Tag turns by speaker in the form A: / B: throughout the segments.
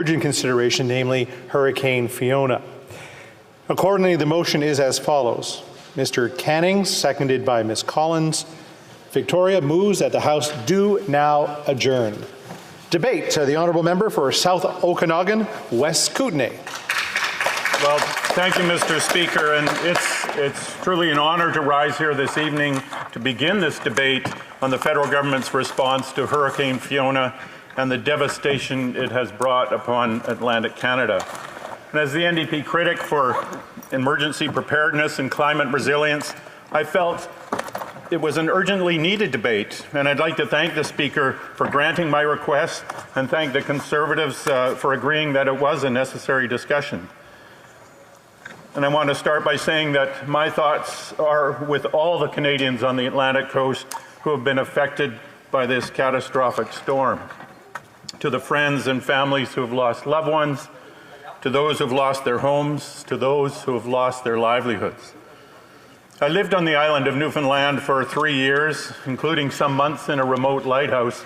A: urgent consideration, namely Hurricane Fiona. Accordingly, the motion is as follows. Mr. Cannings, seconded by Ms. Collins. Victoria moves that the House do now adjourn. Debate. The Honourable Member for South Okanagan, West Kootenay.
B: Well, thank you, Mr. Speaker, and it's truly an honour to rise here this evening to begin this debate on the federal government's response to Hurricane Fiona and the devastation it has brought upon Atlantic Canada. And as the NDP critic for emergency preparedness and climate resilience, I felt it was an urgently needed debate, and I'd like to thank the Speaker for granting my request and thank the Conservatives for agreeing that it was a necessary discussion. And I want to start by saying that my thoughts are with all the Canadians on the Atlantic coast who have been affected by this catastrophic storm. To the friends and families who have lost loved ones, to those who have lost their homes, to those who have lost their livelihoods. I lived on the island of Newfoundland for 3 years, including some months in a remote lighthouse,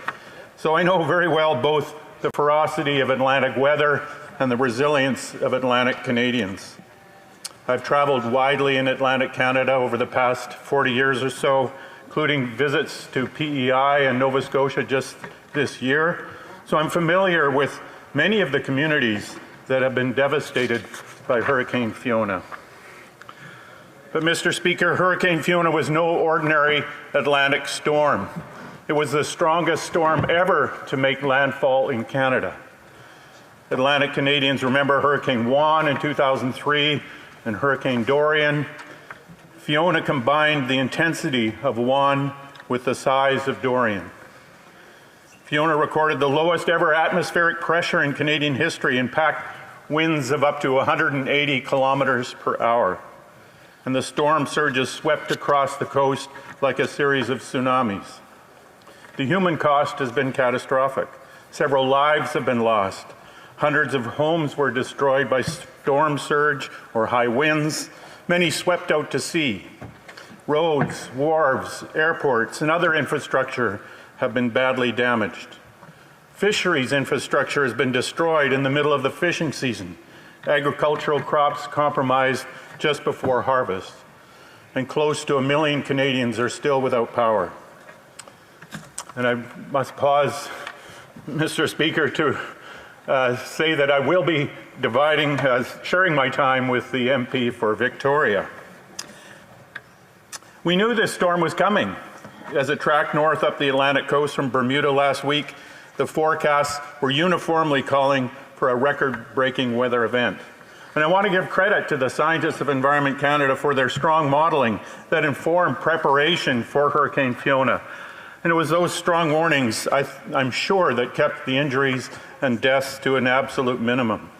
B: so I know very well both the ferocity of Atlantic weather and the resilience of Atlantic Canadians. I've traveled widely in Atlantic Canada over the past 40 years or so, including visits to PEI and Nova Scotia just this year, so I'm familiar with many of the communities that have been devastated by Hurricane Fiona. But Mr. Speaker, Hurricane Fiona was no ordinary Atlantic storm. It was the strongest storm ever to make landfall in Canada. Atlantic Canadians remember Hurricane Juan in 2003 and Hurricane Dorian. Fiona combined the intensity of Juan with the size of Dorian. Fiona recorded the lowest ever atmospheric pressure in Canadian history and packed winds of up to 180 kilometers per hour. And the storm surges swept across the coast like a series of tsunamis. The human cost has been catastrophic. Several lives have been lost. Hundreds of homes were destroyed by storm surge or high winds. Many swept out to sea. Roads, wharves, airports, and other infrastructure have been badly damaged. Fisheries infrastructure has been destroyed in the middle of the fishing season. Agricultural crops compromised just before harvest. And close to 1 million Canadians are still without power. And I must pause, Mr. Speaker, to say that I will be sharing my time with the MP for Victoria. We knew this storm was coming. As it tracked north up the Atlantic coast from Bermuda last week, the forecasts were uniformly calling for a record-breaking weather event. And I want to give credit to the scientists of Environment Canada for their strong modeling that informed preparation for Hurricane Fiona. And it was those strong warnings, I'm sure, that kept the injuries and deaths to an absolute minimum.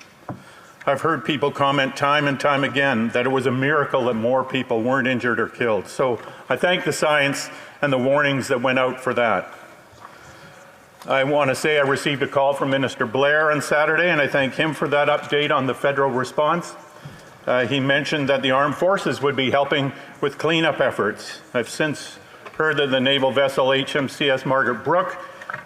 B: I've heard people comment time and time again that it was a miracle that more people weren't injured or killed. So I thank the science and the warnings that went out for that. I want to say I received a call from Minister Blair on Saturday, and I thank him for that update on the federal response. He mentioned that the armed forces would be helping with cleanup efforts. I've since heard that the naval vessel HMCS Margaret Brooke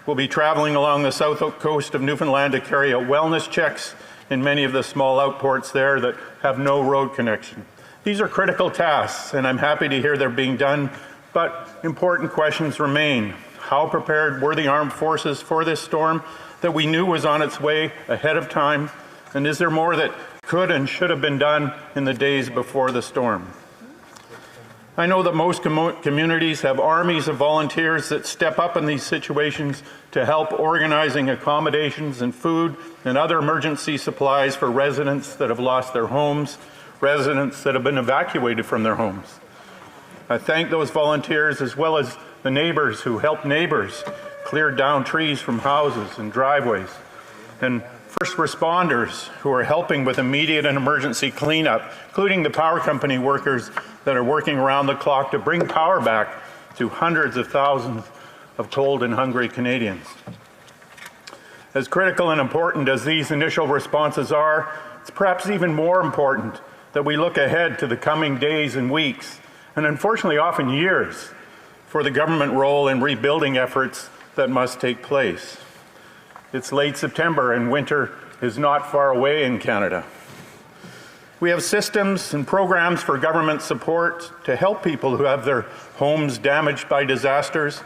B: will be traveling along the south coast of Newfoundland to carry out wellness checks in many of the small outports there that have no road connection. These are critical tasks, and I'm happy to hear they're being done, but important questions remain. How prepared were the armed forces for this storm that we knew was on its way ahead of time? And is there more that could and should have been done in the days before the storm? I know that most communities have armies of volunteers that step up in these situations to help organizing accommodations and food and other emergency supplies for residents that have lost their homes, residents that have been evacuated from their homes. I thank those volunteers as well as the neighbors who help neighbors clear down trees from houses and driveways, and first responders who are helping with immediate and emergency cleanup, including the power company workers that are working around the clock to bring power back to hundreds of thousands of cold and hungry Canadians. As critical and important as these initial responses are, it's perhaps even more important that we look ahead to the coming days and weeks, and unfortunately often years, for the government role in rebuilding efforts that must take place. It's late September and winter is not far away in Canada. We have systems and programs for government support to help people who have their homes damaged by disasters,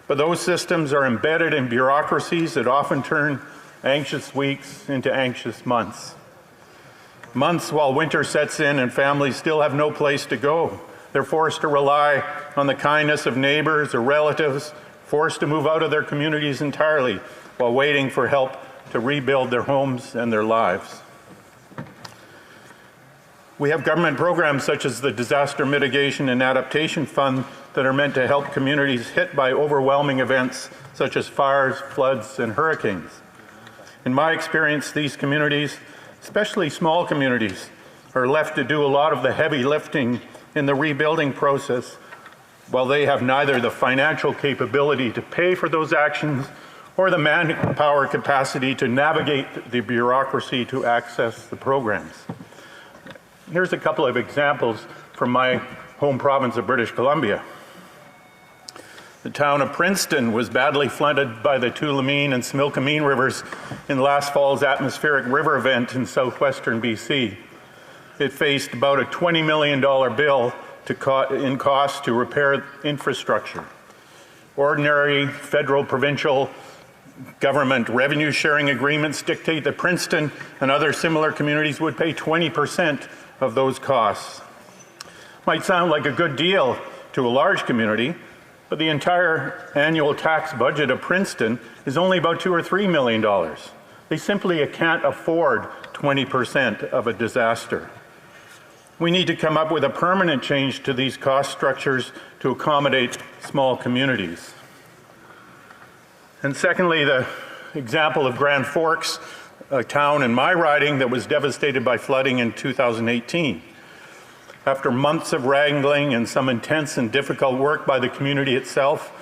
B: but those systems are embedded in bureaucracies that often turn anxious weeks into anxious months. Months while winter sets in and families still have no place to go. They're forced to rely on the kindness of neighbors or relatives, forced to move out of their communities entirely while waiting for help to rebuild their homes and their lives. We have government programs such as the Disaster Mitigation and Adaptation Fund that are meant to help communities hit by overwhelming events such as fires, floods, and hurricanes. In my experience, these communities, especially small communities, are left to do a lot of the heavy lifting in the rebuilding process, while they have neither the financial capability to pay for those actions or the manpower capacity to navigate the bureaucracy to access the programs. Here's a couple of examples from my home province of British Columbia. The town of Princeton was badly flooded by the Tulameen and Similkameen rivers in last fall's atmospheric river event in southwestern BC. It faced about a $20 million bill in cost to repair infrastructure. Ordinary federal, provincial government revenue sharing agreements dictate that Princeton and other similar communities would pay 20% of those costs. Might sound like a good deal to a large community, but the entire annual tax budget of Princeton is only about $2 or $3 million. They simply can't afford 20% of a disaster. We need to come up with a permanent change to these cost structures to accommodate small communities. And secondly, the example of Grand Forks, a town in my riding that was devastated by flooding in 2018. After months of wrangling and some intense and difficult work by the community itself,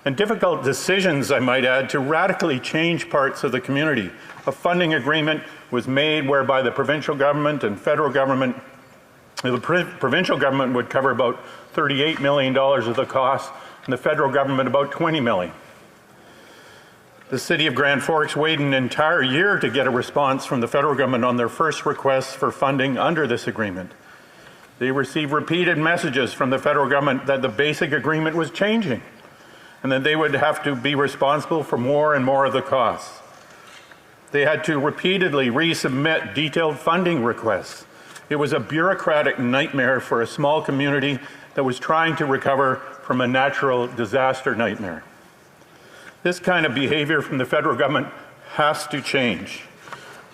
B: and difficult decisions, I might add, to radically change parts of the community, a funding agreement was made whereby the provincial government and federal government, the provincial government would cover about $38 million of the cost, and the federal government about $20 million. The city of Grand Forks waited an entire year to get a response from the federal government on their first request for funding under this agreement. They received repeated messages from the federal government that the basic agreement was changing and that they would have to be responsible for more and more of the costs. They had to repeatedly resubmit detailed funding requests. It was a bureaucratic nightmare for a small community that was trying to recover from a natural disaster nightmare. This kind of behavior from the federal government has to change.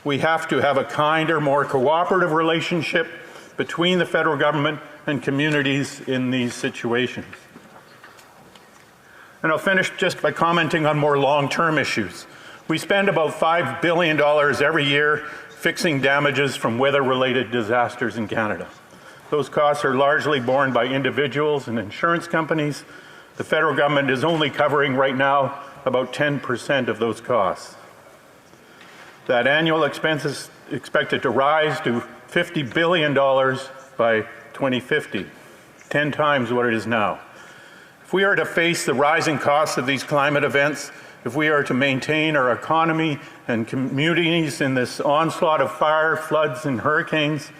B: We have to have a kinder, more cooperative relationship between the federal government and communities in these situations. And I'll finish just by commenting on more long-term issues. We spend about $5 billion every year fixing damages from weather-related disasters in Canada. Those costs are largely borne by individuals and insurance companies. The federal government is only covering right now about 10% of those costs. That annual expense is expected to rise to $50 billion by 2050, 10 times what it is now. If we are to face the rising costs of these climate events, if we are to maintain our economy and communities in this onslaught of fire, floods, and hurricanes,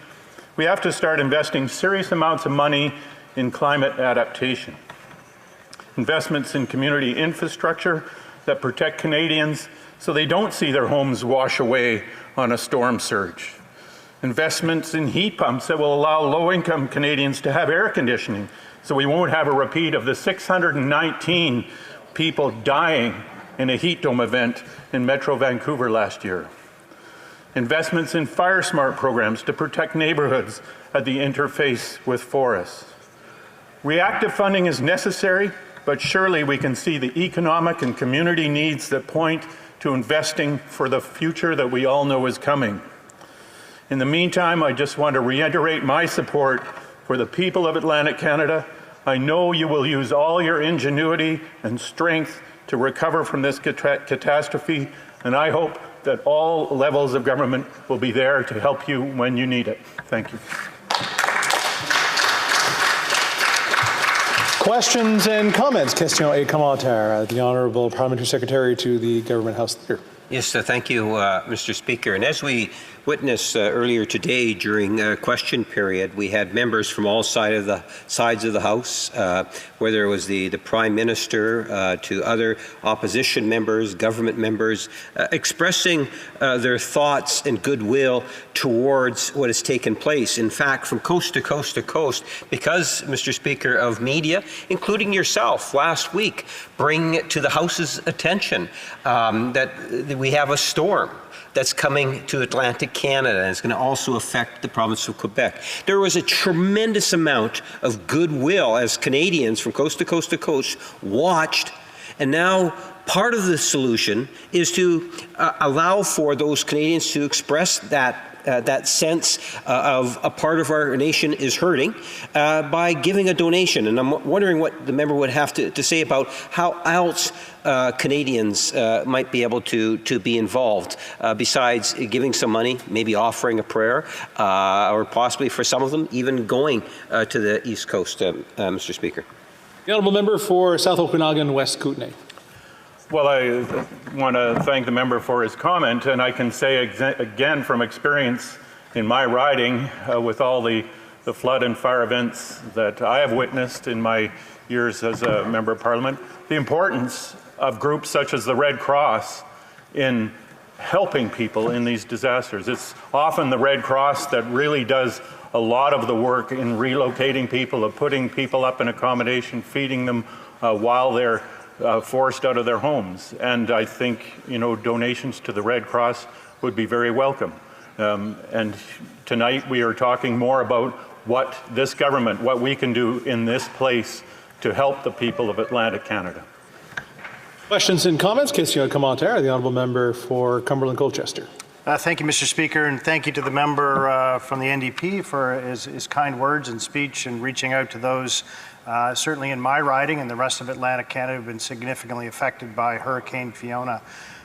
B: we have to start investing serious amounts of money in climate adaptation. Investments in community infrastructure that protect Canadians so they don't see their homes wash away on a storm surge. Investments in heat pumps that will allow low-income Canadians to have air conditioning so we won't have a repeat of the 619 people dying in a heat dome event in Metro Vancouver last year. Investments in fire smart programs to protect neighborhoods at the interface with forests. Reactive funding is necessary, but surely we can see the economic and community needs that point to investing for the future that we all know is coming. In the meantime, I just want to reiterate my support for the people of Atlantic Canada. I know you will use all your ingenuity and strength to recover from this catastrophe, and I hope that all levels of government will be there to help you when you need it. Thank you.
A: Questions and comments? Question et commentaire. The Honourable Parliamentary Secretary to the Government House Leader.
C: Yes, thank you, Mr. Speaker. And as we witnessed earlier today during question period, we had members from all sides of the House, whether it was the Prime Minister to other opposition members, government members, expressing their thoughts and goodwill towards what has taken place. In fact, from coast to coast to coast, because, Mr. Speaker, of media, including yourself, last week, bring to the House's attention that we have a storm that's coming to Atlantic Canada, and it's going to also affect the province of Quebec. There was a tremendous amount of goodwill as Canadians from coast to coast to coast watched, and now part of the solution is to allow for those Canadians to express that sense of a part of our nation is hurting by giving a donation. And I'm wondering what the member would have to say about how else Canadians might be able to be involved besides giving some money, maybe offering a prayer, or possibly for some of them even going to the East Coast, Mr. Speaker.
D: The honourable member for South Okanagan West Kootenay.
B: Well, I want to thank the member for his comment, and I can say again from experience in my riding with all the flood and fire events that I have witnessed in my years as a member of Parliament, the importance of groups such as the Red Cross in helping people in these disasters. It's often the Red Cross that really does a lot of the work in relocating people, of putting people up in accommodation, feeding them while they're forced out of their homes. And I think, donations to the Red Cross would be very welcome. And tonight we are talking more about what this government, what we can do in this place to help the people of Atlantic Canada.
D: Questions and comments? Question commentaire. The honourable member for Cumberland Colchester.
E: Thank you, Mr. Speaker, and thank you to the member from the NDP for his kind words and speech and reaching out to those certainly in my riding and the rest of Atlantic Canada have been significantly affected by Hurricane Fiona.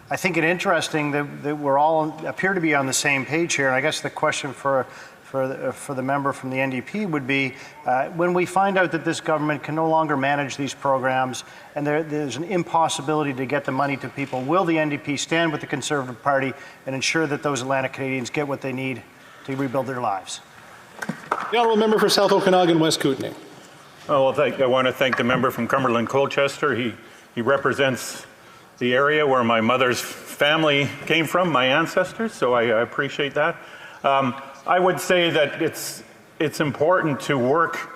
E: I think it's interesting that we're all appear to be on the same page here, and I guess the question for the member from the NDP would be, when we find out that this government can no longer manage these programs and there's an impossibility to get the money to people, will the NDP stand with the Conservative Party and ensure that those Atlantic Canadians get what they need to rebuild their lives?
D: The honourable member for South Okanagan West Kootenay.
B: Oh, well, I want to thank the member from Cumberland Colchester. He represents the area where my mother's family came from, my ancestors, so I appreciate that. I would say that it's important to work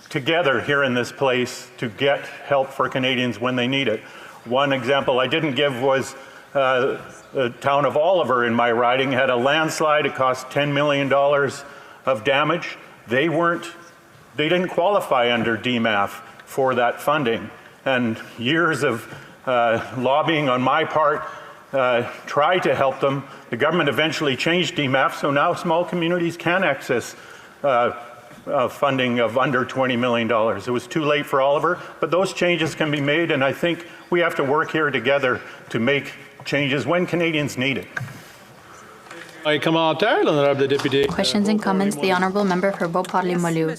B: together here in this place to get help for Canadians when they need it. One example I didn't give was the town of Oliver in my riding had a landslide. It cost $10 million of damage. They didn't qualify under DMAF for that funding. And years of lobbying on my part tried to help them. The government eventually changed DMAF, so now small communities can access funding of under $20 million. It was too late for Oliver, but those changes can be made, and I think we have to work here together to make changes when Canadians need it.
F: Questions and comments. The honourable member for Beauport-Limoilou.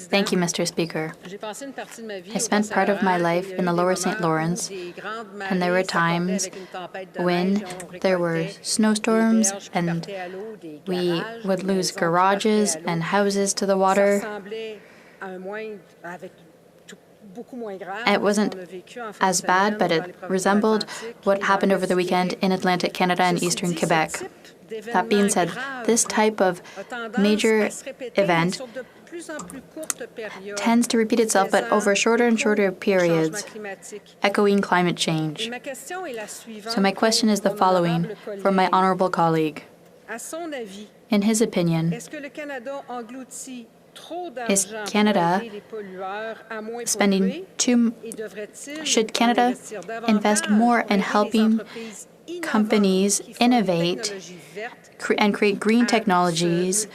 F: Thank you, Mr. Speaker. I spent part of my life in the Lower St. Lawrence, and there were times when there were snowstorms and we would lose garages and houses to the water. It wasn't as bad, but it resembled what happened over the weekend in Atlantic Canada and eastern Quebec. That being said, this type of major event tends to repeat itself, but over shorter and shorter periods, echoing climate change. So my question is the following for my honourable colleague. In his opinion, is Canada spending should Canada invest more in helping companies innovate and create green technologies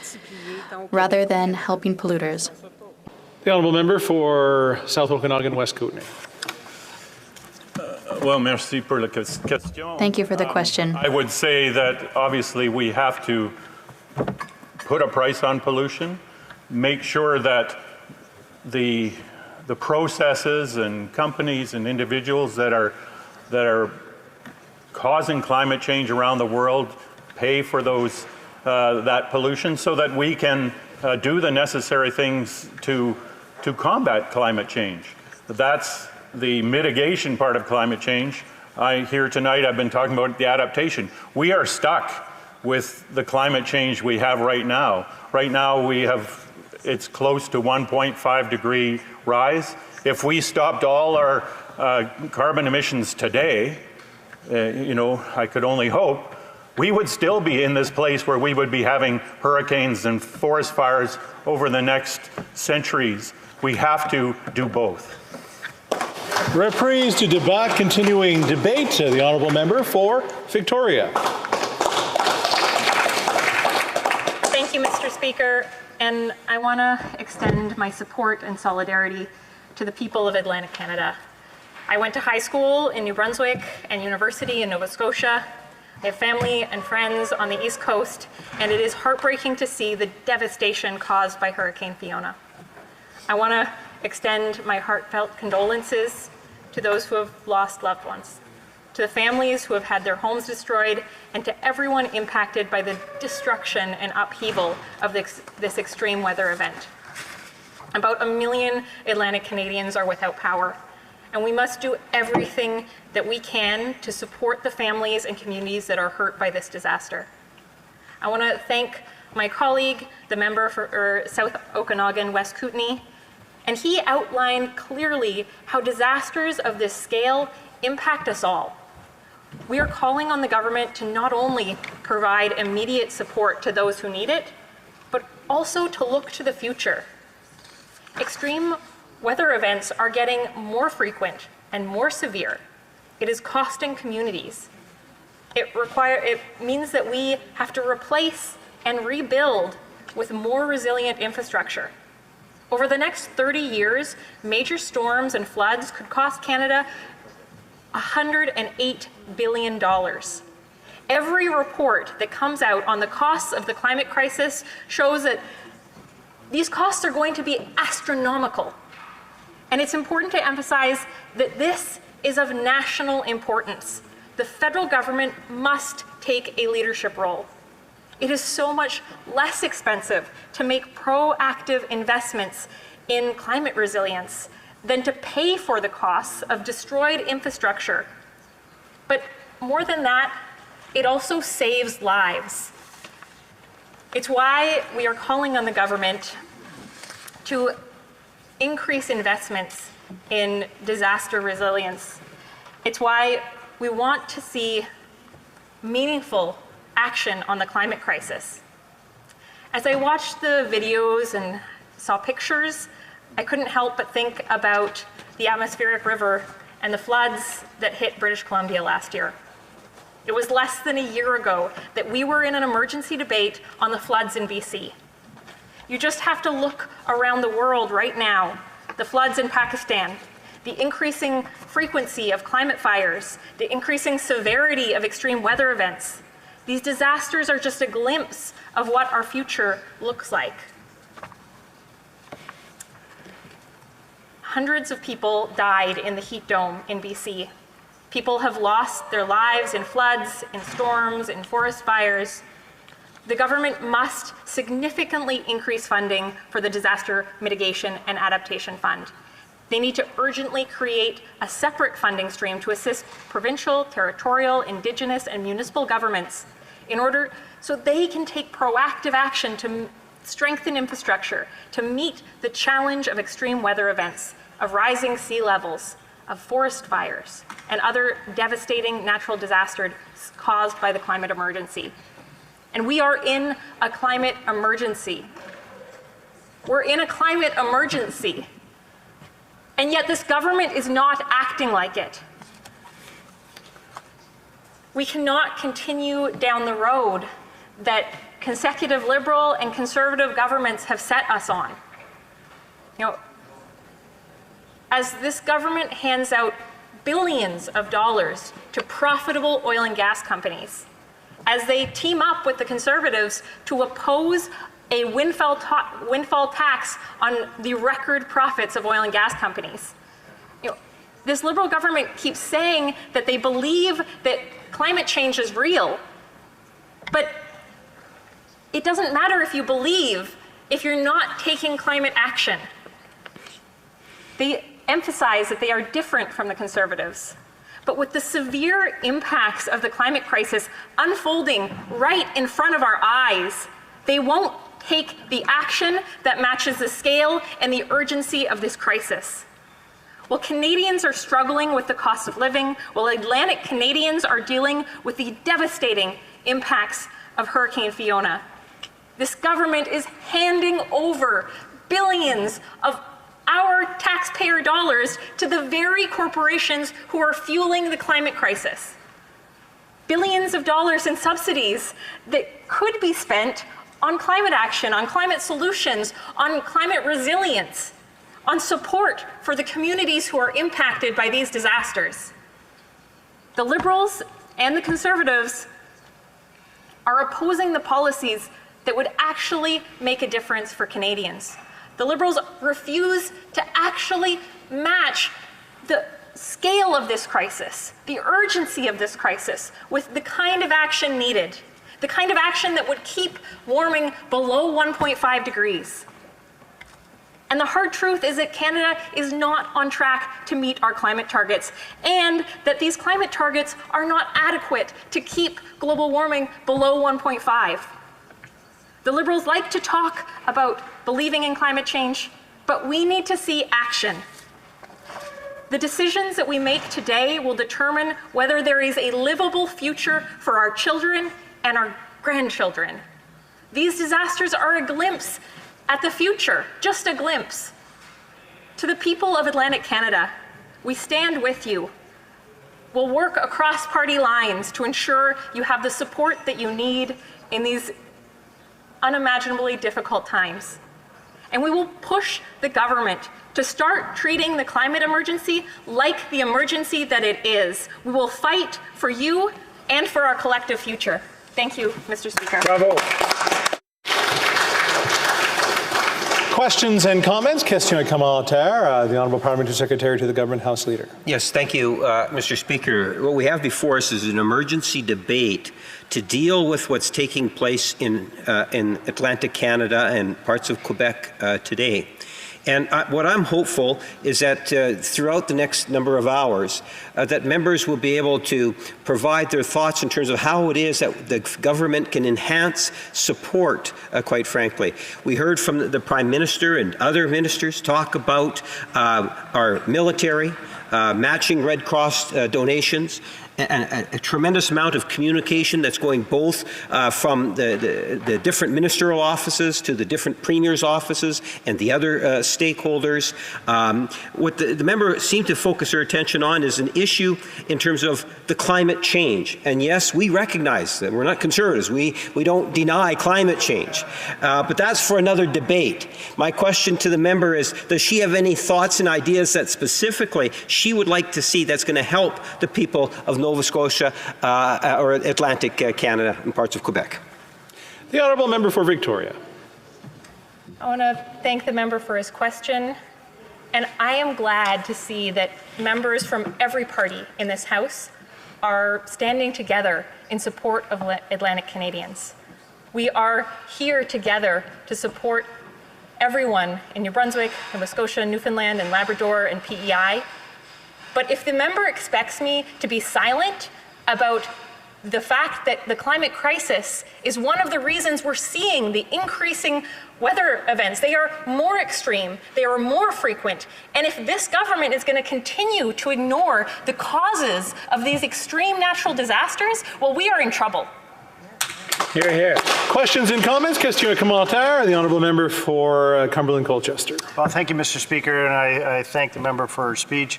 F: rather than helping polluters?
D: The honourable member for South Okanagan West Kootenay.
B: Well, merci pour la question.
F: Thank you for the question.
B: I would say that obviously we have to put a price on pollution, make sure that the processes and companies and individuals that are causing climate change around the world pay for those that pollution so that we can do the necessary things to combat climate change. That's the mitigation part of climate change. Here tonight I've been talking about the adaptation. We are stuck with the climate change we have right now. Right now it's close to 1.5 degree rise. If we stopped all our carbon emissions today, I could only hope, we would still be in this place where we would be having hurricanes and forest fires over the next centuries. We have to do both.
D: Reprise to débat, continuing debate. The honourable member for Victoria.
G: Thank you, Mr. Speaker. And I want to extend my support and solidarity to the people of Atlantic Canada. I went to high school in New Brunswick and university in Nova Scotia. I have family and friends on the East Coast, and it is heartbreaking to see the devastation caused by Hurricane Fiona. I want to extend my heartfelt condolences to those who have lost loved ones, to the families who have had their homes destroyed, and to everyone impacted by the destruction and upheaval of this extreme weather event. About 1 million Atlantic Canadians are without power, and we must do everything that we can to support the families and communities that are hurt by this disaster. I want to thank my colleague, the member for South Okanagan, West Kootenay, and he outlined clearly how disasters of this scale impact us all. We are calling on the government to not only provide immediate support to those who need it, but also to look to the future. Extreme weather events are getting more frequent and more severe. It is costing communities. It means that we have to replace and rebuild with more resilient infrastructure. Over the next 30 years, major storms and floods could cost Canada $108 billion. Every report that comes out on the costs of the climate crisis shows that these costs are going to be astronomical. And it's important to emphasize that this is of national importance. The federal government must take a leadership role. It is so much less expensive to make proactive investments in climate resilience than to pay for the costs of destroyed infrastructure. But more than that, it also saves lives. It's why we are calling on the government to increase investments in disaster resilience. It's why we want to see meaningful action on the climate crisis. As I watched the videos and saw pictures, I couldn't help but think about the atmospheric river and the floods that hit British Columbia last year. It was less than a year ago that we were in an emergency debate on the floods in BC. You just have to look around the world right now. The floods in Pakistan, the increasing frequency of climate fires, the increasing severity of extreme weather events. These disasters are just a glimpse of what our future looks like. Hundreds of people died in the heat dome in BC. People have lost their lives in floods, in storms, in forest fires. The government must significantly increase funding for the Disaster Mitigation and Adaptation Fund. They need to urgently create a separate funding stream to assist provincial, territorial, Indigenous, and municipal governments in order so they can take proactive action to strengthen infrastructure, to meet the challenge of extreme weather events, of rising sea levels, of forest fires, and other devastating natural disasters caused by the climate emergency. And we are in a climate emergency. We're in a climate emergency. And yet this government is not acting like it. We cannot continue down the road that consecutive Liberal and Conservative governments have set us on. As this government hands out billions of dollars to profitable oil and gas companies, as they team up with the Conservatives to oppose a windfall tax on the record profits of oil and gas companies. This Liberal government keeps saying that they believe that climate change is real, but it doesn't matter if you believe if you're not taking climate action. They emphasize that they are different from the Conservatives. But with the severe impacts of the climate crisis unfolding right in front of our eyes, they won't take the action that matches the scale and the urgency of this crisis. While Canadians are struggling with the cost of living, while Atlantic Canadians are dealing with the devastating impacts of Hurricane Fiona, this government is handing over billions of our taxpayer dollars to the very corporations who are fueling the climate crisis. Billions of dollars in subsidies that could be spent on climate action, on climate solutions, on climate resilience, on support for the communities who are impacted by these disasters. The Liberals and the Conservatives are opposing the policies that would actually make a difference for Canadians. The Liberals refuse to actually match the scale of this crisis, the urgency of this crisis, with the kind of action needed, the kind of action that would keep warming below 1.5 degrees. And the hard truth is that Canada is not on track to meet our climate targets, and that these climate targets are not adequate to keep global warming below 1.5. The Liberals like to talk about believing in climate change, but we need to see action. The decisions that we make today will determine whether there is a livable future for our children and our grandchildren. These disasters are a glimpse at the future, just a glimpse. To the people of Atlantic Canada, we stand with you. We'll work across party lines to ensure you have the support that you need in these unimaginably difficult times. And we will push the government to start treating the climate emergency like the emergency that it is. We will fight for you and for our collective future. Thank you, Mr. Speaker.
B: Bravo.
D: Questions and comments? Question commentaire. The Honourable Parliamentary Secretary to the Government House Leader.
C: Yes, thank you, Mr. Speaker. What we have before us is an emergency debate to deal with what's taking place in Atlantic Canada and parts of Quebec today. And what I'm hopeful is that throughout the next number of hours, that members will be able to provide their thoughts in terms of how it is that the government can enhance support, quite frankly. We heard from the Prime Minister and other ministers talk about our military, matching Red Cross donations, a tremendous amount of communication that's going both from the different ministerial offices to the different premiers' offices and the other stakeholders. What the member seemed to focus her attention on is an issue in terms of the climate change. And yes, we recognize that we're not conservatives. We don't deny climate change. But that's for another debate. My question to the member is, does she have any thoughts and ideas that specifically she would like to see that's going to help the people of Nova Scotia or Atlantic Canada and parts of Quebec?
D: The Honourable Member for Victoria.
G: I want to thank the member for his question, and I am glad to see that members from every party in this House are standing together in support of Atlantic Canadians. We are here together to support everyone in New Brunswick, Nova Scotia, Newfoundland, and Labrador, and PEI. But if the member expects me to be silent about the fact that the climate crisis is one of the reasons we're seeing the increasing weather events, they are more extreme, they are more frequent, and if this government is going to continue to ignore the causes of these extreme natural disasters, well, we are in trouble.
D: Hear, hear. Questions and comments? Question commentaire. The Honourable Member for Cumberland Colchester.
E: Well, thank you, Mr. Speaker, and I thank the member for her speech.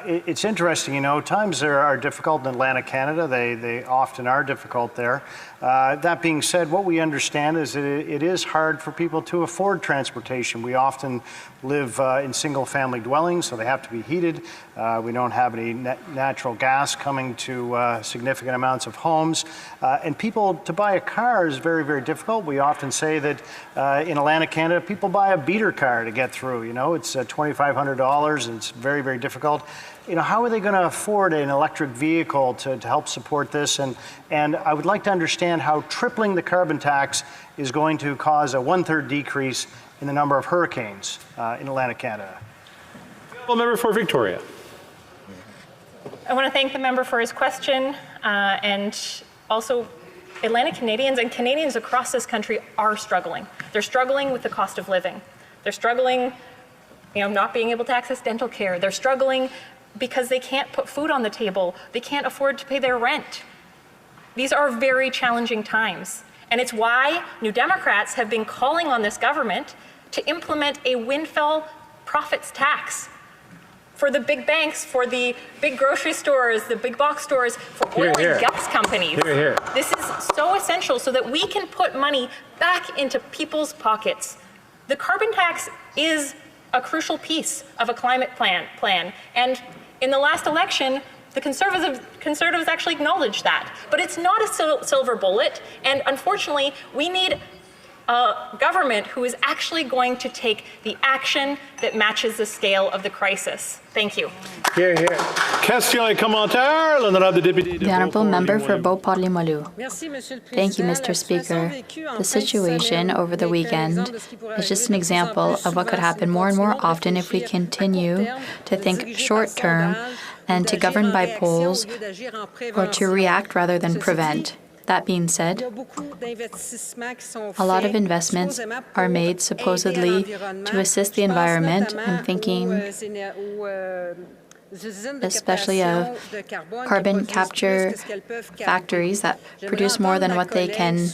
E: It's interesting, you know, times are difficult in Atlantic Canada. They often are difficult there. That being said, what we understand is that it is hard for people to afford transportation. We often live in single-family dwellings, so they have to be heated. We don't have any natural gas coming to significant amounts of homes. And people, to buy a car is very, very difficult. We often say that in Atlantic Canada, people buy a beater car to get through. You know, it's $2,500, and it's very, very difficult. rebuild. How are they going to afford an electric vehicle to help support this? And I would like to understand how tripling the carbon tax is going to cause a 1/3 decrease in the number of hurricanes in Atlantic Canada.
D: Member for Victoria.
G: I want to thank the member for his question, and also Atlantic Canadians and Canadians across this country are struggling. They're struggling with the cost of living. They're struggling, not being able to access dental care. They're struggling because they can't put food on the table. They can't afford to pay their rent. These are very challenging times. And it's why New Democrats have been calling on this government to implement a windfall profits tax for the big banks, for the big grocery stores, the big box stores, for oil and gas companies. This is so essential so that we can put money back into people's pockets. The carbon tax is a crucial piece of a climate plan. And in the last election, the Conservatives actually acknowledged that. But it's not a silver bullet, and unfortunately, we need a government who is actually going to take the action that matches the scale of the crisis. Thank you.
D: Question et commentaire, l'honorable député.
F: The honourable member for Beauport-Limoilou. Thank you, Mr. Speaker. The situation over the weekend is just an example of what could happen more and more often if we continue to think short-term and to govern by polls or to react rather than prevent. That being said, a lot of investments are made supposedly to assist the environment. I'm thinking especially of carbon capture factories that produce more than what they can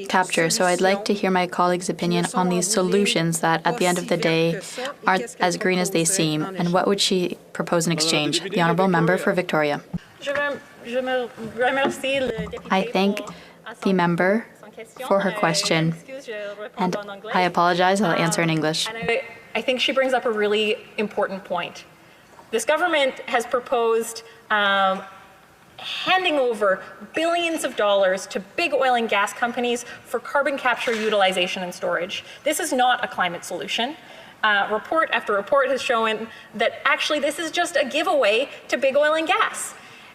F: capture. So I'd like to hear my colleague's opinion on these solutions that at the end of the day aren't as green as they seem, and what would she propose in exchange? The honourable member for Victoria. I thank the member for her question, and I apologize, I'll answer in English.
G: I think she brings up a really important point. This government has proposed handing over billions of dollars to big oil and gas companies for carbon capture, utilization, and storage. This is not a climate solution. Report after report has shown that actually this is just a giveaway to big oil and gas.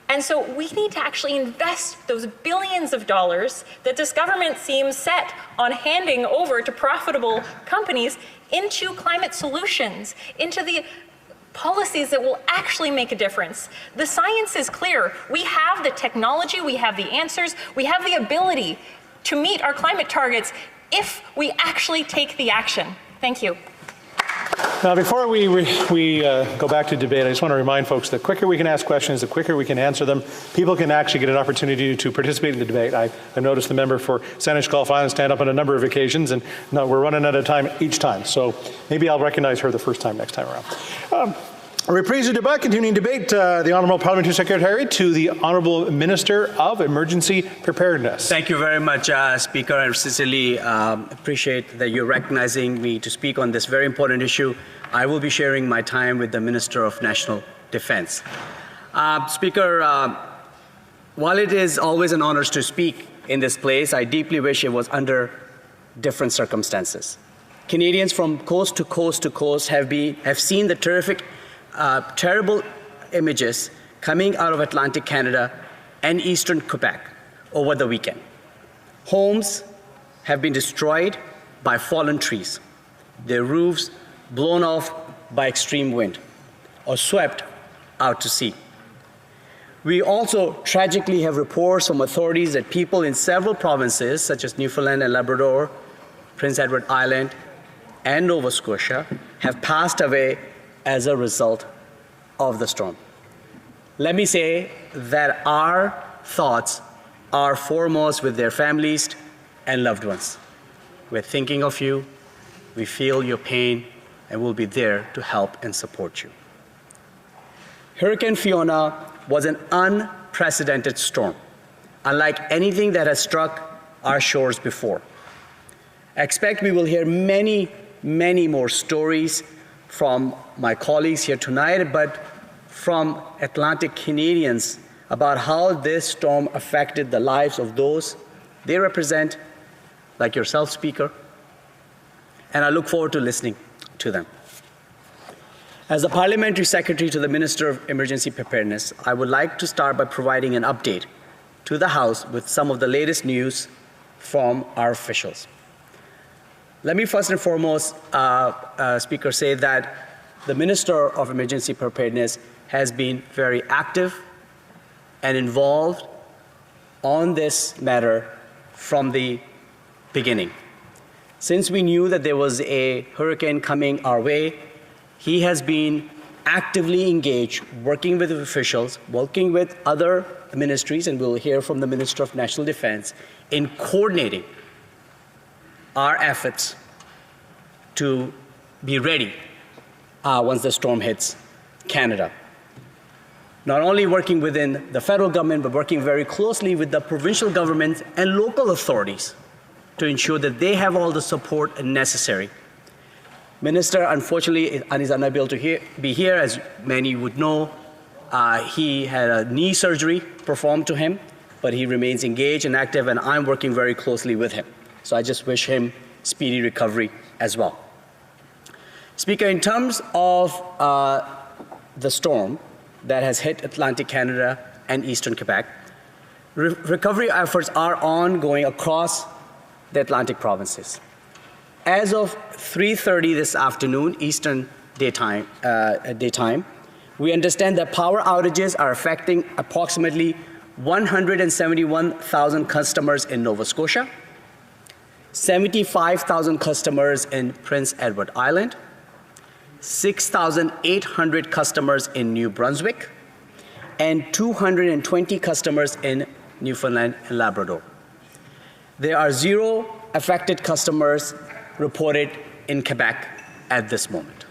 G: And so we need to actually invest those billions of dollars that this government seems set on handing over to profitable companies into climate solutions, into the policies that will actually make a difference. The science is clear. We have the technology, we have the answers, we have the ability to meet our climate targets if we actually take the action. Thank you.
D: Now, before we go back to debate, I just want to remind folks that the quicker we can ask questions, the quicker we can answer them. People can actually get an opportunity to participate in the debate. I've noticed the member for Saanich Gulf Island stand up on a number of occasions, and no, we're running out of time each time. So maybe I'll recognize her the first time next time around. Reprise du débat, continuing debate. The Honourable Parliamentary Secretary to the Honourable Minister of Emergency Preparedness.
H: Thank you very much, Speaker. I sincerely appreciate that you're recognizing me to speak on this very important issue. I will be sharing my time with the Minister of National Defence. Speaker, while it is always an honor to speak in this place, I deeply wish it was under different circumstances. Canadians from coast to coast to coast have seen the terrible images coming out of Atlantic Canada and eastern Quebec over the weekend. Homes have been destroyed by fallen trees, their roofs blown off by extreme wind or swept out to sea. We also tragically have reports from authorities that people in several provinces, such as Newfoundland and Labrador, Prince Edward Island, and Nova Scotia, have passed away as a result of the storm. Let me say that our thoughts are foremost with their families and loved ones. We're thinking of you, we feel your pain, and we'll be there to help and support you. Hurricane Fiona was an unprecedented storm, unlike anything that has struck our shores before. I expect we will hear many, many more stories from my colleagues here tonight, but from Atlantic Canadians about how this storm affected the lives of those they represent, like yourself, Speaker, and I look forward to listening to them. As the Parliamentary Secretary to the Minister of Emergency Preparedness, I would like to start by providing an update to the House with some of the latest news from our officials. Let me first and foremost, Speaker, say that the Minister of Emergency Preparedness has been very active and involved on this matter from the beginning. Since we knew that there was a hurricane coming our way, he has been actively engaged, working with officials, working with other ministries, and we'll hear from the Minister of National Defense, in coordinating our efforts to be ready once the storm hits Canada. Not only working within the federal government, but working very closely with the provincial governments and local authorities to ensure that they have all the support necessary. Minister, unfortunately, is unable to be here. As many would know, he had a knee surgery performed to him, but he remains engaged and active, and I'm working very closely with him. So I just wish him speedy recovery as well. Speaker, in terms of the storm that has hit Atlantic Canada and Eastern Quebec, recovery efforts are ongoing across the Atlantic provinces. As of 3:30 this afternoon, Eastern daytime, we understand that power outages are affecting approximately 171,000 customers in Nova Scotia, 75,000 customers in Prince Edward Island, 6,800 customers in New Brunswick, and 220 customers in Newfoundland and Labrador. There are 0 affected customers reported in Quebec at this moment.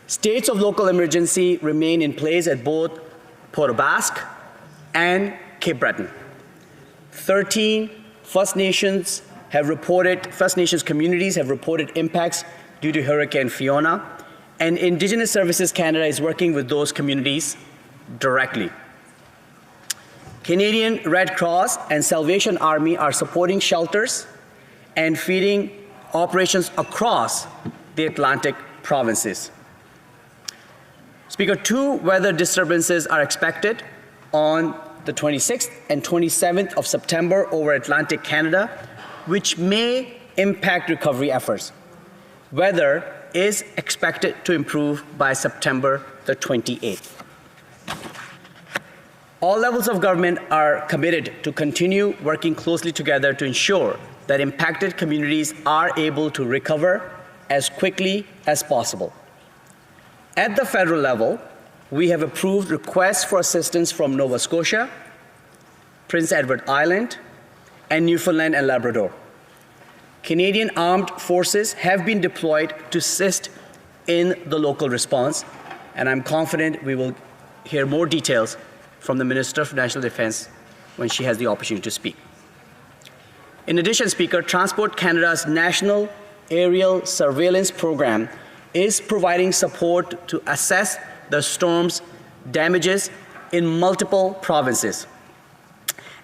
H: States of local emergency remain in place at both Port aux Basques and Cape Breton. 13 First Nations communities have reported impacts due to Hurricane Fiona, and Indigenous Services Canada is working with those communities directly. Canadian Red Cross and Salvation Army are supporting shelters and feeding operations across the Atlantic provinces. Speaker, 2 weather disturbances are expected on the 26th and 27th of September over Atlantic Canada, which may impact recovery efforts. Weather is expected to improve by September the 28th. All levels of government are committed to continue working closely together to ensure that impacted communities are able to recover as quickly as possible. At the federal level, we have approved requests for assistance from Nova Scotia, Prince Edward Island, and Newfoundland and Labrador. Canadian armed forces have been deployed to assist in the local response, and I'm confident we will hear more details from the Minister of National Defense when she has the opportunity to speak. In addition, Speaker, Transport Canada's National Aerial Surveillance Program is providing support to assess the storm's damages in multiple provinces.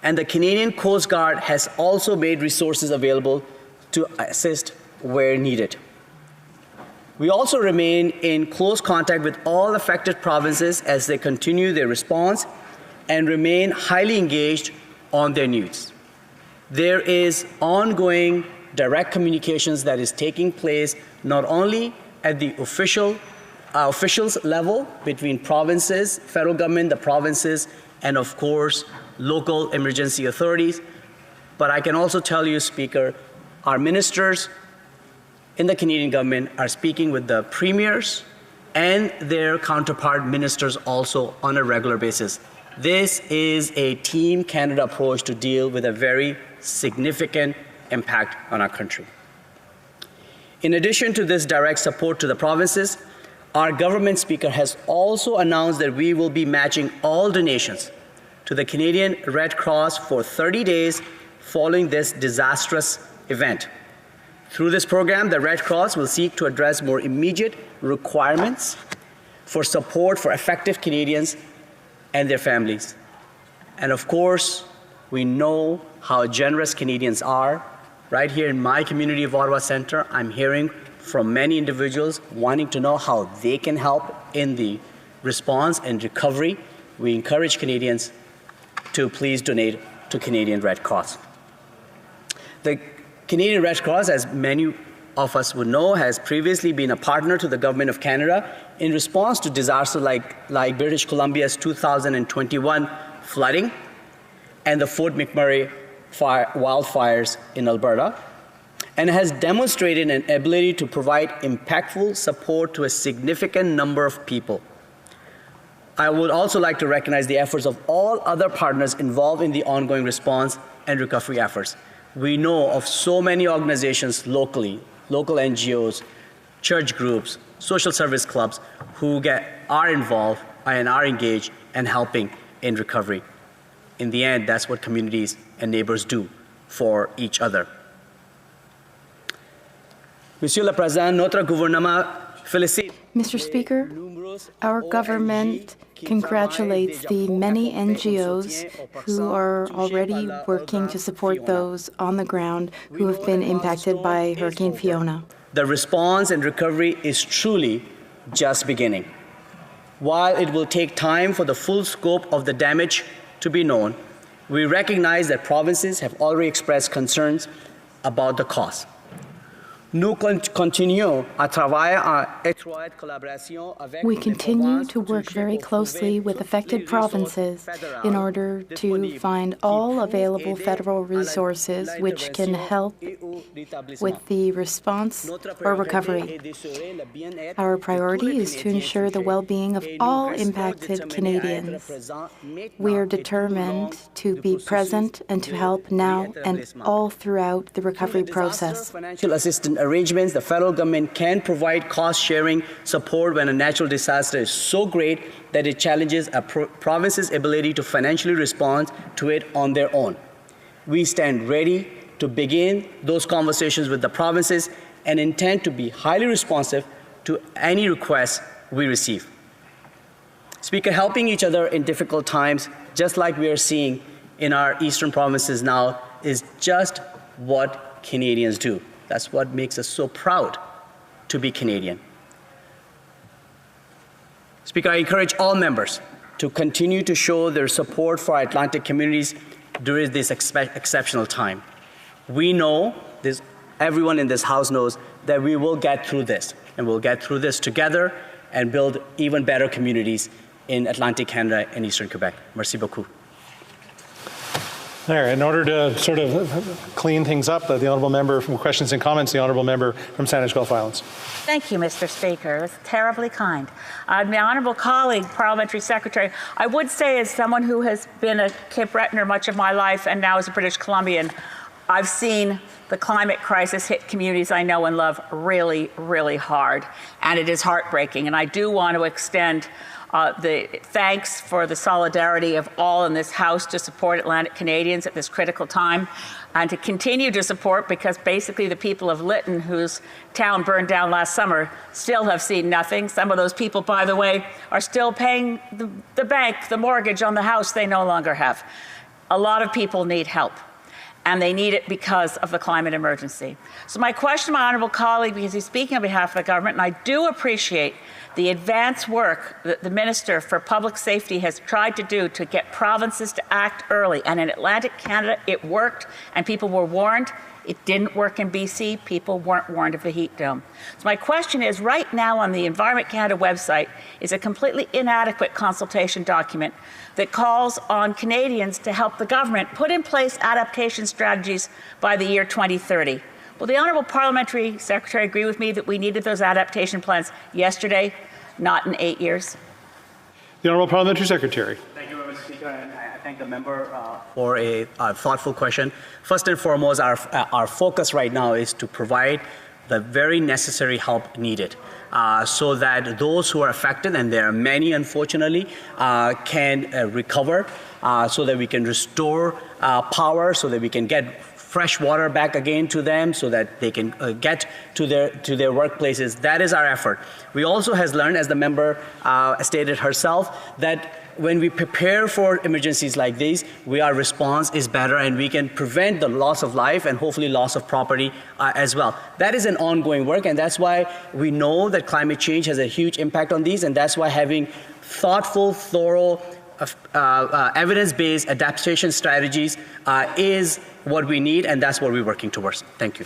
H: And the Canadian Coast Guard has also made resources available to assist where needed. We also remain in close contact with all affected provinces as they continue their response and remain highly engaged on their needs. There is ongoing direct communications that is taking place not only at the officials level between provinces, federal government, the provinces, and of course, local emergency authorities, but I can also tell you, Speaker, our ministers in the Canadian government are speaking with the premiers and their counterpart ministers also on a regular basis. This is a Team Canada approach to deal with a very significant impact on our country. In addition to this direct support to the provinces, our government, Speaker, has also announced that we will be matching all donations to the Canadian Red Cross for 30 days following this disastrous event. Through this program, the Red Cross will seek to address more immediate requirements for support for affected Canadians and their families. And of course, we know how generous Canadians are. Right here in my community of Ottawa Centre, I'm hearing from many individuals wanting to know how they can help in the response and recovery. We encourage Canadians to please donate to Canadian Red Cross. The Canadian Red Cross, as many of us would know, has previously been a partner to the Government of Canada in response to disasters like British Columbia's 2021 flooding and the Fort McMurray wildfires in Alberta, and has demonstrated an ability to provide impactful support to a significant number of people. I would also like to recognize the efforts of all other partners involved in the ongoing response and recovery efforts. We know of so many organizations locally, local NGOs, church groups, social service clubs who are involved and are engaged in helping in recovery. In the end, that's what communities and neighbors do for each other. Monsieur le Président, notre gouvernement félicite.
I: Mr. Speaker, our government congratulates the many NGOs who are already working to support those on the ground who have been impacted by Hurricane Fiona.
H: The response and recovery is truly just beginning. While it will take time for the full scope of the damage to be known, we recognize that provinces have already expressed concerns about the cost. We continue
I: to work very closely with affected provinces in order to find all available federal resources which can help with the response or recovery. Our priority is to ensure the well-being of all impacted Canadians. We are determined to be present and to help now and all throughout the recovery process.
H: Financial assistance arrangements, the federal government can provide cost-sharing support when a natural disaster is so great that it challenges a province's ability to financially respond to it on their own. We stand ready to begin those conversations with the provinces and intend to be highly responsive to any requests we receive. Speaker, helping each other in difficult times, just like we are seeing in our eastern provinces now, is just what Canadians do. That's what makes us so proud to be Canadian. Speaker, I encourage all members to continue to show their support for our Atlantic communities during this exceptional time. We know, everyone in this House knows, that we will get through this, and we'll get through this together and build even better communities in Atlantic Canada and Eastern Quebec. Merci beaucoup.
D: There, in order to sort of clean things up, the honourable member from questions and comments, the honourable member from Saanich Gulf Islands.
J: Thank you, Mr. Speaker. It's terribly kind. My honourable colleague, Parliamentary Secretary, I would say as someone who has been a Cape Bretoner much of my life and now as a British Columbian, I've seen the climate crisis hit communities I know and love really, really hard, and it is heartbreaking. And I do want to extend the thanks for the solidarity of all in this House to support Atlantic Canadians at this critical time, and to continue to support, because basically the people of Lytton, whose town burned down last summer, still have seen nothing. Some of those people, by the way, are still paying the bank, the mortgage on the house they no longer have. A lot of people need help, and they need it because of the climate emergency. So my question to my honourable colleague, because he's speaking on behalf of the government, and I do appreciate the advanced work that the Minister for Public Safety has tried to do to get provinces to act early. And in Atlantic Canada, it worked, and people were warned. It didn't work in BC. People weren't warned of the heat dome. So my question is, right now on the Environment Canada website is a completely inadequate consultation document that calls on Canadians to help the government put in place adaptation strategies by the year 2030. Will the Honourable Parliamentary Secretary agree with me that we needed those adaptation plans yesterday, not in 8 years?
D: The Honourable Parliamentary Secretary.
H: Thank you, Mr. Speaker, and I thank the member for a thoughtful question. First and foremost, our focus right now is to provide the very necessary help needed so that those who are affected, and there are many unfortunately, can recover so that we can restore power, so that we can get fresh water back again to them so that they can get to their workplaces. That is our effort. We also has learned, as the member stated herself, that when we prepare for emergencies like these, our response is better and we can prevent the loss of life and hopefully loss of property as well. That is an ongoing work, and that's why we know that climate change has a huge impact on these, and that's why having thoughtful, thorough, evidence-based adaptation strategies is what we need, and that's what we're working towards. Thank you.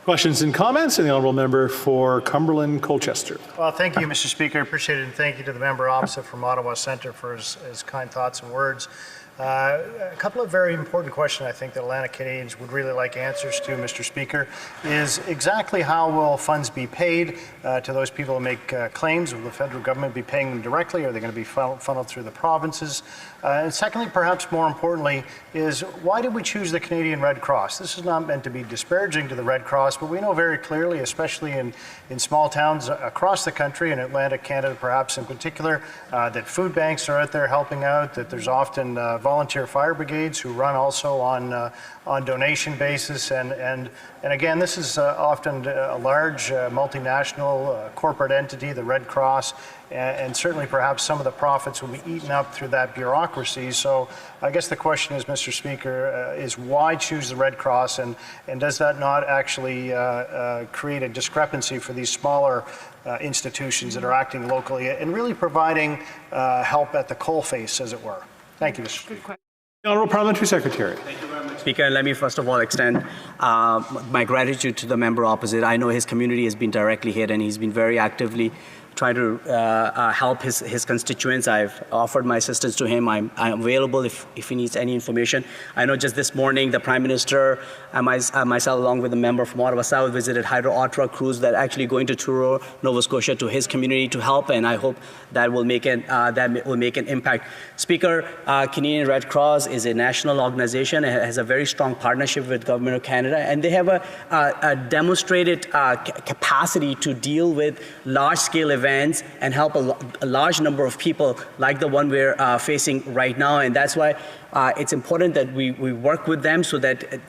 D: Questions and comments, and the honourable member for Cumberland Colchester.
E: Well, thank you, Mr. Speaker. I appreciate it, and thank you to the member opposite from Ottawa Centre for his kind thoughts and words. A couple of very important questions I think that Atlantic Canadians would really like answers to, Mr. Speaker, is exactly how will funds be paid to those people who make claims? Will the federal government be paying them directly? Or are they going to be funneled through the provinces? And secondly, perhaps more importantly, is why did we choose the Canadian Red Cross? This is not meant to be disparaging to the Red Cross, but we know very clearly, especially in small towns across the country, in Atlantic Canada perhaps in particular, that food banks are out there helping out, that there's often volunteer fire brigades who run also on donation basis, and again, this is often a large multinational corporate entity, the Red Cross, and certainly perhaps some of the profits will be eaten up through that bureaucracy. So I guess the question is, Mr. Speaker, is why choose the Red Cross, and does that not actually create a discrepancy for these smaller institutions that are acting locally and really providing help at the coalface, as it were? Thank you, Mr. Speaker.
D: The Honourable Parliamentary Secretary.
H: Thank you very much, Speaker. Let me first of all extend my gratitude to the member opposite. I know his community has been directly hit, and he's been very actively trying to help his constituents. I've offered my assistance to him. I'm available if he needs any information. I know just this morning the Prime Minister and myself, along with a member from Ottawa South, visited Hydro Ottawa crews that actually going to Truro, Nova Scotia, to his community to help, and I hope that will make an impact. Speaker, Canadian Red Cross is a national organization. It has a very strong partnership with Government of Canada, and they have a demonstrated capacity to deal with large-scale events and help a large number of people like the one we're facing right now, and that's why it's important that we work with them so that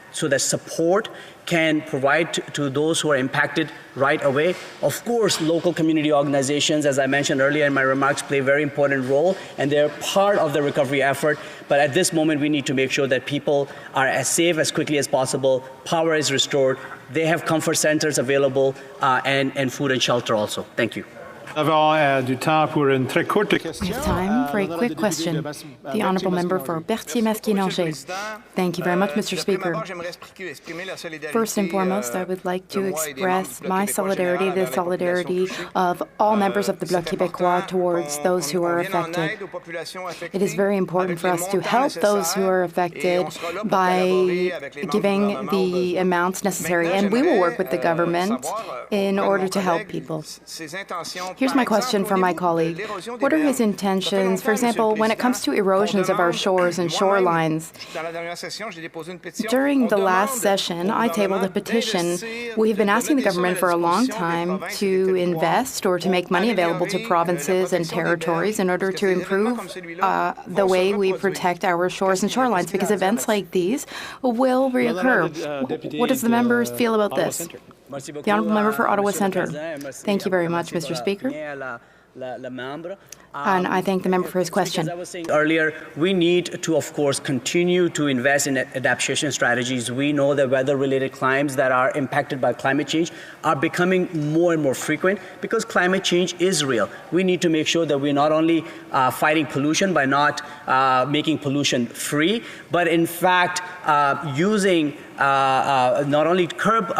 H: support can provide to those who are impacted right away. Of course, local community organizations, as I mentioned earlier in my remarks, play a very important role, and they're part of the recovery effort. But at this moment, we need to make sure that people are as safe as quickly as possible, power is restored, they have comfort centers available, and food and shelter also. Thank you.
I: We have time for a quick question. The Honourable Member for Berthier-Masquinongé. Thank you very much, Mr. Speaker. First and foremost, I would like to express my solidarity, the solidarity of all members of the Bloc Québécois towards those who are affected. It is very important for us to help those who are affected by giving the amounts necessary, and we will work with the government in order to help people. Here's my question for my colleague. What are his intentions, for example, when it comes to erosions of our shores and shorelines? During the last session, I tabled a petition. We have been asking the government for a long time to invest or to make money available to provinces and territories in order to improve the way we protect our shores and shorelines, because events like these will reoccur. What does the members feel about this? The Honourable Member for Ottawa Centre. Thank you very much, Mr. Speaker. And I thank the member for his question.
H: As I was saying earlier, we need to, of course, continue to invest in adaptation strategies. We know that weather-related crimes that are impacted by climate change are becoming more and more frequent because climate change is real. We need to make sure that we're not only fighting pollution by not making pollution free, but in fact using not only curb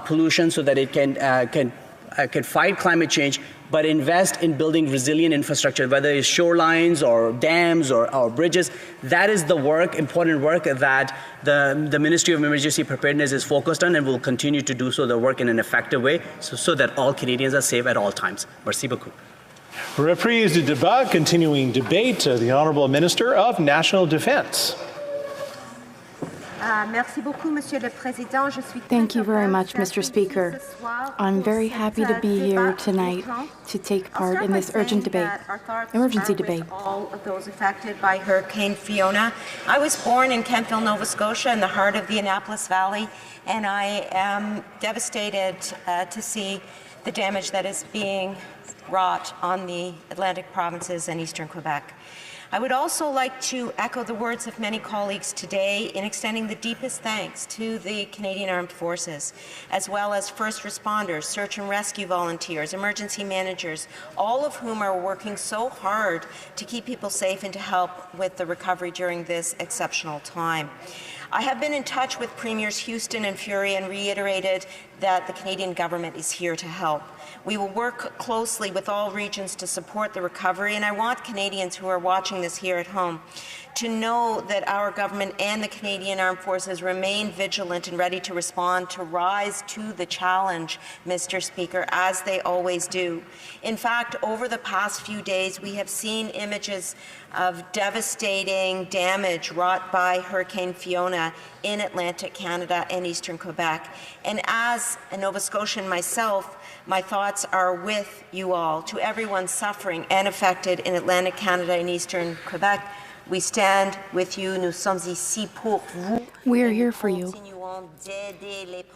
H: pollution so that it can fight climate change, but invest in building resilient infrastructure, whether it's shorelines or dams or bridges. That is the work, important work that the Ministry of Emergency Preparedness is focused on and will continue to do so, the work in an effective way so that all Canadians are safe at all times. Merci beaucoup.
D: Reprise du débat, continuing debate, the Honourable Minister of National Defence.
I: Thank you very much, Mr. Speaker. I'm very happy to be here tonight to take part in this emergency debate.
K: All of those affected by Hurricane Fiona. I was born in Kentville, Nova Scotia, in the heart of the Annapolis Valley, and I am devastated to see the damage that is being wrought on the Atlantic provinces and eastern Quebec. I would also like to echo the words of many colleagues today in extending the deepest thanks to the Canadian Armed Forces, as well as first responders, search and rescue volunteers, emergency managers, all of whom are working so hard to keep people safe and to help with the recovery during this exceptional time. I have been in touch with Premiers Houston and Fury and reiterated that the Canadian government is here to help. We will work closely with all regions to support the recovery, and I want Canadians who are watching this here at home to know that our government and the Canadian Armed Forces remain vigilant and ready to respond, to rise to the challenge, Mr. Speaker, as they always do. In fact, over the past few days, we have seen images of devastating damage wrought by Hurricane Fiona in Atlantic Canada and eastern Quebec. And as a Nova Scotian myself, my thoughts are with you all, to everyone suffering and affected in Atlantic Canada and eastern Quebec. We stand with you. Nous sommes ici pour vous.
I: We are here for you.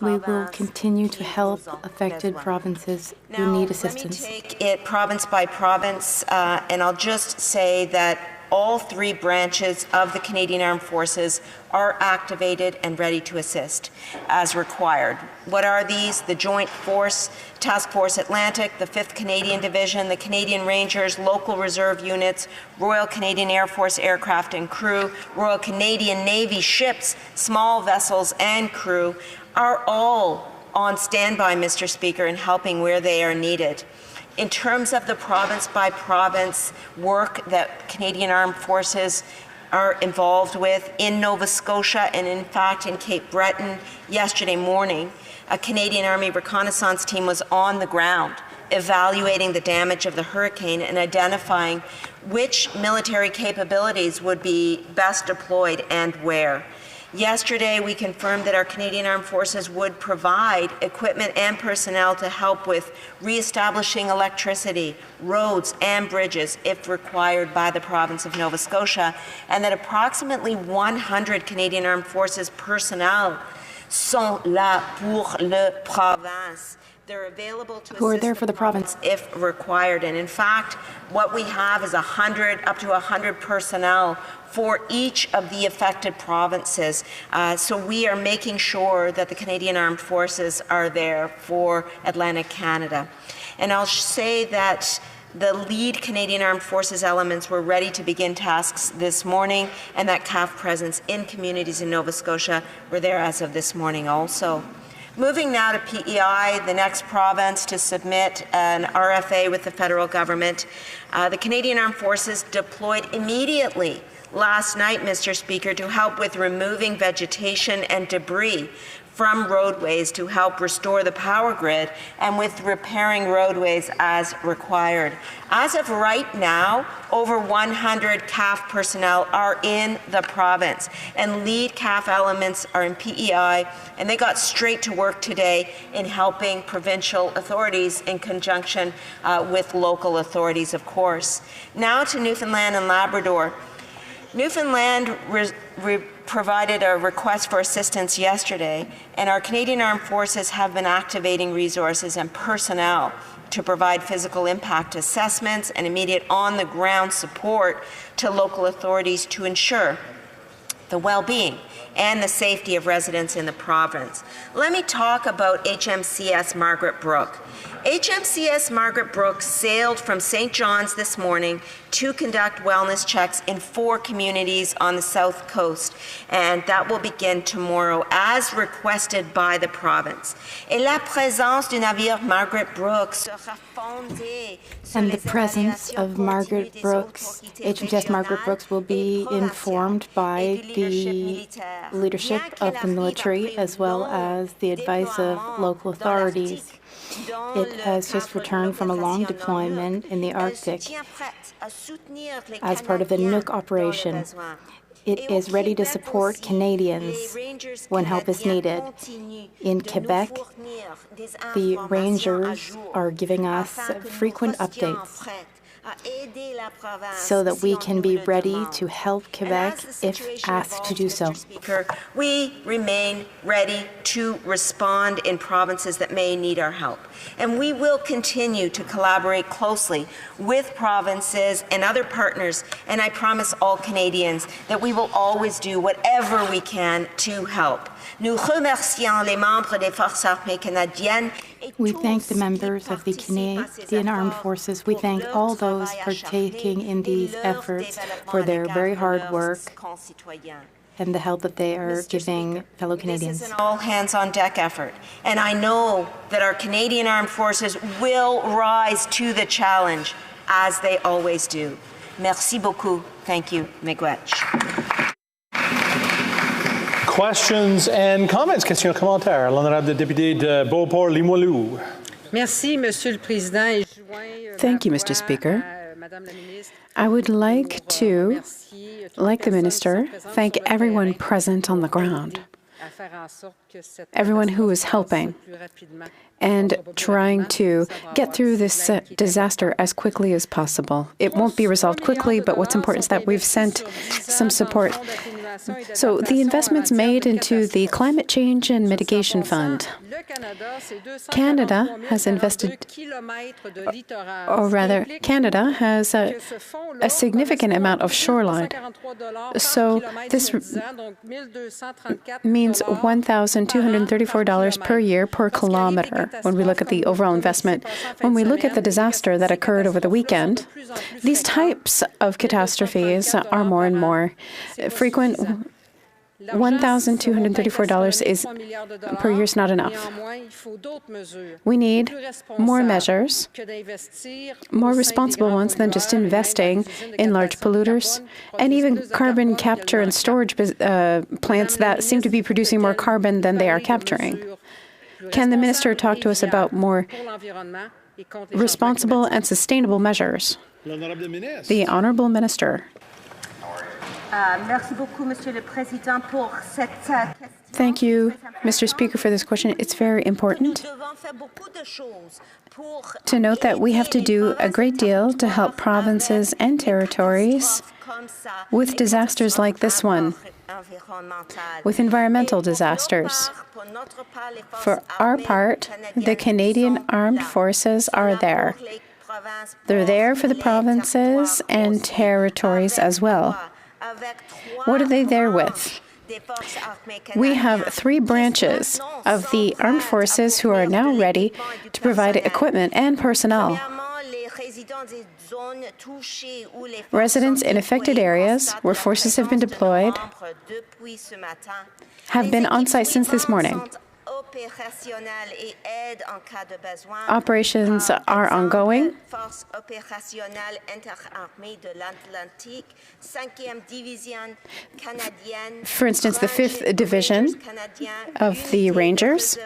I: We will continue to help affected provinces who need assistance.
K: Let me take it province by province, and I'll just say that all three branches of the Canadian Armed Forces are activated and ready to assist as required. What are these? The Joint Force, Task Force Atlantic, the 5th Canadian Division, the Canadian Rangers, local reserve units, Royal Canadian Air Force aircraft and crew, Royal Canadian Navy ships, small vessels and crew are all on standby, Mr. Speaker, and helping where they are needed. In terms of the province-by-province work that Canadian Armed Forces are involved with in Nova Scotia and in fact in Cape Breton yesterday morning, a Canadian Army reconnaissance team was on the ground evaluating the damage of the hurricane and identifying which military capabilities would be best deployed and where. Yesterday, we confirmed that our Canadian Armed Forces would provide equipment and personnel to help with reestablishing electricity, roads, and bridges if required by the province of Nova Scotia, and that approximately 100 Canadian Armed Forces personnel sont là pour le province. They're available to
I: who are there for the province
K: if required. And in fact, what we have is up to 100 personnel for each of the affected provinces. So we are making sure that the Canadian Armed Forces are there for Atlantic Canada. And I'll say that the lead Canadian Armed Forces elements were ready to begin tasks this morning, and that CAF presence in communities in Nova Scotia were there as of this morning also. Moving now to PEI, the next province to submit an RFA with the federal government. The Canadian Armed Forces deployed immediately last night, Mr. Speaker, to help with removing vegetation and debris from roadways to help restore the power grid and with repairing roadways as required. As of right now, over 100 CAF personnel are in the province, and lead CAF elements are in PEI, and they got straight to work today in helping provincial authorities in conjunction with local authorities, of course. Now to Newfoundland and Labrador. Newfoundland provided a request for assistance yesterday, and our Canadian Armed Forces have been activating resources and personnel to provide physical impact assessments and immediate on-the-ground support to local authorities to ensure the well-being and the safety of residents in the province. Let me talk about HMCS Margaret Brooke. HMCS Margaret Brooke sailed from St. John's this morning to conduct wellness checks in 4 communities on the south coast, and that will begin tomorrow as requested by the province. Et la présence du navire Margaret Brooke sera fondée sur
I: and the presence of Margaret Brooks, HMCS Margaret Brooks, will be informed by the leadership of the military as well as the advice of local authorities. It has just returned from a long deployment in the Arctic as part of the Nook operation. It is ready to support Canadians when help is needed. In Quebec, the Rangers are giving us frequent updates so that we can be ready to help Quebec if asked to do so.
K: We remain ready to respond in provinces that may need our help. And we will continue to collaborate closely with provinces and other partners, and I promise all Canadians that we will always do whatever we can to help. Nous remercions les membres des Forces armées canadiennes.
I: We thank the members of the Canadian Armed Forces. We thank all those partaking in these efforts for their very hard work and the help that they are giving fellow Canadians.
K: This is an all-hands-on-deck effort, and I know that our Canadian Armed Forces will rise to the challenge, as they always do. Merci beaucoup. Thank you. Miigwech.
A: Questions and comments? Questions et commentaires. L'honorable député de Beauport-Limoilou.
L: Merci, Monsieur le Président.
M: Thank you, Mr. Speaker. I would like to, like the Minister, thank everyone present on the ground, everyone who is helping and trying to get through this disaster as quickly as possible. It won't be resolved quickly, but what's important is that we've sent some support. So the investments made into the Climate Change and Mitigation Fund. Canada has invested, or rather, Canada has a significant amount of shoreline. So this means $1,234 per year per kilometer when we look at the overall investment. When we look at the disaster that occurred over the weekend, these types of catastrophes are more and more frequent. $1,234 per year is not enough. We need more measures, more responsible ones than just investing in large polluters, and even carbon capture and storage plants that seem to be producing more carbon than they are capturing. Can the Minister talk to us about more responsible and sustainable measures? The Honourable Minister. Thank you, Mr. Speaker, for this question. It's very important to note that we have to do a great deal to help provinces and territories with disasters like this one, with environmental disasters. For our part, the Canadian Armed Forces are there. They're there for the provinces and territories as well. What are they there with? We have 3 branches of the armed forces who are now ready to provide equipment and personnel. Residents in affected areas where forces have been deployed have been on site since this morning. Operations are ongoing. For instance, the 5th Division of the Rangers,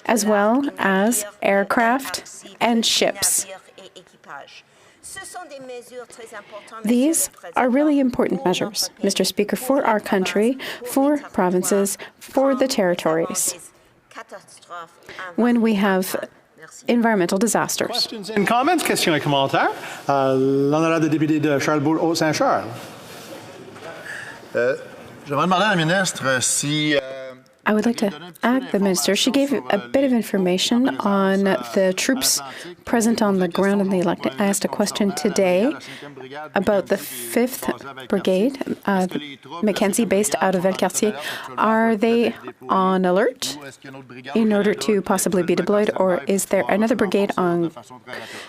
M: as well as aircraft and ships. These are really important measures, Mr. Speaker, for our country, for provinces, for the territories, when we have environmental disasters.
A: Questions and comments? Questions et commentaires. L'honorable député de Charlebourg-Haut-Saint-Charles.
N: Je vais demander à la ministre si...
M: I would like to ask the Minister. She gave a bit of information on the troops present on the ground in the elected. I asked a question today about the 5th Brigade, Mackenzie, based out of Valcartier. Are they on alert in order to possibly be deployed, or is there another brigade on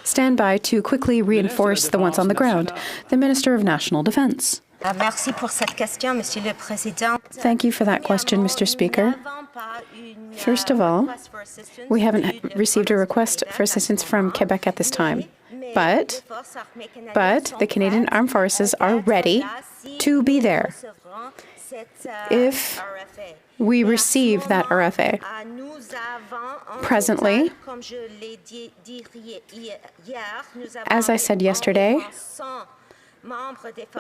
M: standby to quickly reinforce the ones on the ground? The Minister of National Defence. Thank you for that question, Mr. Speaker. First of all, we haven't received a request for assistance from Quebec at this time, but the Canadian Armed Forces are ready to be there if we receive that RFA. Presently, as I said yesterday,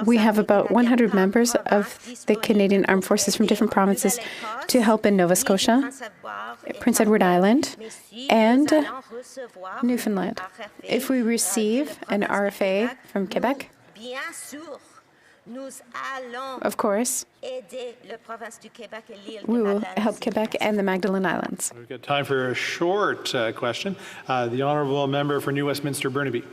M: We have about 100 members of the Canadian Armed Forces from different provinces to help in Nova Scotia, Prince Edward Island, and Newfoundland. If we receive an RFA from Quebec, of course, we will help Quebec and the Magdalen Islands.
A: We've got time for a short question. The honourable member for New Westminster Burnaby.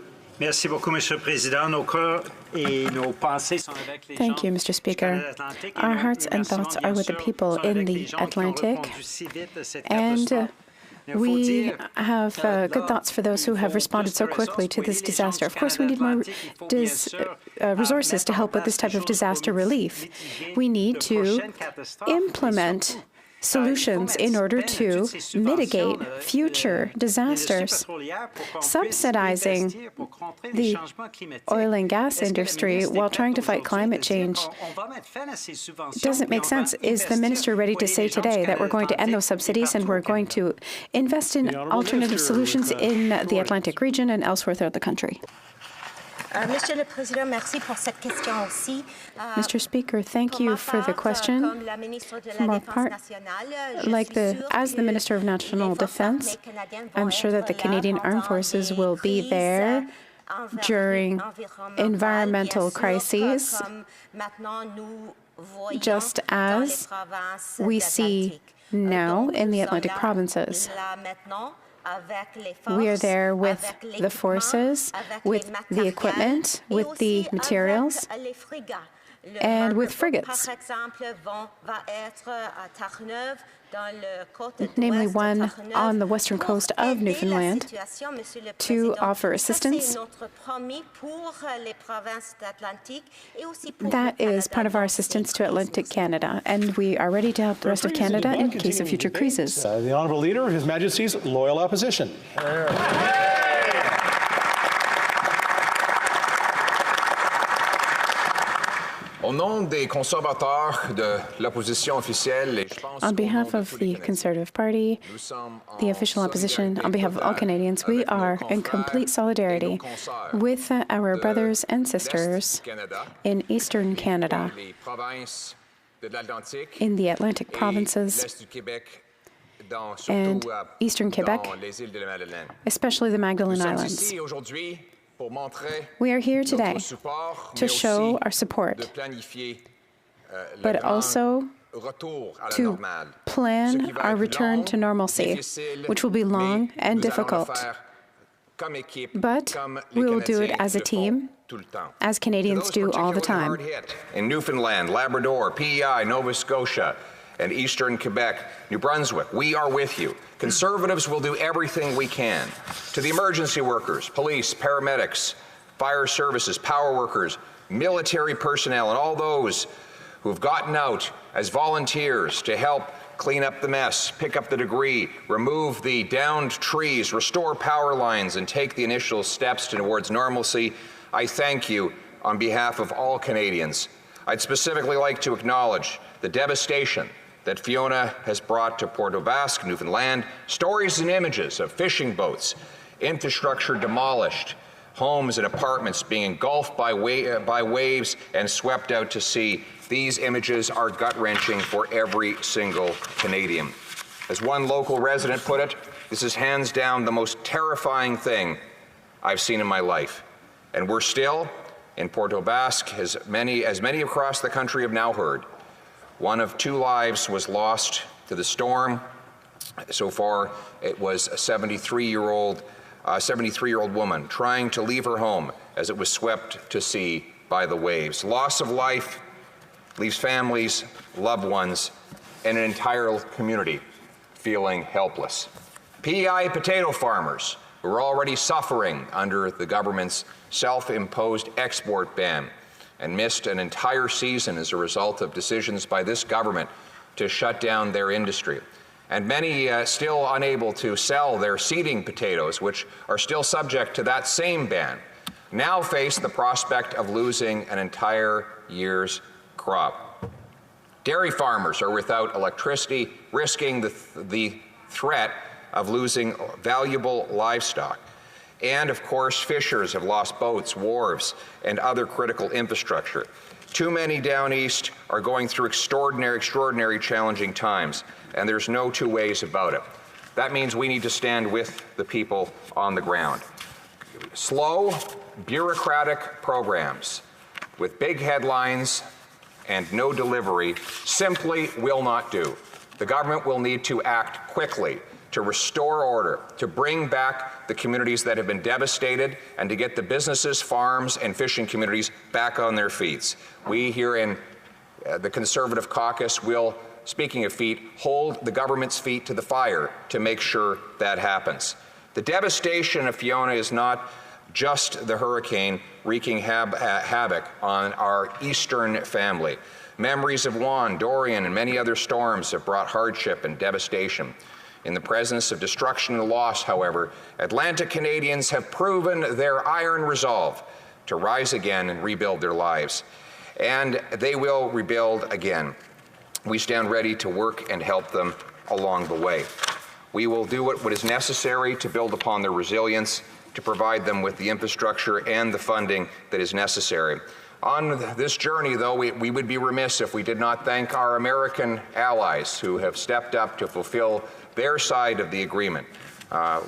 O: Merci beaucoup, Monsieur le Président. Nos cœurs et nos pensées sont avec les gens.
M: Thank you, Mr. Speaker. Our hearts and thoughts are with the people in the Atlantic, and we have good thoughts for those who have responded so quickly to this disaster. Of course, we need more resources to help with this type of disaster relief. We need to implement solutions in order to mitigate future disasters. Subsidizing the oil and gas industry while trying to fight climate change doesn't make sense. Is the minister ready to say today that we're going to end those subsidies and we're going to invest in alternative solutions in the Atlantic region and elsewhere throughout the country? Mr. Speaker, thank you for the question. As the Minister of National Defence, I'm sure that the Canadian Armed Forces will be there during environmental crises, just as we see now in the Atlantic provinces. We are there with the forces, with the equipment, with the materials, and with frigates, namely one on the western coast of Newfoundland, to offer assistance. That is part of our assistance to Atlantic Canada, and we are ready to help the rest of Canada in case of future crises.
A: The Honourable Leader of His Majesty's Loyal Opposition.
P: On
M: behalf of the Conservative Party, the official opposition, on behalf of all Canadians, we are in complete solidarity with our brothers and sisters in Eastern Canada, in the Atlantic provinces, and Eastern Quebec, especially the Magdalen Islands. We are here today to show our support, but also to plan our return to normalcy, which will be long and difficult. But we will do it as a team, as Canadians do all the time.
P: In Newfoundland, Labrador, PEI, Nova Scotia, and Eastern Quebec, New Brunswick, we are with you. Conservatives will do everything we can. To the emergency workers, police, paramedics, fire services, power workers, military personnel, and all those who have gotten out as volunteers to help clean up the mess, pick up the debris, remove the downed trees, restore power lines, and take the initial steps towards normalcy, I thank you on behalf of all Canadians. I'd specifically like to acknowledge the devastation that Fiona has brought to Port aux Basques, Newfoundland, stories and images of fishing boats, infrastructure demolished, homes and apartments being engulfed by waves and swept out to sea. These images are gut-wrenching for every single Canadian. As one local resident put it, this is hands down the most terrifying thing I've seen in my life. And we're still, in Port aux Basques, as many across the country have now heard, one of 2 lives was lost to the storm. So far, it was a 73-year-old woman trying to leave her home as it was swept to sea by the waves. Loss of life leaves families, loved ones, and an entire community feeling helpless. PEI potato farmers who are already suffering under the government's self-imposed export ban and missed an entire season as a result of decisions by this government to shut down their industry. And many still unable to sell their seeding potatoes, which are still subject to that same ban, now face the prospect of losing an entire year's crop. Dairy farmers are without electricity, risking the threat of losing valuable livestock. And of course, fishers have lost boats, wharves, and other critical infrastructure. Too many down east are going through extraordinary challenging times, and there's no two ways about it. That means we need to stand with the people on the ground. Slow, bureaucratic programs with big headlines and no delivery simply will not do. The government will need to act quickly to restore order, to bring back the communities that have been devastated, and to get the businesses, farms, and fishing communities back on their feet. We here in the Conservative caucus will, speaking of feet, hold the government's feet to the fire to make sure that happens. The devastation of Fiona is not just the hurricane wreaking havoc on our eastern family. Memories of Juan, Dorian, and many other storms have brought hardship and devastation. In the presence of destruction and loss, however, Atlantic Canadians have proven their iron resolve to rise again and rebuild their lives. And they will rebuild again. We stand ready to work and help them along the way. We will do what is necessary to build upon their resilience, to provide them with the infrastructure and the funding that is necessary. On this journey, though, we would be remiss if we did not thank our American allies who have stepped up to fulfill their side of the agreement.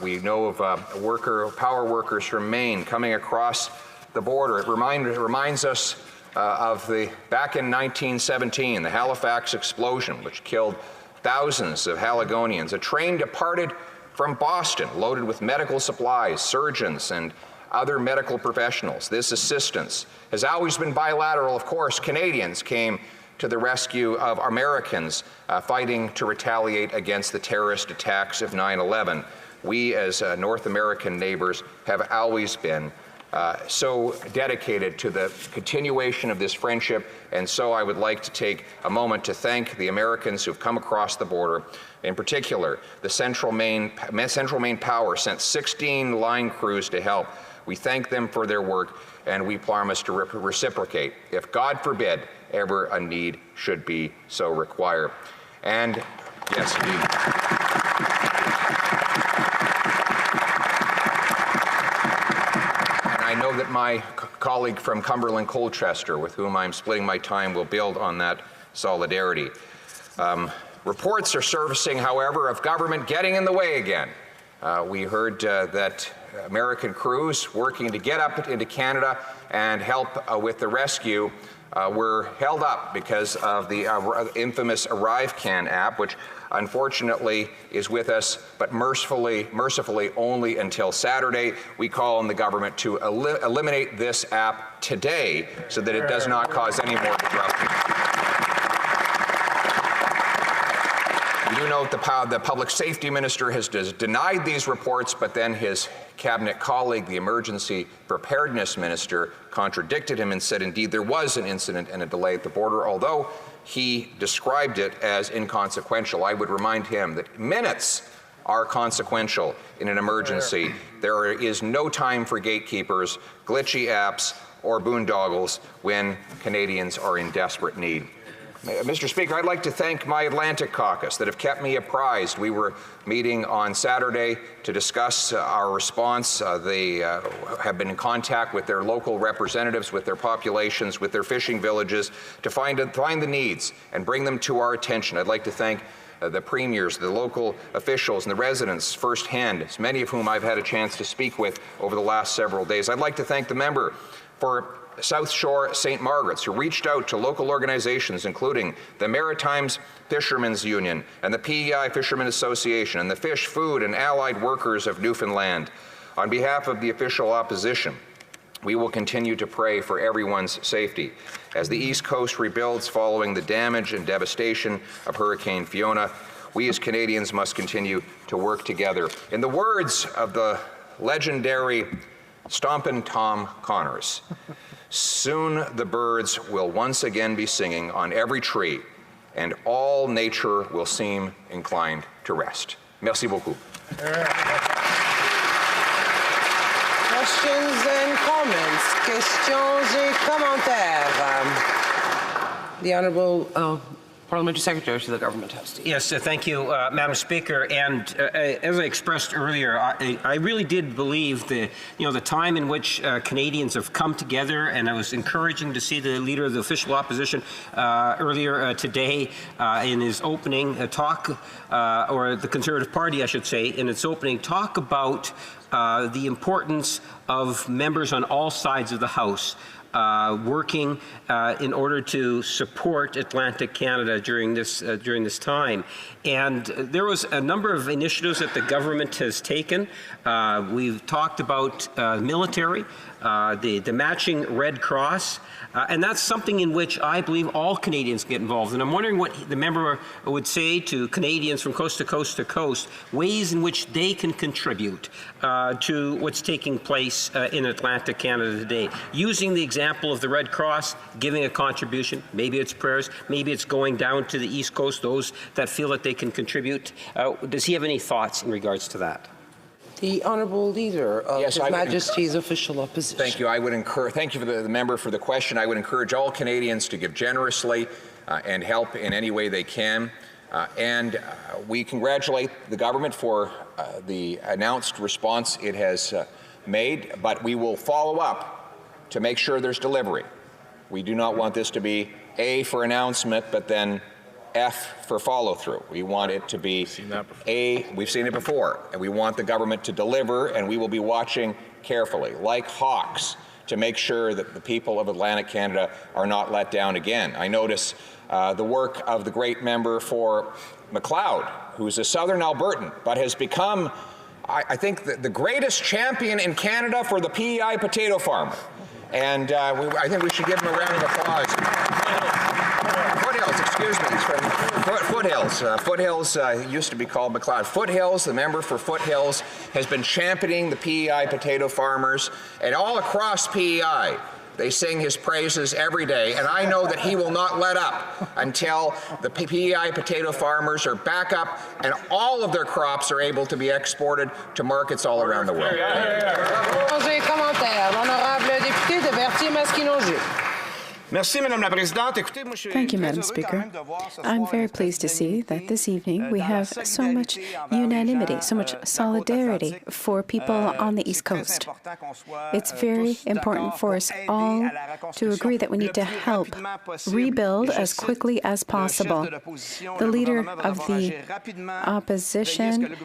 P: We know of power workers from Maine coming across the border. It reminds us of back in 1917, the Halifax explosion, which killed thousands of Haligonians. A train departed from Boston loaded with medical supplies, surgeons, and other medical professionals. This assistance has always been bilateral. Of course, Canadians came to the rescue of Americans fighting to retaliate against the terrorist attacks of 9/11. We, as North American neighbors, have always been so dedicated to the continuation of this friendship, and so I would like to take a moment to thank the Americans who've come across the border. In particular, the Central Maine Power sent 16 line crews to help. We thank them for their work, and we promise to reciprocate if, God forbid, ever a need should be so require. And yes, indeed. I know that my colleague from Cumberland Colchester, with whom I'm splitting my time, will build on that solidarity. Reports are surfacing, however, of government getting in the way again. We heard that American crews working to get up into Canada and help with the rescue were held up because of the infamous ArriveCan app, which unfortunately is with us, but mercifully only until Saturday. We call on the government to eliminate this app today so that it does not cause any more disruption. We do note the public safety minister has denied these reports, but then his cabinet colleague, the emergency preparedness minister, contradicted him and said indeed there was an incident and a delay at the border, although he described it as inconsequential. I would remind him that minutes are consequential in an emergency. There is no time for gatekeepers, glitchy apps, or boondoggles when Canadians are in desperate need. Mr. Speaker, I'd like to thank my Atlantic caucus that have kept me apprised. We were meeting on Saturday to discuss our response. They have been in contact with their local representatives, with their populations, with their fishing villages to find the needs and bring them to our attention. I'd like to thank the premiers, the local officials, and the residents firsthand, many of whom I've had a chance to speak with over the last several days. I'd like to thank the member for South Shore St. Margaret's, who reached out to local organizations including the Maritimes Fishermen's Union and the PEI Fishermen Association and the Fish, Food and Allied Workers of Newfoundland. On behalf of the official opposition, we will continue to pray for everyone's safety. As the East Coast rebuilds following the damage and devastation of Hurricane Fiona, we as Canadians must continue to work together. In the words of the legendary Stompin' Tom Connors, soon the birds will once again be singing on every tree, and all nature will seem inclined to rest. Merci beaucoup.
L: Questions and comments. Questions et commentaires. The Honourable
Q: Parliamentary Secretary to the Government House.
C: Yes, thank you, Madam Speaker. And as I expressed earlier, I really did believe the time in which Canadians have come together, and it was encouraging to see the Leader of the Official Opposition earlier today in his opening talk, or the Conservative Party, I should say, in its opening talk about the importance of members on all sides of the House working in order to support Atlantic Canada during this time. And there was a number of initiatives that the government has taken. We've talked about military, the matching Red Cross, and that's something in which I believe all Canadians get involved. And I'm wondering what the member would say to Canadians from coast to coast to coast, ways in which they can contribute to what's taking place in Atlantic Canada today, using the example of the Red Cross, giving a contribution. Maybe it's prayers, maybe it's going down to the East Coast, those that feel that they can contribute. Does he have any thoughts in regards to that?
Q: The Honourable Leader of His Majesty's Official Opposition.
P: Thank you. Thank you for the member for the question. I would encourage all Canadians to give generously and help in any way they can. And we congratulate the government for the announced response it has made, but we will follow up to make sure there's delivery. We do not want this to be A for announcement, but then F for follow-through. We want it to be we've seen it before, and we want the government to deliver, and we will be watching carefully, like hawks, to make sure that the people of Atlantic Canada are not let down again. I notice the work of the great member for McLeod, who is a Southern Albertan, but has become, I think, the greatest champion in Canada for the PEI potato farmer. And I think we should give him a round of applause. Foothills, excuse me, he's from Foothills. Foothills used to be called McLeod. Foothills, the member for Foothills, has been championing the PEI potato farmers, and all across PEI, they sing his praises every day, and I know that he will not let up until the PEI potato farmers are back up and all of their crops are able to be exported to markets all around the world.
M: Thank you, Madam Speaker. I'm very pleased to see that this evening we have so much unanimity, so much solidarity for people on the East Coast. It's very important for us all to agree that we need to help rebuild as quickly as possible. The Leader of the Opposition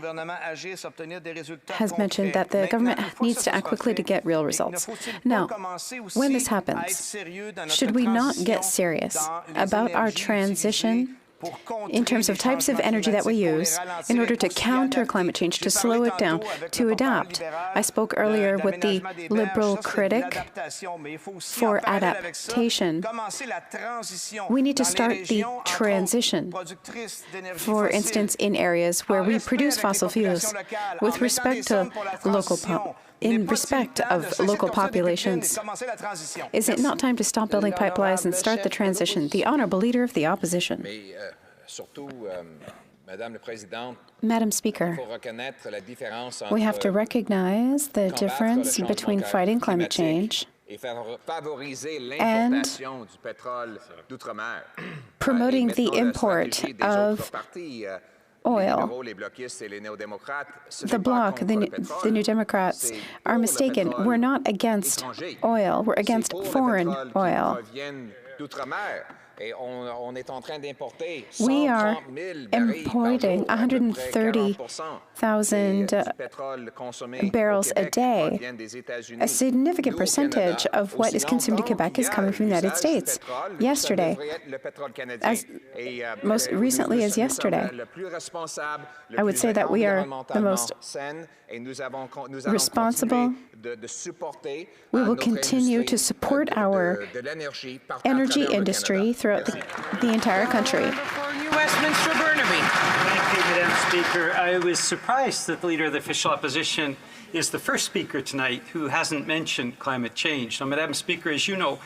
M: has mentioned that the government needs to act quickly to get real results. Now, when this happens, should we not get serious about our transition in terms of types of energy that we use in order to counter climate change, to slow it down, to adapt? I spoke earlier with the Liberal critic for adaptation. We need to start the transition, for instance, in areas where we produce fossil fuels with respect to in respect of local populations. Is it not time to stop building pipelines and start the transition? The Honourable Leader of the Opposition. Madam Speaker, we have to recognize the difference between fighting climate change and promoting the import of oil. The Bloc, the New Democrats, are mistaken. We're not against oil. We're against foreign oil. We are importing 130,000 barrels a day. A significant percentage of what is consumed in Quebec is coming from the United States. Yesterday, as most recently as yesterday, I would say that we are the most responsible. We will continue to support our energy industry throughout the entire country.
O: Westminster Burnaby. Thank you, Madam Speaker. I was surprised that the Leader of the Official Opposition is the first speaker tonight who hasn't mentioned climate change. Now, Madam Speaker, as you know,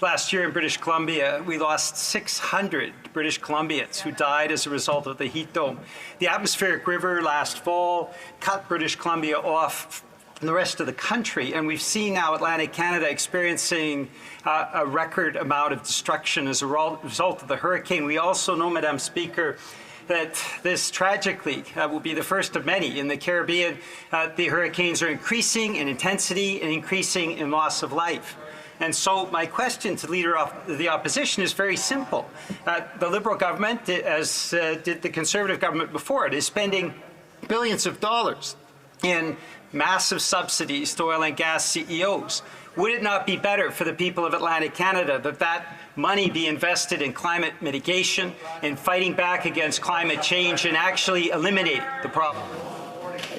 O: last year in British Columbia, we lost 600 British Columbians who died as a result of the heat dome. The atmospheric river last fall cut British Columbia off and the rest of the country. And we've seen now Atlantic Canada experiencing a record amount of destruction as a result of the hurricane. We also know, Madam Speaker, that this tragically will be the first of many in the Caribbean. The hurricanes are increasing in intensity and increasing in loss of life. And so my question to the Leader of the Opposition is very simple. The Liberal government, as did the Conservative government before it, is spending billions of dollars in massive subsidies to oil and gas CEOs. Would it not be better for the people of Atlantic Canada that that money be invested in climate mitigation, in fighting back against climate change, and actually eliminating the problem?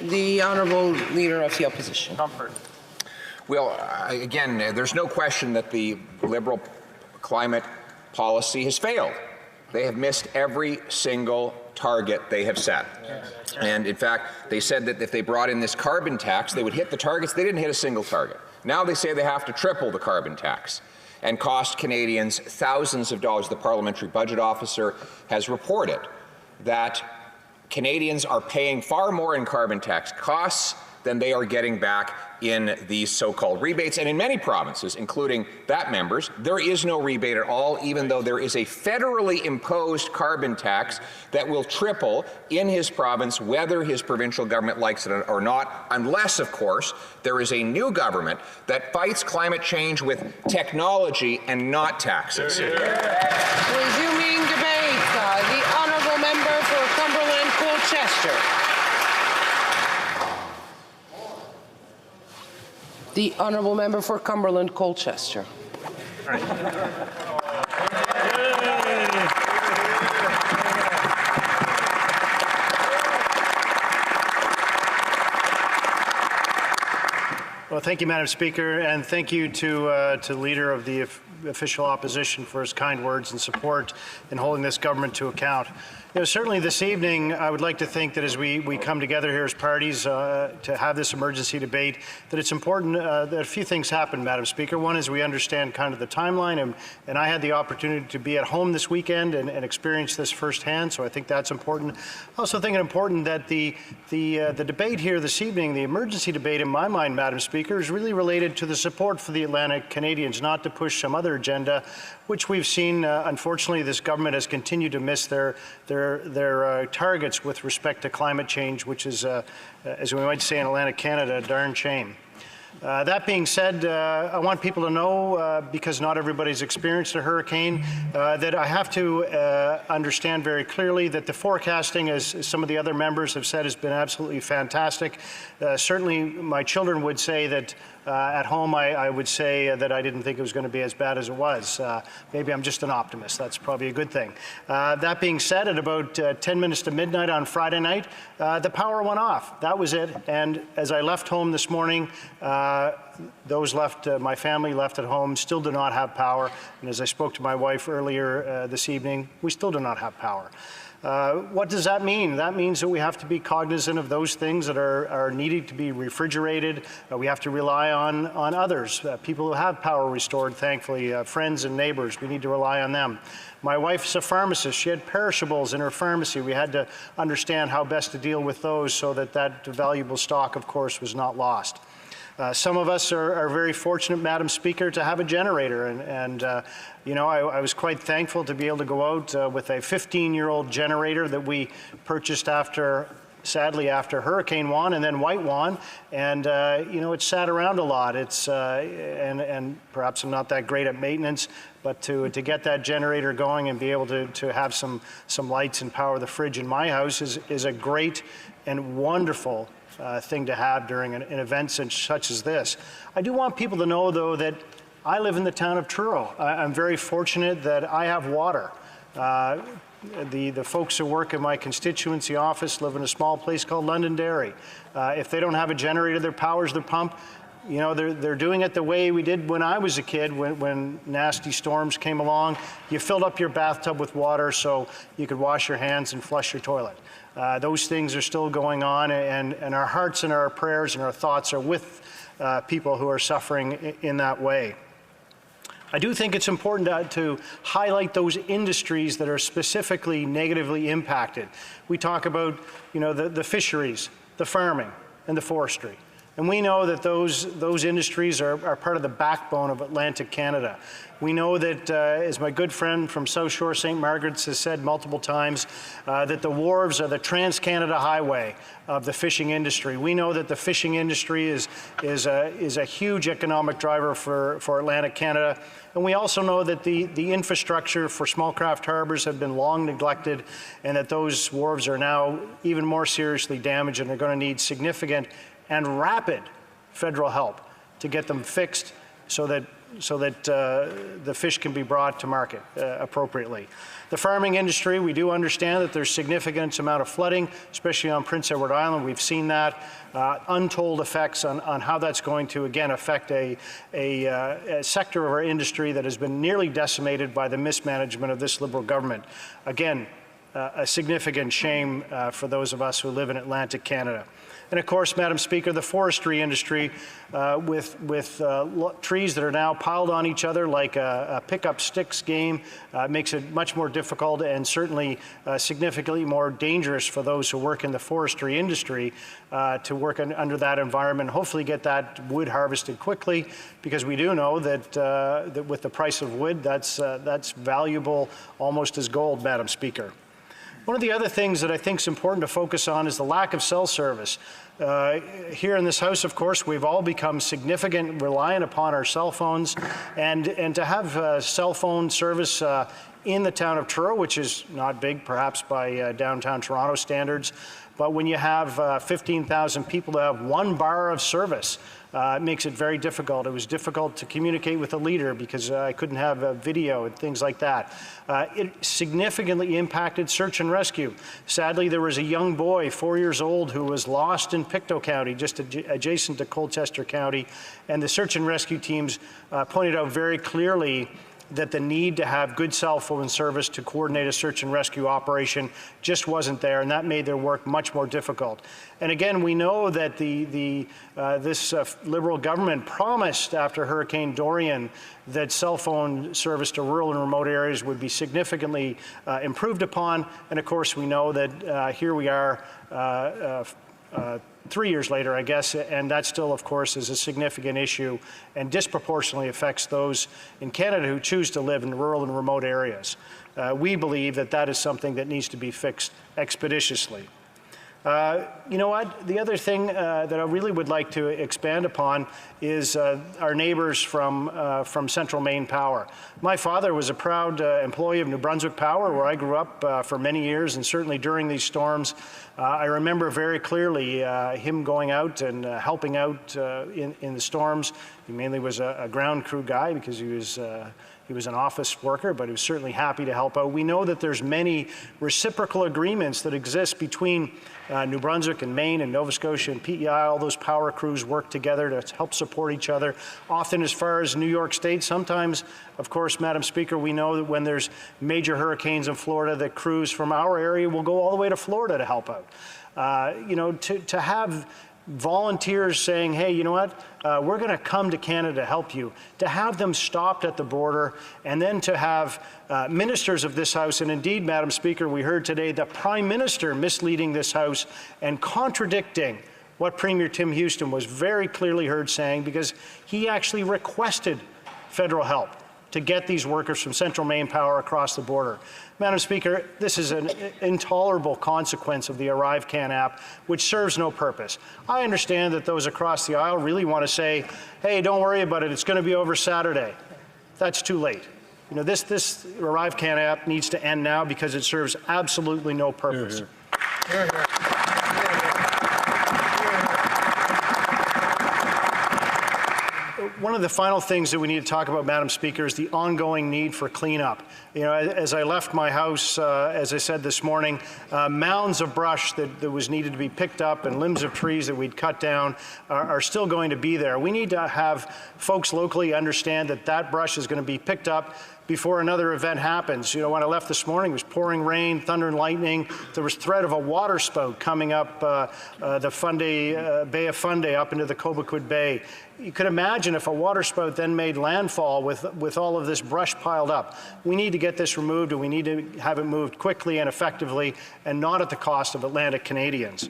Q: The Honourable Leader of the Opposition.
O: Comfort.
P: Well, again, there's no question that the Liberal climate policy has failed. They have missed every single target they have set. And in fact, they said that if they brought in this carbon tax, they would hit the targets. They didn't hit a single target. Now they say they have to triple the carbon tax and cost Canadians thousands of dollars. The Parliamentary Budget Officer has reported that Canadians are paying far more in carbon tax costs than they are getting back in these so-called rebates. And in many provinces, including that member's, there is no rebate at all, even though there is a federally imposed carbon tax that will triple in his province, whether his provincial government likes it or not, unless, of course, there is a new government that fights climate change with technology and not taxes.
Q: Resuming debate, the Honourable Member for Cumberland-Colchester. The Honourable Member for Cumberland-Colchester.
E: Well, thank you, Madam Speaker, and thank you to the Leader of the Official Opposition for his kind words and support in holding this government to account. You know, certainly this evening, I would like to think that as we come together here as parties to have this emergency debate, that it's important that a few things happen, Madam Speaker. One is we understand kind of the timeline, and I had the opportunity to be at home this weekend and experience this firsthand, so I think that's important. I also think it's important that the debate here this evening, the emergency debate in my mind, Madam Speaker, is really related to the support for the Atlantic Canadians, not to push some other agenda, which we've seen, unfortunately, this government has continued to miss their targets with respect to climate change, which is, as we might say in Atlantic Canada, a darn shame. That being said, I want people to know, because not everybody's experienced a hurricane, that I have to understand very clearly that the forecasting, as some of the other members have said, has been absolutely fantastic. Certainly, my children would say that at home, I would say that I didn't think it was going to be as bad as it was. Maybe I'm just an optimist. That's probably a good thing. That being said, at about 10 minutes to midnight on Friday night, the power went off. That was it. And as I left home this morning, those left, my family left at home, still do not have power. And as I spoke to my wife earlier this evening, we still do not have power. What does that mean? That means that we have to be cognizant of those things that are needing to be refrigerated. We have to rely on others, people who have power restored, thankfully, friends and neighbors. We need to rely on them. My wife's a pharmacist. She had perishables in her pharmacy. We had to understand how best to deal with those so that that valuable stock, of course, was not lost. Some of us are very fortunate, Madam Speaker, to have a generator, and you know, I was quite thankful to be able to go out with a 15-year-old generator that we purchased sadly after Hurricane Juan and then White Juan, and you know, it sat around a lot. It's and perhaps I'm not that great at maintenance, but to get that generator going and be able to have some lights and power the fridge in my house is a great and wonderful thing to have during an event such as this. I do want people to know, though, that I live in the town of Truro. I'm very fortunate that I have water. The folks who work in my constituency office live in a small place called Londonderry. If they don't have a generator that powers their pump, you know, they're doing it the way we did when I was a kid, when nasty storms came along. You filled up your bathtub with water so you could wash your hands and flush your toilet. Those things are still going on, and our hearts and our prayers and our thoughts are with people who are suffering in that way. I do think it's important to highlight those industries that are specifically negatively impacted. We talk about, you know, the fisheries, the farming, and the forestry. And we know that those industries are part of the backbone of Atlantic Canada. We know that, as my good friend from South Shore St. Margaret's has said multiple times, that the wharves are the Trans-Canada Highway of the fishing industry. We know that the fishing industry is a huge economic driver for Atlantic Canada. And we also know that the infrastructure for small craft harbors have been long neglected, and that those wharves are now even more seriously damaged, and are going to need significant and rapid federal help to get them fixed so that the fish can be brought to market appropriately. The farming industry, we do understand that there's significant amount of flooding, especially on Prince Edward Island. We've seen that. Untold effects on how that's going to, again, affect a sector of our industry that has been nearly decimated by the mismanagement of this Liberal government. Again, a significant shame for those of us who live in Atlantic Canada. And of course, Madam Speaker, the forestry industry with trees that are now piled on each other like a pick-up sticks game makes it much more difficult, and certainly significantly more dangerous for those who work in the forestry industry to work under that environment. Hopefully get that wood harvested quickly, because we do know that, that with the price of wood, that's valuable almost as gold, Madam Speaker. One of the other things that I think is important to focus on is the lack of cell service. Here in this House, of course, we've all become significant reliant upon our cell phones, and to have cell phone service in the town of Truro, which is not big perhaps by downtown Toronto standards, but when you have 15,000 people to have one bar of service, it makes it very difficult. It was difficult to communicate with a leader because I couldn't have a video and things like that. It significantly impacted search and rescue. Sadly, there was a young boy, 4 years old, who was lost in Pictou County, just adjacent to Colchester County, and the search and rescue teams pointed out very clearly that the need to have good cell phone service to coordinate a search and rescue operation just wasn't there, and that made their work much more difficult. And again, we know that this Liberal government promised after Hurricane Dorian that cell phone service to rural and remote areas would be significantly improved upon, and of course we know that here we are 3 years later, I guess, and that still, of course, is a significant issue and disproportionately affects those in Canada who choose to live in rural and remote areas. We believe that that is something that needs to be fixed expeditiously. You know what? The other thing that I really would like to expand upon is our neighbors from Central Maine Power. My father was a proud employee of New Brunswick Power, where I grew up for many years, and certainly during these storms, I remember very clearly him going out and helping out in the storms. He mainly was a ground crew guy because he was an office worker, but he was certainly happy to help out. We know that there's many reciprocal agreements that exist between New Brunswick and Maine and Nova Scotia and PEI. All those power crews work together to help support each other. Often as far as New York State, sometimes, of course, Madam Speaker, we know that when there's major hurricanes in Florida, the crews from our area will go all the way to Florida to help out. You know, to have volunteers saying, hey, you know what, we're going to come to Canada to help you, to have them stopped at the border, and then to have ministers of this House, and indeed, Madam Speaker, we heard today the Prime Minister misleading this House and contradicting what Premier Tim Houston was very clearly heard saying, because he actually requested federal help to get these workers from Central Maine Power across the border. Madam Speaker, this is an intolerable consequence of the ArriveCan app, which serves no purpose. I understand that those across the aisle really want to say, hey, don't worry about it, it's going to be over Saturday. That's too late. You know, this ArriveCan app needs to end now because it serves absolutely no purpose.
N: Hear, hear.
E: One of the final things that we need to talk about, Madam Speaker, is the ongoing need for cleanup. You know, as I left my house, as I said this morning, mounds of brush that was needed to be picked up and limbs of trees that we'd cut down are still going to be there. We need to have folks locally understand that that brush is going to be picked up before another event happens. You know, when I left this morning, it was pouring rain, thunder and lightning. There was threat of a water spout coming up the Fundy, Bay of Fundy up into the Cobequid Bay. You could imagine if a water spout then made landfall with all of this brush piled up. We need to get this removed, and we need to have it moved quickly and effectively, and not at the cost of Atlantic Canadians.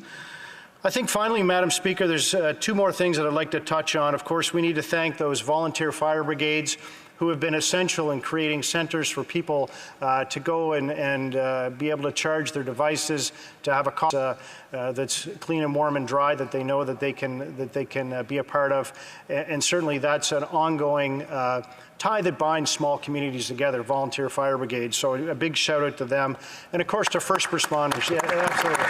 E: I think finally, Madam Speaker, there's two more things that I'd like to touch on. Of course, we need to thank those volunteer fire brigades who have been essential in creating centers for people to go and be able to charge their devices, to have a cost that's clean and warm and dry that they know that they can be a part of. And certainly that's an ongoing tie that binds small communities together, volunteer fire brigades. So a big shout out to them. And of course to first responders. Yeah, absolutely.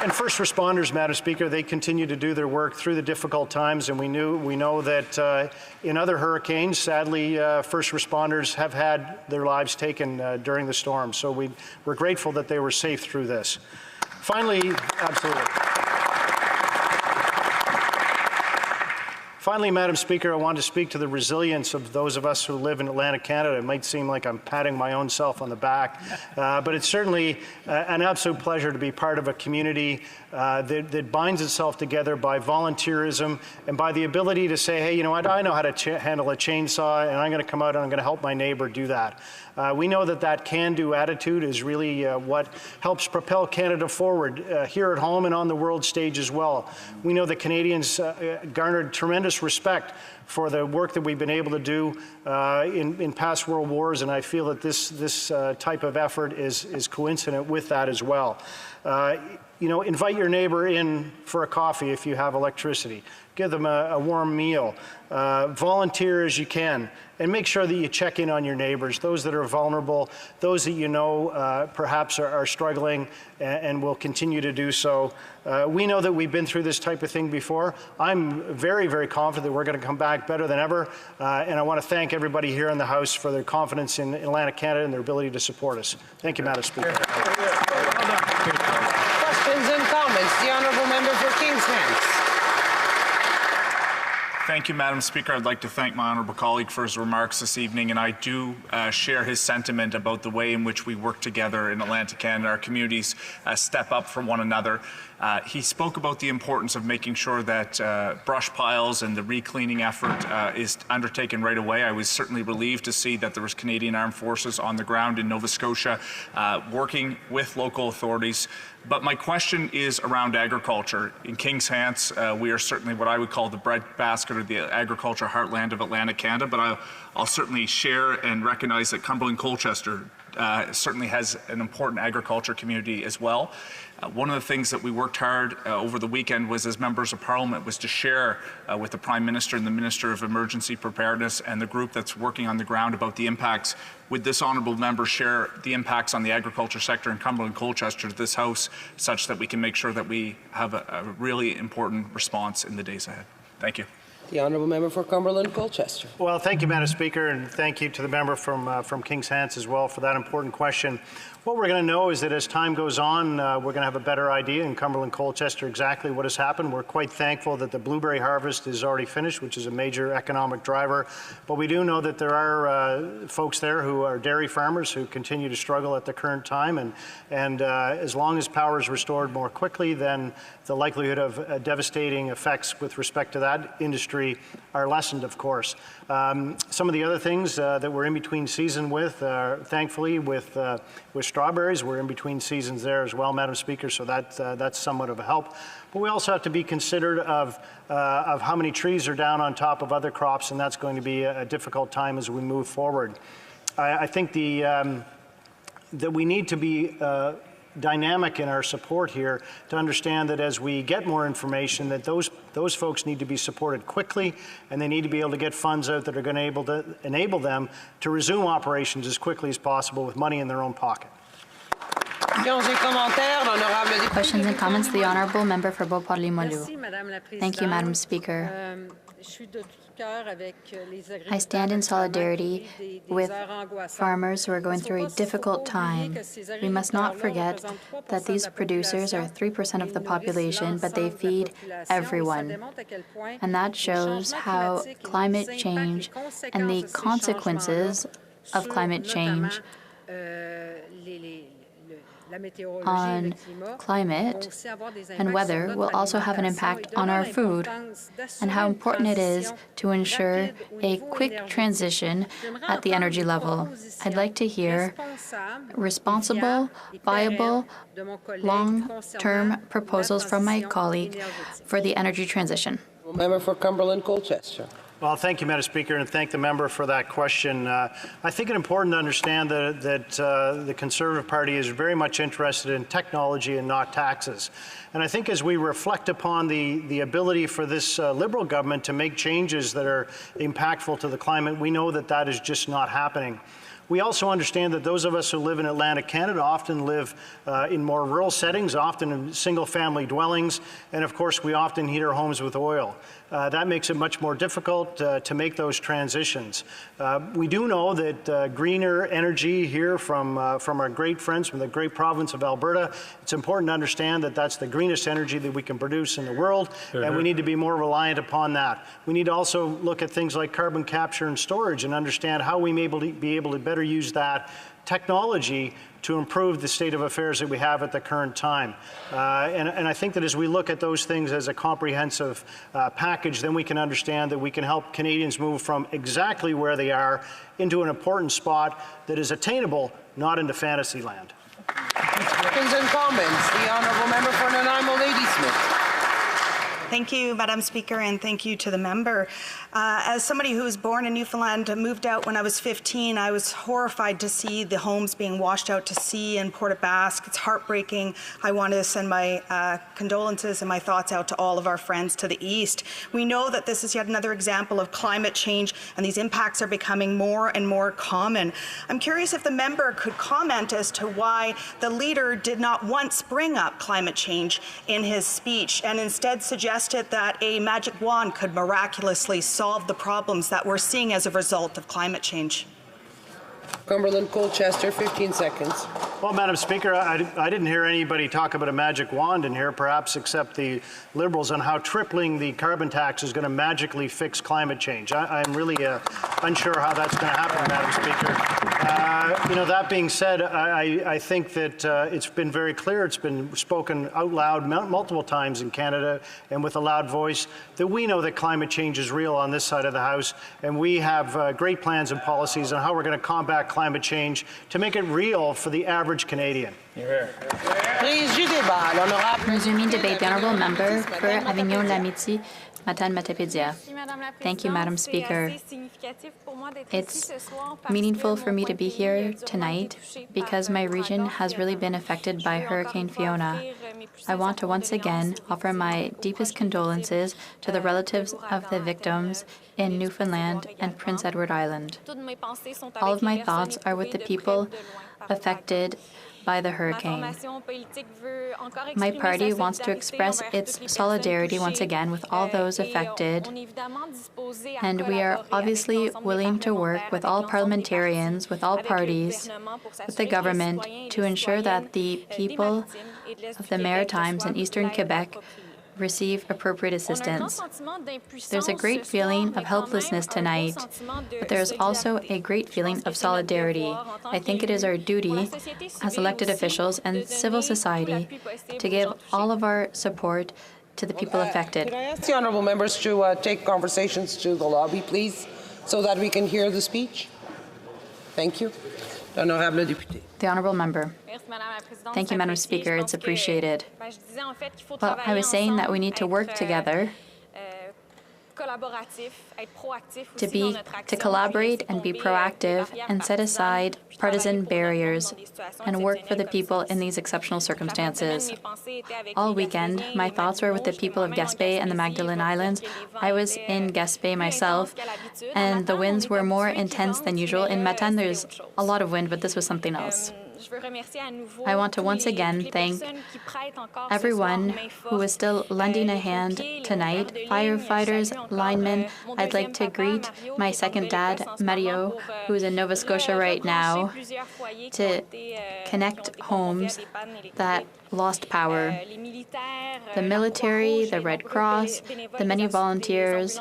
E: And first responders, Madam Speaker, they continue to do their work through the difficult times, and we know that in other hurricanes, sadly, first responders have had their lives taken during the storm. So we're grateful that they were safe through this. Finally, absolutely. Finally, Madam Speaker, I want to speak to the resilience of those of us who live in Atlantic Canada. It might seem like I'm patting my own self on the back, but it's certainly an absolute pleasure to be part of a community that binds itself together by volunteerism and by the ability to say, hey, you know what, I know how to handle a chainsaw, and I'm going to come out and I'm going to help my neighbor do that. We know that can-do attitude is really what helps propel Canada forward here at home and on the world stage as well. We know that Canadians garnered tremendous respect for the work that we've been able to do in past world wars, and I feel that this type of effort is coincident with that as well. You know, invite your neighbor in for a coffee if you have electricity. Give them a warm meal. Volunteer as you can. And make sure that you check in on your neighbors, those that are vulnerable, those that you know perhaps are struggling and will continue to do so. We know that we've been through this type of thing before. I'm very, very confident that we're going to come back better than ever. And I want to thank everybody here in the House for their confidence in Atlantic Canada and their ability to support us. Thank you, Madam Speaker.
Q: Questions and comments. The Honourable Member for Kings Hands.
R: Thank you, Madam Speaker. I'd like to thank my honourable colleague for his remarks this evening, and I do share his sentiment about the way in which we work together in Atlantic Canada. Our communities step up for one another. He spoke about the importance of making sure that brush piles and the recleaning effort is undertaken right away. I was certainly relieved to see that there was Canadian Armed Forces on the ground in Nova Scotia working with local authorities. But my question is around agriculture. In Kings Hands, we are certainly what I would call the breadbasket or the agriculture heartland of Atlantic Canada, but I'll certainly share and recognize that Cumberland Colchester certainly has an important agriculture community as well. One of the things that we worked hard over the weekend was, as members of Parliament, was to share with the Prime Minister and the Minister of Emergency Preparedness and the group that's working on the ground about the impacts. Would this honourable member share the impacts on the agriculture sector in Cumberland Colchester to this House, such that we can make sure that we have a really important response in the days ahead? Thank you.
Q: The Honourable Member for Cumberland Colchester.
E: Well, thank you, Madam Speaker, and thank you to the member from Kings Hands as well for that important question. What we're going to know is that as time goes on, we're going to have a better idea in Cumberland Colchester exactly what has happened. We're quite thankful that the blueberry harvest is already finished, which is a major economic driver. But we do know that there are folks there who are dairy farmers who continue to struggle at the current time. And as long as power is restored more quickly, then the likelihood of devastating effects with respect to that industry are lessened, of course. Some of the other things that we're in between season with, thankfully, with strawberries, we're in between seasons there as well, Madam Speaker, so that's somewhat of a help. But we also have to be considerate of how many trees are down on top of other crops, and that's going to be a difficult time as we move forward. I think that we need to be dynamic in our support here to understand that as we get more information, that those folks need to be supported quickly, and they need to be able to get funds out that are going to enable them to resume operations as quickly as possible with money in their own pocket.
F: Questions and comments. The Honourable Member for Beauport-Limoilou. Thank you, Madam Speaker. I stand in solidarity with farmers who are going through a difficult time. We must not forget that these producers are 3% of the population, but they feed everyone. And that shows how climate change and the consequences of climate change on climate and weather will also have an impact on our food, and how important it is to ensure a quick transition at the energy level. I'd like to hear responsible, viable, long-term proposals from my colleague for the energy transition.
Q: Member for Cumberland-Colchester.
E: Well, thank you, Madam Speaker, and thank the member for that question. I think it's important to understand that the Conservative Party is very much interested in technology and not taxes. And I think as we reflect upon the ability for this Liberal government to make changes that are impactful to the climate, we know that that is just not happening. We also understand that those of us who live in Atlantic Canada often live in more rural settings, often in single-family dwellings, and of course we often heat our homes with oil. That makes it much more difficult to make those transitions. We do know that greener energy here from our great friends from the great province of Alberta, it's important to understand that that's the greenest energy that we can produce in the world, and we need to be more reliant upon that. We need to also look at things like carbon capture and storage and understand how we may be able to better use that technology to improve the state of affairs that we have at the current time. And I think that as we look at those things as a comprehensive package, then we can understand that we can help Canadians move from exactly where they are into an important spot that is attainable, not into fantasy land.
Q: Questions and comments. The Honourable Member for Nanaimo Ladysmith.
S: Thank you, Madam Speaker, and thank you to the member. As somebody who was born in Newfoundland, moved out when I was 15, I was horrified to see the homes being washed out to sea in Port aux Basques. It's heartbreaking. I want to send my condolences and my thoughts out to all of our friends to the east. We know that this is yet another example of climate change, and these impacts are becoming more and more common. I'm curious if the member could comment as to why the leader did not once bring up climate change in his speech and instead suggested that a magic wand could miraculously solve the problems that we're seeing as a result of climate change.
Q: Cumberland-Colchester, 15 seconds.
E: Well, Madam Speaker, I didn't hear anybody talk about a magic wand in here, perhaps except the Liberals, on how tripling the carbon tax is going to magically fix climate change. I'm really unsure how that's going to happen, Madam Speaker. You know, that being said, I think that it's been very clear, it's been spoken out loud multiple times in Canada and with a loud voice, that we know that climate change is real on this side of the House, and we have great plans and policies on how we're going to combat climate change to make it real for the average Canadian.
F: Resuming debate, the honourable member for Avignon-Lamity, Matane-Matapédia. Thank you, Madam Speaker. It's meaningful for me to be here tonight because my region has really been affected by Hurricane Fiona. I want to once again offer my deepest condolences to the relatives of the victims in Newfoundland and Prince Edward Island. All of my thoughts are with the people affected by the hurricane. My party wants to express its solidarity once again with all those affected, and we are obviously willing to work with all parliamentarians, with all parties, with the government to ensure that the people of the Maritimes and Eastern Quebec receive appropriate assistance. There's a great feeling of helplessness tonight, but there's also a great feeling of solidarity. I think it is our duty as elected officials and civil society to give all of our support to the people affected.
Q: Could I ask the honourable members to take conversations to the lobby, please, so that we can hear the speech? Thank you.
F: The honourable member. Thank you, Madam Speaker. It's appreciated. Well, I was saying that we need to work together to collaborate and be proactive and set aside partisan barriers and work for the people in these exceptional circumstances. All weekend, my thoughts were with the people of Gaspé and the Magdalen Islands. I was in Gaspé myself, and the winds were more intense than usual. In Matane, there's a lot of wind, but this was something else. I want to once again thank everyone who is still lending a hand tonight, firefighters, linemen. I'd like to greet my second dad, Mario, who is in Nova Scotia right now. to connect homes that lost power. The military, the Red Cross, the many volunteers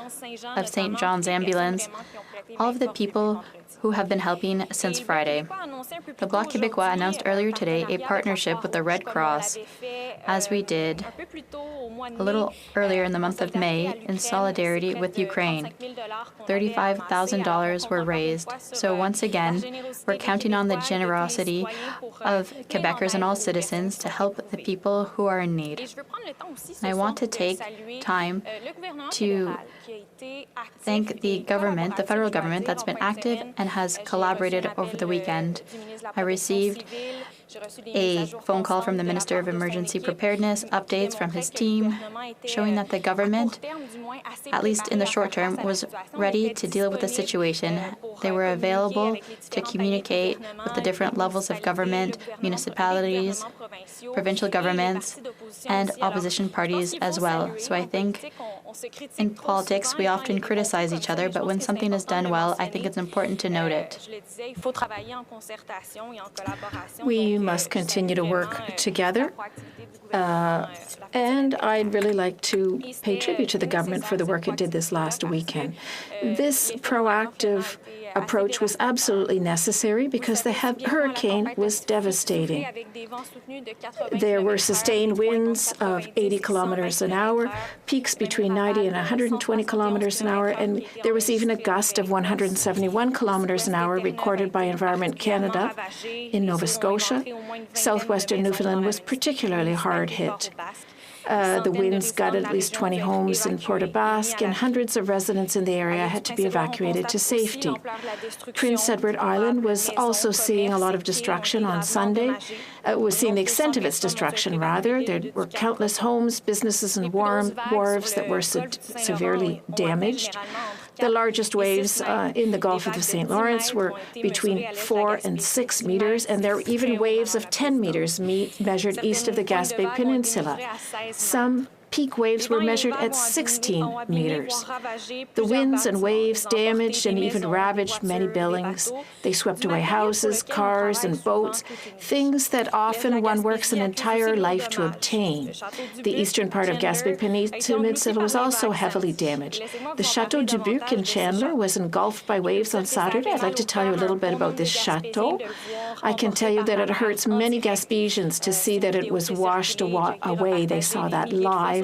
F: of St. John's Ambulance, all of the people who have been helping since Friday. The Bloc Québécois announced earlier today a partnership with the Red Cross, as we did a little earlier in the month of May in solidarity with Ukraine. $35,000 were raised. So once again, we're counting on the generosity of Quebecers and all citizens to help the people who are in need. And I want to take time to thank the government, the federal government, that's been active and has collaborated over the weekend. I received a phone call from the Minister of Emergency Preparedness, updates from his team, showing that the government, at least in the short term, was ready to deal with the situation. They were available to communicate with the different levels of government, municipalities, provincial governments, and opposition parties as well. So I think in politics, we often criticize each other, but when something is done well, I think it's important to note it.
T: We must continue to work together. And I'd really like to pay tribute to the government for the work it did this last weekend. This proactive approach was absolutely necessary because the hurricane was devastating. There were sustained winds of 80 kilometers an hour, peaks between 90 and 120 kilometers an hour, and there was even a gust of 171 kilometers an hour recorded by Environment Canada in Nova Scotia. Southwestern Newfoundland was particularly hard hit. The winds gutted at least 20 homes in Port aux Basques, and hundreds of residents in the area had to be evacuated to safety. Prince Edward Island was also seeing a lot of destruction on Sunday, was seeing the extent of its destruction, rather. There were countless homes, businesses, and wharves that were severely damaged. The largest waves in the Gulf of the St. Lawrence were between 4 and 6 meters, and there were even waves of 10 meters measured east of the Gaspé Peninsula. Some peak waves were measured at 16 meters. The winds and waves damaged and even ravaged many buildings. They swept away houses, cars, and boats, things that often one works an entire life to obtain. The eastern part of Gaspé Peninsula was also heavily damaged. The Chateau Dubuc in Chandler was engulfed by waves on Saturday. I'd like to tell you a little bit about this chateau. I can tell you that it hurts many Gaspésians to see that it was washed away. They saw that live.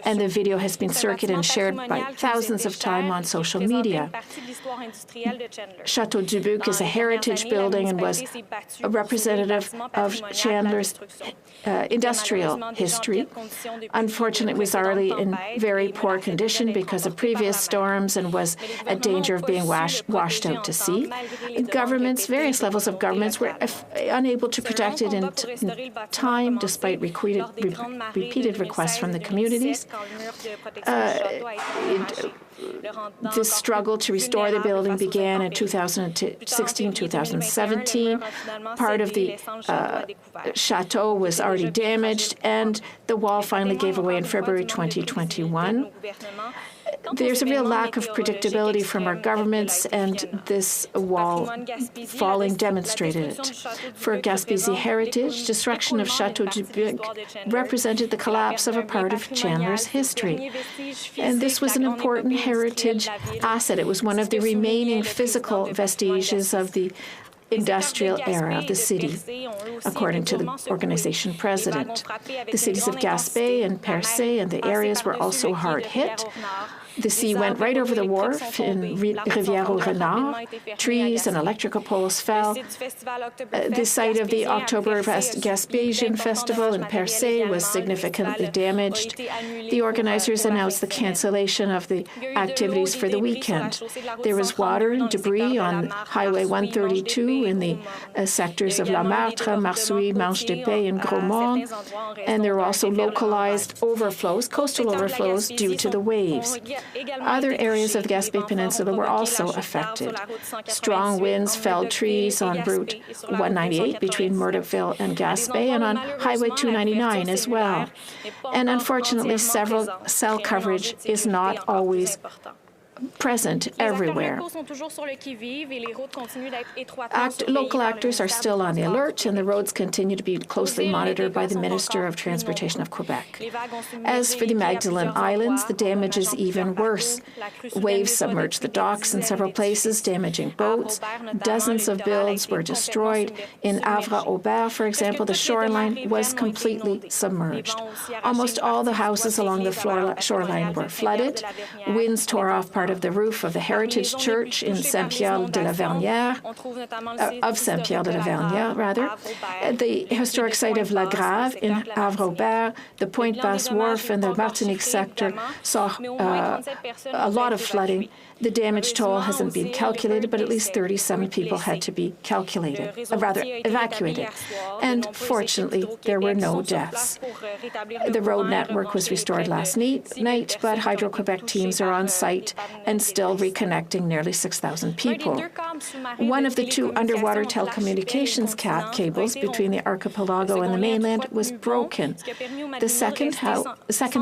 T: And the video has been circulated and shared by thousands of times on social media. Chateau Dubuc is a heritage building and was a representative of Chandler's industrial history. Unfortunately, it was already in very poor condition because of previous storms and was at danger of being washed out to sea. Governments, various levels of governments, were unable to protect it in time, despite repeated requests from the communities. This struggle to restore the building began in 2016, 2017. Part of the chateau was already damaged, and the wall finally gave away in February 2021. There's a real lack of predictability from our governments, and this wall falling demonstrated it. For Gaspésie heritage, destruction of Chateau Dubuc represented the collapse of a part of Chandler's history. And this was an important heritage asset. It was one of the remaining physical vestiges of the industrial era of the city, according to the organization president. The cities of Gaspé and Percé and the areas were also hard hit. The sea went right over the wharf in Rivière-au-Renard. Trees and electrical poles fell. The site of the Oktoberfest Gaspésian Festival in Percé was significantly damaged. The organizers announced the cancellation of the activities for the weekend. There was water and debris on Highway 132 in the sectors of La Martre, Marsouilles, Manche-des-Pays, and Gros-Morne, and there were also localized overflows, coastal overflows, due to the waves. Other areas of the Gaspé Peninsula were also affected. Strong winds felled trees on Route 198 between Murdochville and Gaspé, and on Highway 299 as well. And unfortunately, several cell coverage is not always present everywhere. Local actors are still on the alert, and the roads continue to be closely monitored by the Minister of Transportation of Quebec. As for the Magdalen Islands, the damage is even worse. Waves submerged the docks in several places, damaging boats. Dozens of buildings were destroyed. In Havre-Aubert, for example, the shoreline was completely submerged. Almost all the houses along the shoreline were flooded. Winds tore off part of the roof of the Heritage Church in Saint-Pierre de la Vernière, the historic site of La Grave in Havre-Aubert, the Pointe-Basse Wharf and the Martinique sector saw a lot of flooding. The damage toll hasn't been calculated, but at least 37 people had to be evacuated. And fortunately, there were no deaths. The road network was restored last night, but Hydro-Quebec teams are on site and still reconnecting nearly 6,000 people. One of the two underwater telecommunications cables between the archipelago and the mainland was broken. The second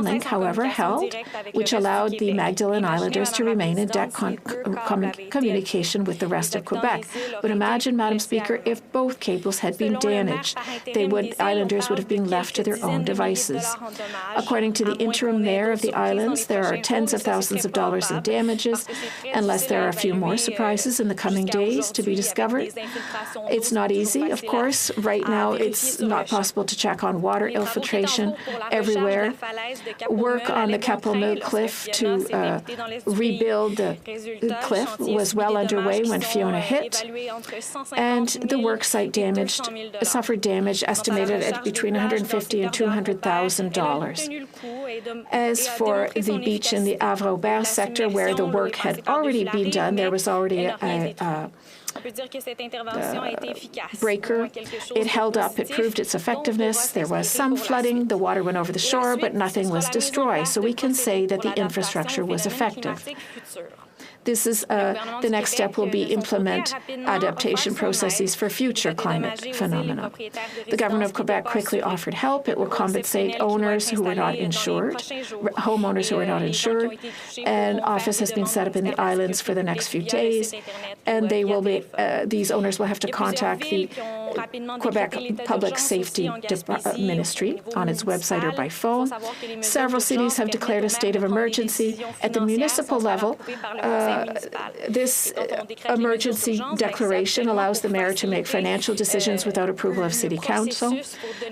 T: link, however, held, which allowed the Magdalen Islanders to remain in direct communication with the rest of Quebec. But imagine, Madam Speaker, if both cables had been damaged, islanders would have been left to their own devices. According to the interim mayor of the islands, there are tens of thousands of dollars in damages, unless there are a few more surprises in the coming days to be discovered. It's not easy, of course. Right now, it's not possible to check on water infiltration everywhere. Work on the Capelmeux cliff to rebuild the cliff was well underway when Fiona hit, and the work site suffered damage estimated at between $150,000 and $200,000. As for the beach in the Havre-Aubert sector, where the work had already been done, there was already a breaker. It held up. It proved its effectiveness. There was some flooding. The water went over the shore, but nothing was destroyed. So we can say that the infrastructure was effective. This is the next step will be implement adaptation processes for future climate phenomena. The government of Quebec quickly offered help. It will compensate owners who were not insured, homeowners who were not insured. An office has been set up in the islands for the next few days, and they will be these owners will have to contact the Quebec Public Safety Ministry on its website or by phone. Several cities have declared a state of emergency. At the municipal level, this emergency declaration allows the mayor to make financial decisions without approval of City Council.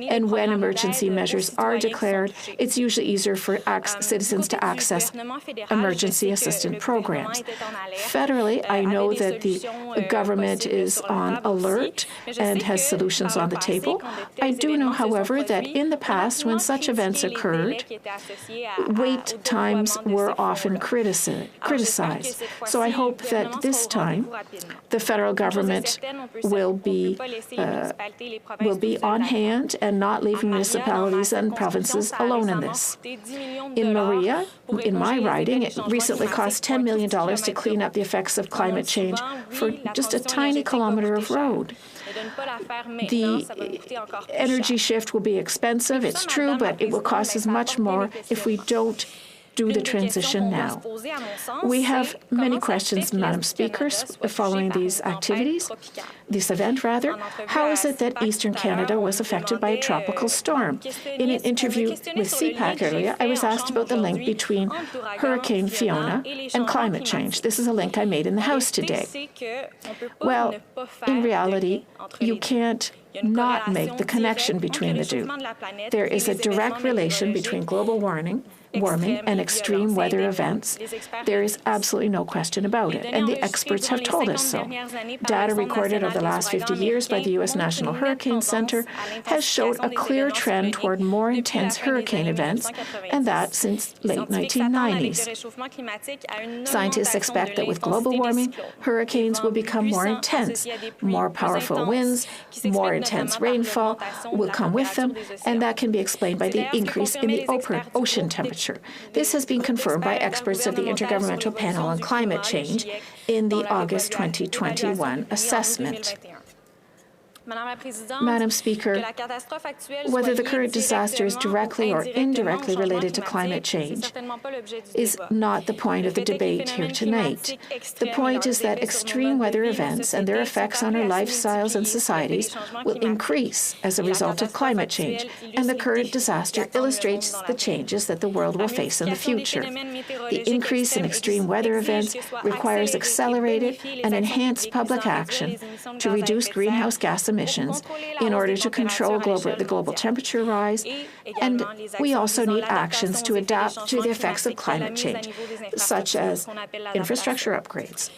T: And when emergency measures are declared, it's usually easier for citizens to access emergency assistance programs. Federally, I know that the government is on alert and has solutions on the table. I do know, however, that in the past, when such events occurred, wait times were often criticized. So I hope that this time the federal government will be on hand and not leave municipalities and provinces alone in this. In Maria, in my riding, it recently cost $10 million to clean up the effects of climate change for just a tiny kilometer of road. The energy shift will be expensive, it's true, but it will cost us much more if we don't do the transition now. We have many questions, Madam Speaker, following these activities, this event rather. How is it that Eastern Canada was affected by a tropical storm? In an interview with CPAC earlier, I was asked about the link between Hurricane Fiona and climate change. This is a link I made in the House today. Well, in reality, you can't not make the connection between the two. There is a direct relation between global warming and extreme weather events. There is absolutely no question about it, and the experts have told us so. Data recorded over the last 50 years by the U.S. National Hurricane Center has showed a clear trend toward more intense hurricane events, and that since late 1990s. Scientists expect that with global warming, hurricanes will become more intense. More powerful winds, more intense rainfall will come with them, and that can be explained by the increase in the ocean temperature. This has been confirmed by experts of the Intergovernmental Panel on Climate Change in the August 2021 assessment. Madam Speaker, whether the current disaster is directly or indirectly related to climate change is not the point of the debate here tonight. The point is that extreme weather events and their effects on our lifestyles and societies will increase as a result of climate change, and the current disaster illustrates the changes that the world will face in the future. The increase in extreme weather events requires accelerated and enhanced public action to reduce greenhouse gas emissions in order to control the global temperature rise, and we also need actions to adapt to the effects of climate change, such as infrastructure upgrades.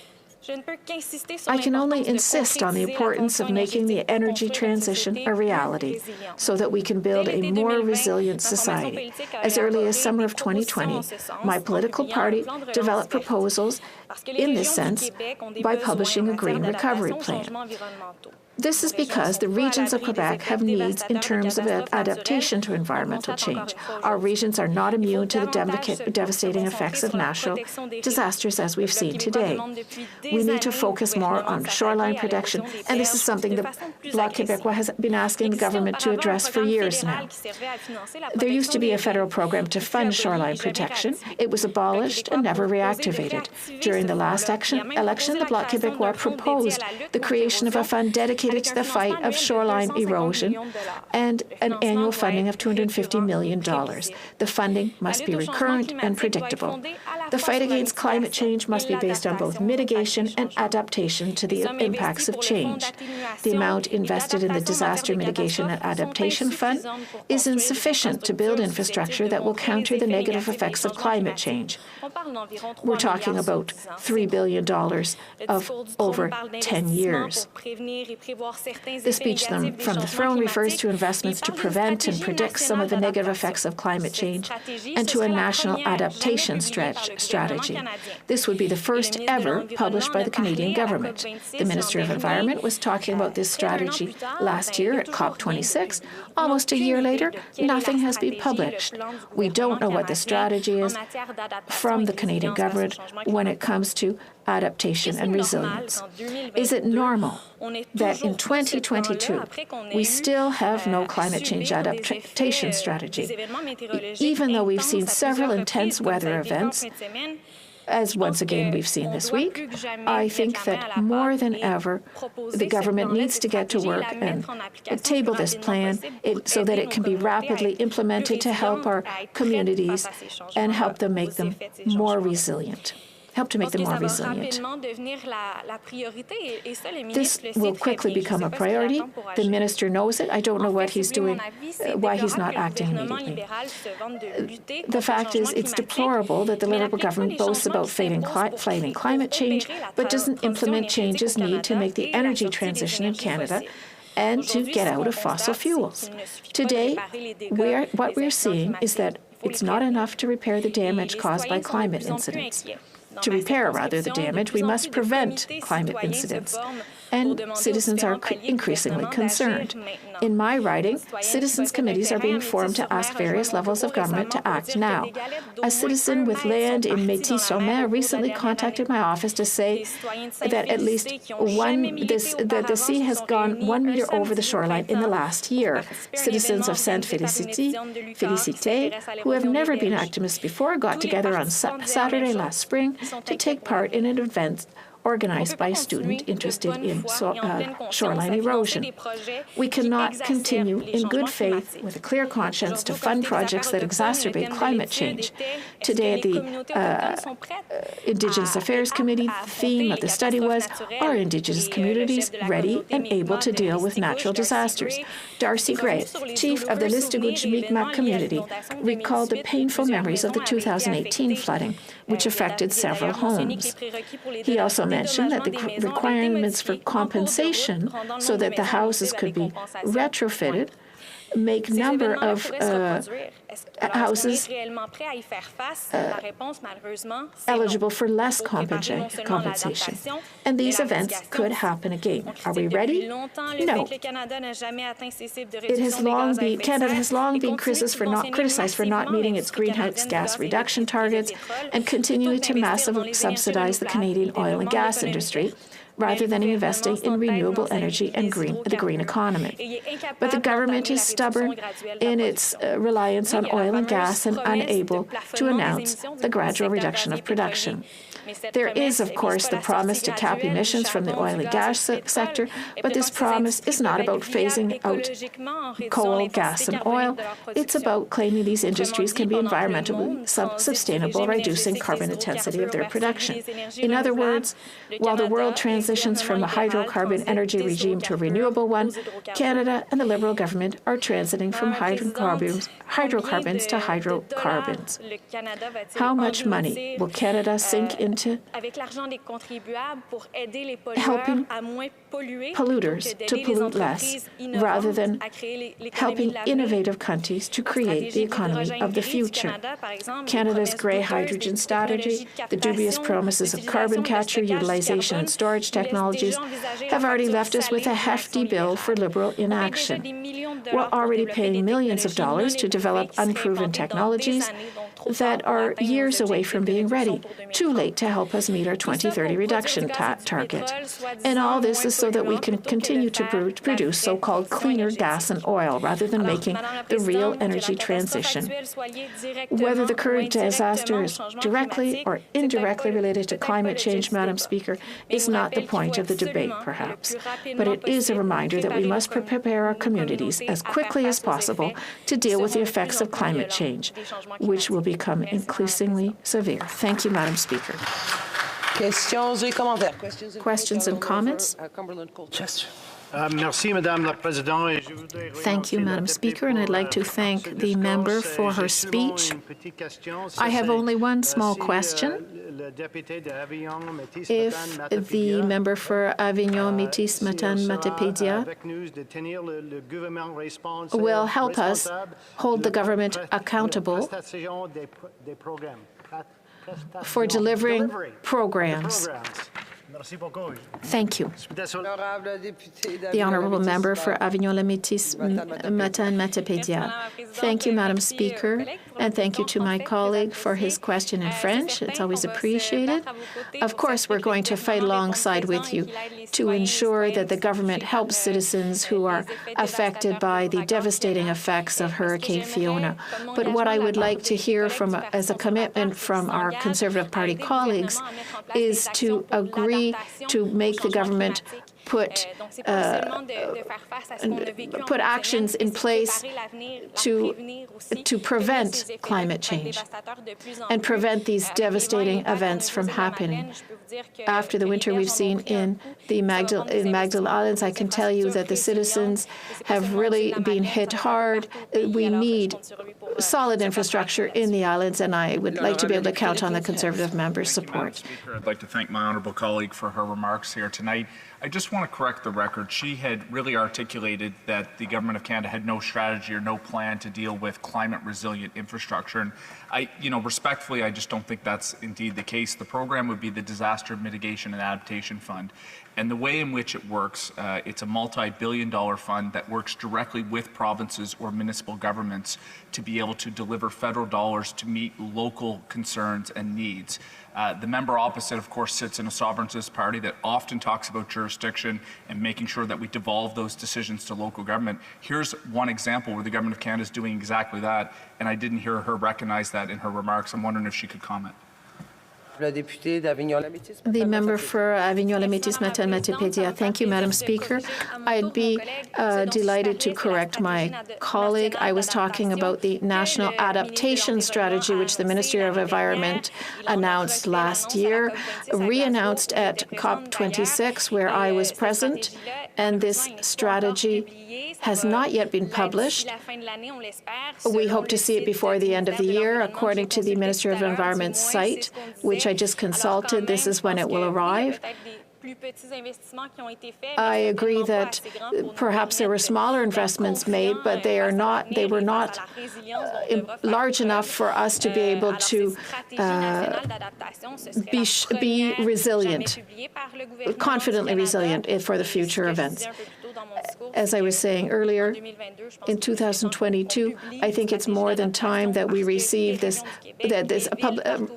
T: I can only insist on the importance of making the energy transition a reality so that we can build a more resilient society. As early as summer of 2020, my political party developed proposals in this sense by publishing a green recovery plan. This is because the regions of Quebec have needs in terms of adaptation to environmental change. Our regions are not immune to the devastating effects of natural disasters as we've seen today. We need to focus more on shoreline protection, and this is something the Bloc Québécois has been asking the government to address for years now. There used to be a federal program to fund shoreline protection. It was abolished and never reactivated. During the last election, the Bloc Québécois proposed the creation of a fund dedicated to the fight of shoreline erosion and an annual funding of $250 million. The funding must be recurrent and predictable. The fight against climate change must be based on both mitigation and adaptation to the impacts of change. The amount invested in the Disaster Mitigation and Adaptation Fund is insufficient to build infrastructure that will counter the negative effects of climate change. We're talking about $3 billion of over 10 years. The speech from the throne refers to investments to prevent and predict some of the negative effects of climate change and to a national adaptation strategy. This would be the first ever published by the Canadian government. The Minister of Environment was talking about this strategy last year at COP26. Almost a year later, nothing has been published. We don't know what the strategy is from the Canadian government when it comes to adaptation and resilience. Is it normal that in 2022 we still have no climate change adaptation strategy, even though we've seen several intense weather events, as once again we've seen this week? I think that more than ever, the government needs to get to work and table this plan so that it can be rapidly implemented to help our communities and help them make them more resilient. This will quickly become a priority. The minister knows it. I don't know what he's doing, why he's not acting immediately. The fact is, it's deplorable that the Liberal government boasts about fighting climate change, but doesn't implement changes needed to make the energy transition in Canada and to get out of fossil fuels. Today, what we're seeing is that it's not enough to repair the damage caused by climate incidents. To repair, rather, the damage, we must prevent climate incidents. And citizens are increasingly concerned. In my riding, citizens' committees are being formed to ask various levels of government to act now. A citizen with land in Métis-sur-Mer recently contacted my office to say that at least that the sea has gone 1 meter over the shoreline in the last year. Citizens of Sainte-Félicité, who have never been activists before, got together on Saturday last spring to take part in an event organized by a student interested in shoreline erosion. We cannot continue in good faith with a clear conscience to fund projects that exacerbate climate change. Today at the Indigenous Affairs Committee, the theme of the study was, are Indigenous communities ready and able to deal with natural disasters? Darcy Gray, chief of the Listowitch Mi'kmaq community, recalled the painful memories of the 2018 flooding, which affected several homes. He also mentioned that the requirements for compensation so that the houses could be retrofitted make number of houses eligible for less compensation. And these events could happen again. Are we ready? No. Canada has long been criticized for not meeting its greenhouse gas reduction targets and continuing to massively subsidize the Canadian oil and gas industry, rather than investing in renewable energy and the green economy. But the government is stubborn in its reliance on oil and gas and unable to announce the gradual reduction of production. There is, of course, the promise to cap emissions from the oil and gas sector, but this promise is not about phasing out coal, gas, and oil. It's about claiming these industries can be environmentally sustainable, reducing carbon intensity of their production. In other words, while the world transitions from a hydrocarbon energy regime to a renewable one, Canada and the Liberal government are transiting from hydrocarbons to hydrocarbons. How much money will Canada sink into helping polluters to pollute less, rather than helping innovative countries to create the economy of the future? Canada's grey hydrogen strategy, the dubious promises of carbon capture, utilization and storage technologies have already left us with a hefty bill for Liberal inaction. We're already paying millions of dollars to develop unproven technologies that are years away from being ready, too late to help us meet our 2030 reduction target. And all this is so that we can continue to produce so-called cleaner gas and oil rather than making the real energy transition. Whether the current disaster is directly or indirectly related to climate change, Madam Speaker, is not the point of the debate, perhaps. But it is a reminder that we must prepare our communities as quickly as possible to deal with the effects of climate change, which will become increasingly severe. Thank you, Madam Speaker. Questions and comments? Thank you, Madam Speaker, and I'd like to thank the member for her speech. I have only one small question. If the member for Avignon Métis Matane Matapédia will help us hold the government accountable for delivering programs. Thank you. The Honourable Member for Avignon-Métis Matane Matapédia. Thank you, Madam Speaker, and thank you to my colleague for his question in French. It's always appreciated. Of course, we're going to fight alongside with you to ensure that the government helps citizens who are affected by the devastating effects of Hurricane Fiona. But what I would like to hear from, as a commitment from our Conservative Party colleagues, is to agree to make the government put actions in place to prevent climate change and prevent these devastating events from happening. After the winter we've seen in the Magdalen Islands, I can tell you that the citizens have really been hit hard. We need solid infrastructure in the islands, and I would like to be able to count on the Conservative member's support.
R: Speaker, I'd like to thank my honourable colleague for her remarks here tonight. I just want to correct the record. She had really articulated that the Government of Canada had no strategy or no plan to deal with climate-resilient infrastructure. And respectfully, I just don't think that's indeed the case. The program would be the Disaster Mitigation and Adaptation Fund. And the way in which it works, it's a multi-billion-dollar fund that works directly with provinces or municipal governments to be able to deliver federal dollars to meet local concerns and needs. The member opposite, of course, sits in a sovereigntist party that often talks about jurisdiction and making sure that we devolve those decisions to local government. Here's one example where the Government of Canada is doing exactly that, and I didn't hear her recognize that in her remarks. I'm wondering if she could comment.
T: The member for Avignon-Métis Matane Matapédia. Thank you, Madam Speaker. I'd be delighted to correct my colleague. I was talking about the National Adaptation Strategy, which the Ministry of Environment announced last year, re-announced at COP26, where I was present, and this strategy has not yet been published. We hope to see it before the end of the year. According to the Ministry of Environment's site, which I just consulted, this is when it will arrive. I agree that perhaps there were smaller investments made, but they were not large enough for us to be able to be resilient, confidently resilient for the future events. As I was saying earlier, in 2022, I think it's more than time that we receive this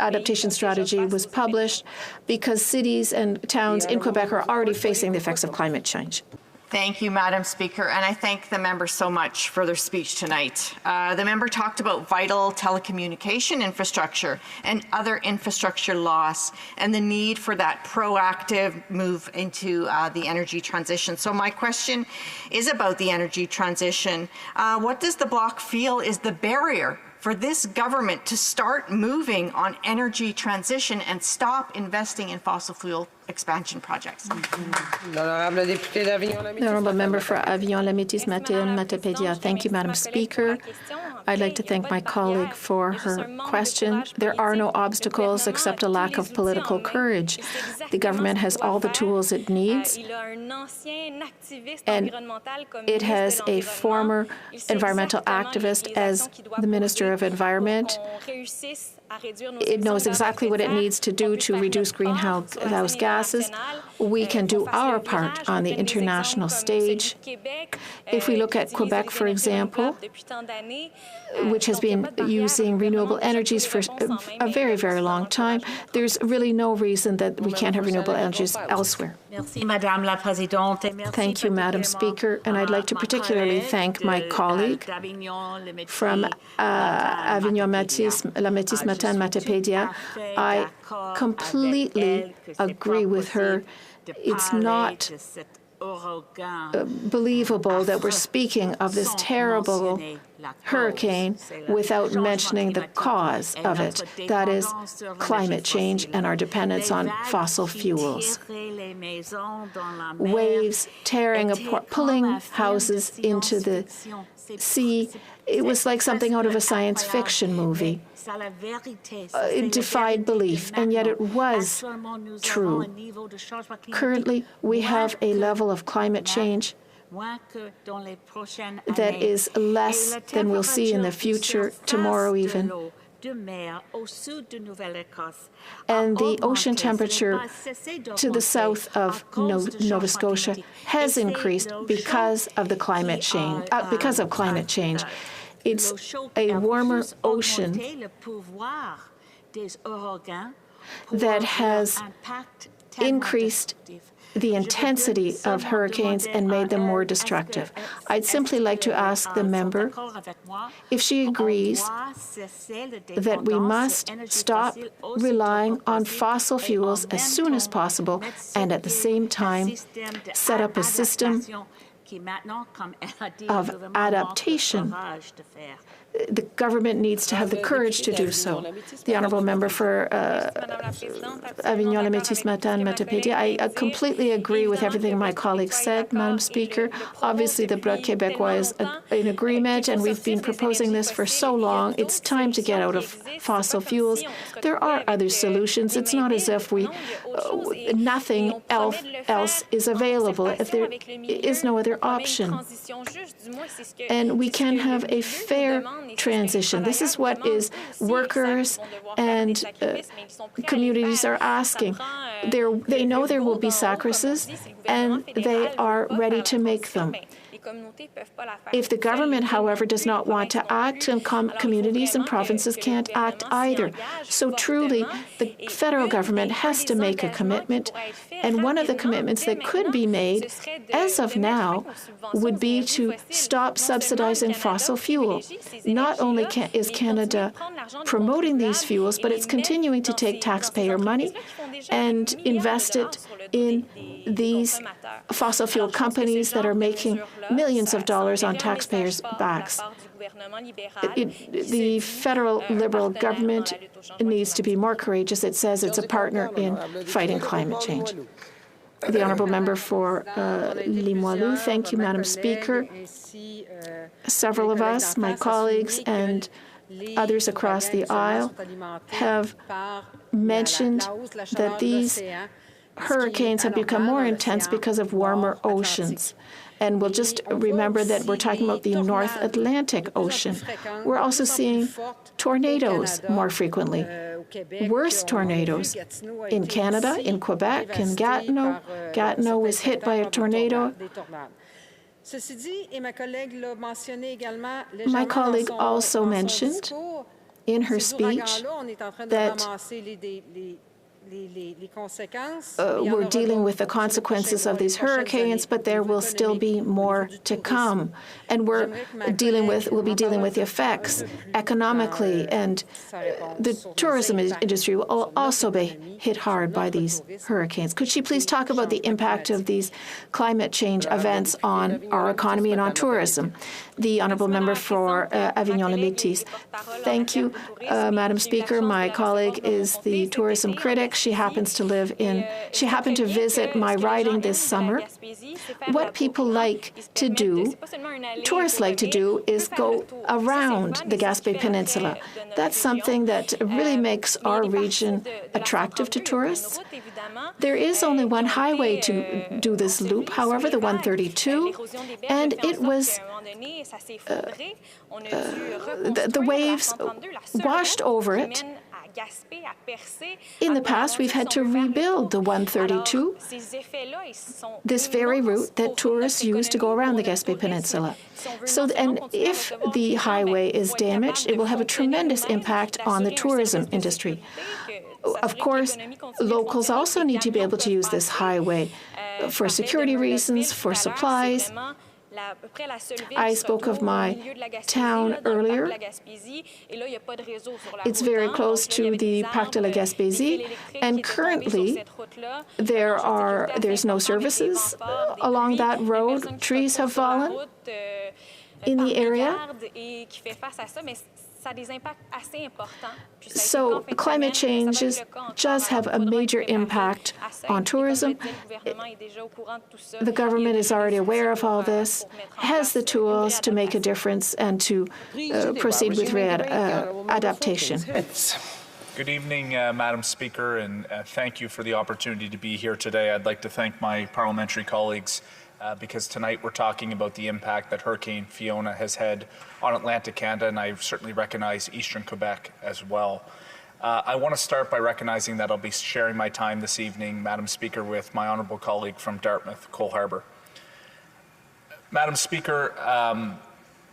T: adaptation strategy was published, because cities and towns in Quebec are already facing the effects of climate change.
U: Thank you, Madam Speaker, and I thank the member so much for their speech tonight. The member talked about vital telecommunication infrastructure and other infrastructure loss and the need for that proactive move into the energy transition. So my question is about the energy transition. What does the Bloc feel is the barrier for this government to start moving on energy transition and stop investing in fossil fuel expansion projects?
T: The honourable member for Avignon, La Métis, Matapédia. Thank you, Madam Speaker. I'd like to thank my colleague for her question. There are no obstacles except a lack of political courage. The government has all the tools it needs, and it has a former environmental activist as the Minister of Environment. It knows exactly what it needs to do to reduce greenhouse gases. We can do our part on the international stage. If we look at Quebec, for example, which has been using renewable energies for a very, very long time, there's really no reason that we can't have renewable energies elsewhere. Thank you, Madam Speaker, and I'd like to particularly thank my colleague from Avignon, La Métis, Matin, Matapédia. I completely agree with her. It's not believable that we're speaking of this terrible hurricane without mentioning the cause of it. That is climate change and our dependence on fossil fuels. Waves tearing apart, pulling houses into the sea. It was like something out of a science fiction movie. It defied belief, and yet it was true. Currently, we have a level of climate change that is less than we'll see in the future, tomorrow even. And the ocean temperature to the south of Nova Scotia has increased because of the climate change. It's a warmer ocean that has increased the intensity of hurricanes and made them more destructive. I'd simply like to ask the member if she agrees that we must stop relying on fossil fuels as soon as possible and at the same time set up a system of adaptation. The government needs to have the courage to do so. The honourable member for Avignon, La Métis, Matin, Matapédia. I completely agree with everything my colleague said, Madam Speaker. Obviously, the Bloc Québécois is in agreement, and we've been proposing this for so long. It's time to get out of fossil fuels. There are other solutions. It's not as if nothing else is available, if there is no other option. And we can have a fair transition. This is what workers and communities are asking. They know there will be sacrifices, and they are ready to make them. If the government, however, does not want to act, and communities and provinces can't act either. So truly, the federal government has to make a commitment, and one of the commitments that could be made, as of now, would be to stop subsidizing fossil fuel. Not only is Canada promoting these fuels, but it's continuing to take taxpayer money and invest it in these fossil fuel companies that are making millions of dollars on taxpayers' backs. The federal Liberal government needs to be more courageous. It says it's a partner in fighting climate change. The honourable member for Limoilou. Thank you, Madam Speaker. Several of us, my colleagues and others across the aisle, have mentioned that these hurricanes have become more intense because of warmer oceans. And we'll just remember that we're talking about the North Atlantic Ocean. We're also seeing tornadoes more frequently, worse tornadoes in Canada, in Quebec, in Gatineau. Gatineau was hit by a tornado. My colleague also mentioned in her speech that we're dealing with the consequences of these hurricanes, but there will still be more to come. And we'll be dealing with the effects economically, and the tourism industry will also be hit hard by these hurricanes. Could she please talk about the impact of these climate change events on our economy and on tourism? The Honourable Member for Avignon-le-Métis. Thank you, Madam Speaker. My colleague is the tourism critic. She happened to visit my riding this summer. What people like to do, tourists like to do, is go around the Gaspé Peninsula. That's something that really makes our region attractive to tourists. There is only one highway to do this loop, however, the 132, and it was the waves washed over it. In the past, we've had to rebuild the 132, this very route that tourists use to go around the Gaspé Peninsula. And if the highway is damaged, it will have a tremendous impact on the tourism industry. Of course, locals also need to be able to use this highway for security reasons, for supplies. I spoke of my town earlier. It's very close to the Parc de la Gaspésie, and currently there's no services along that road. Trees have fallen in the area. So climate change does have a major impact on tourism. The government is already aware of all this, has the tools to make a difference and to proceed with adaptation.
R: Good evening, Madam Speaker, and thank you for the opportunity to be here today. I'd like to thank my parliamentary colleagues because tonight we're talking about the impact that Hurricane Fiona has had on Atlantic Canada, and I certainly recognize Eastern Quebec as well. I want to start by recognizing that I'll be sharing my time this evening, Madam Speaker, with my honourable colleague from Dartmouth, Cole Harbour. Madam Speaker,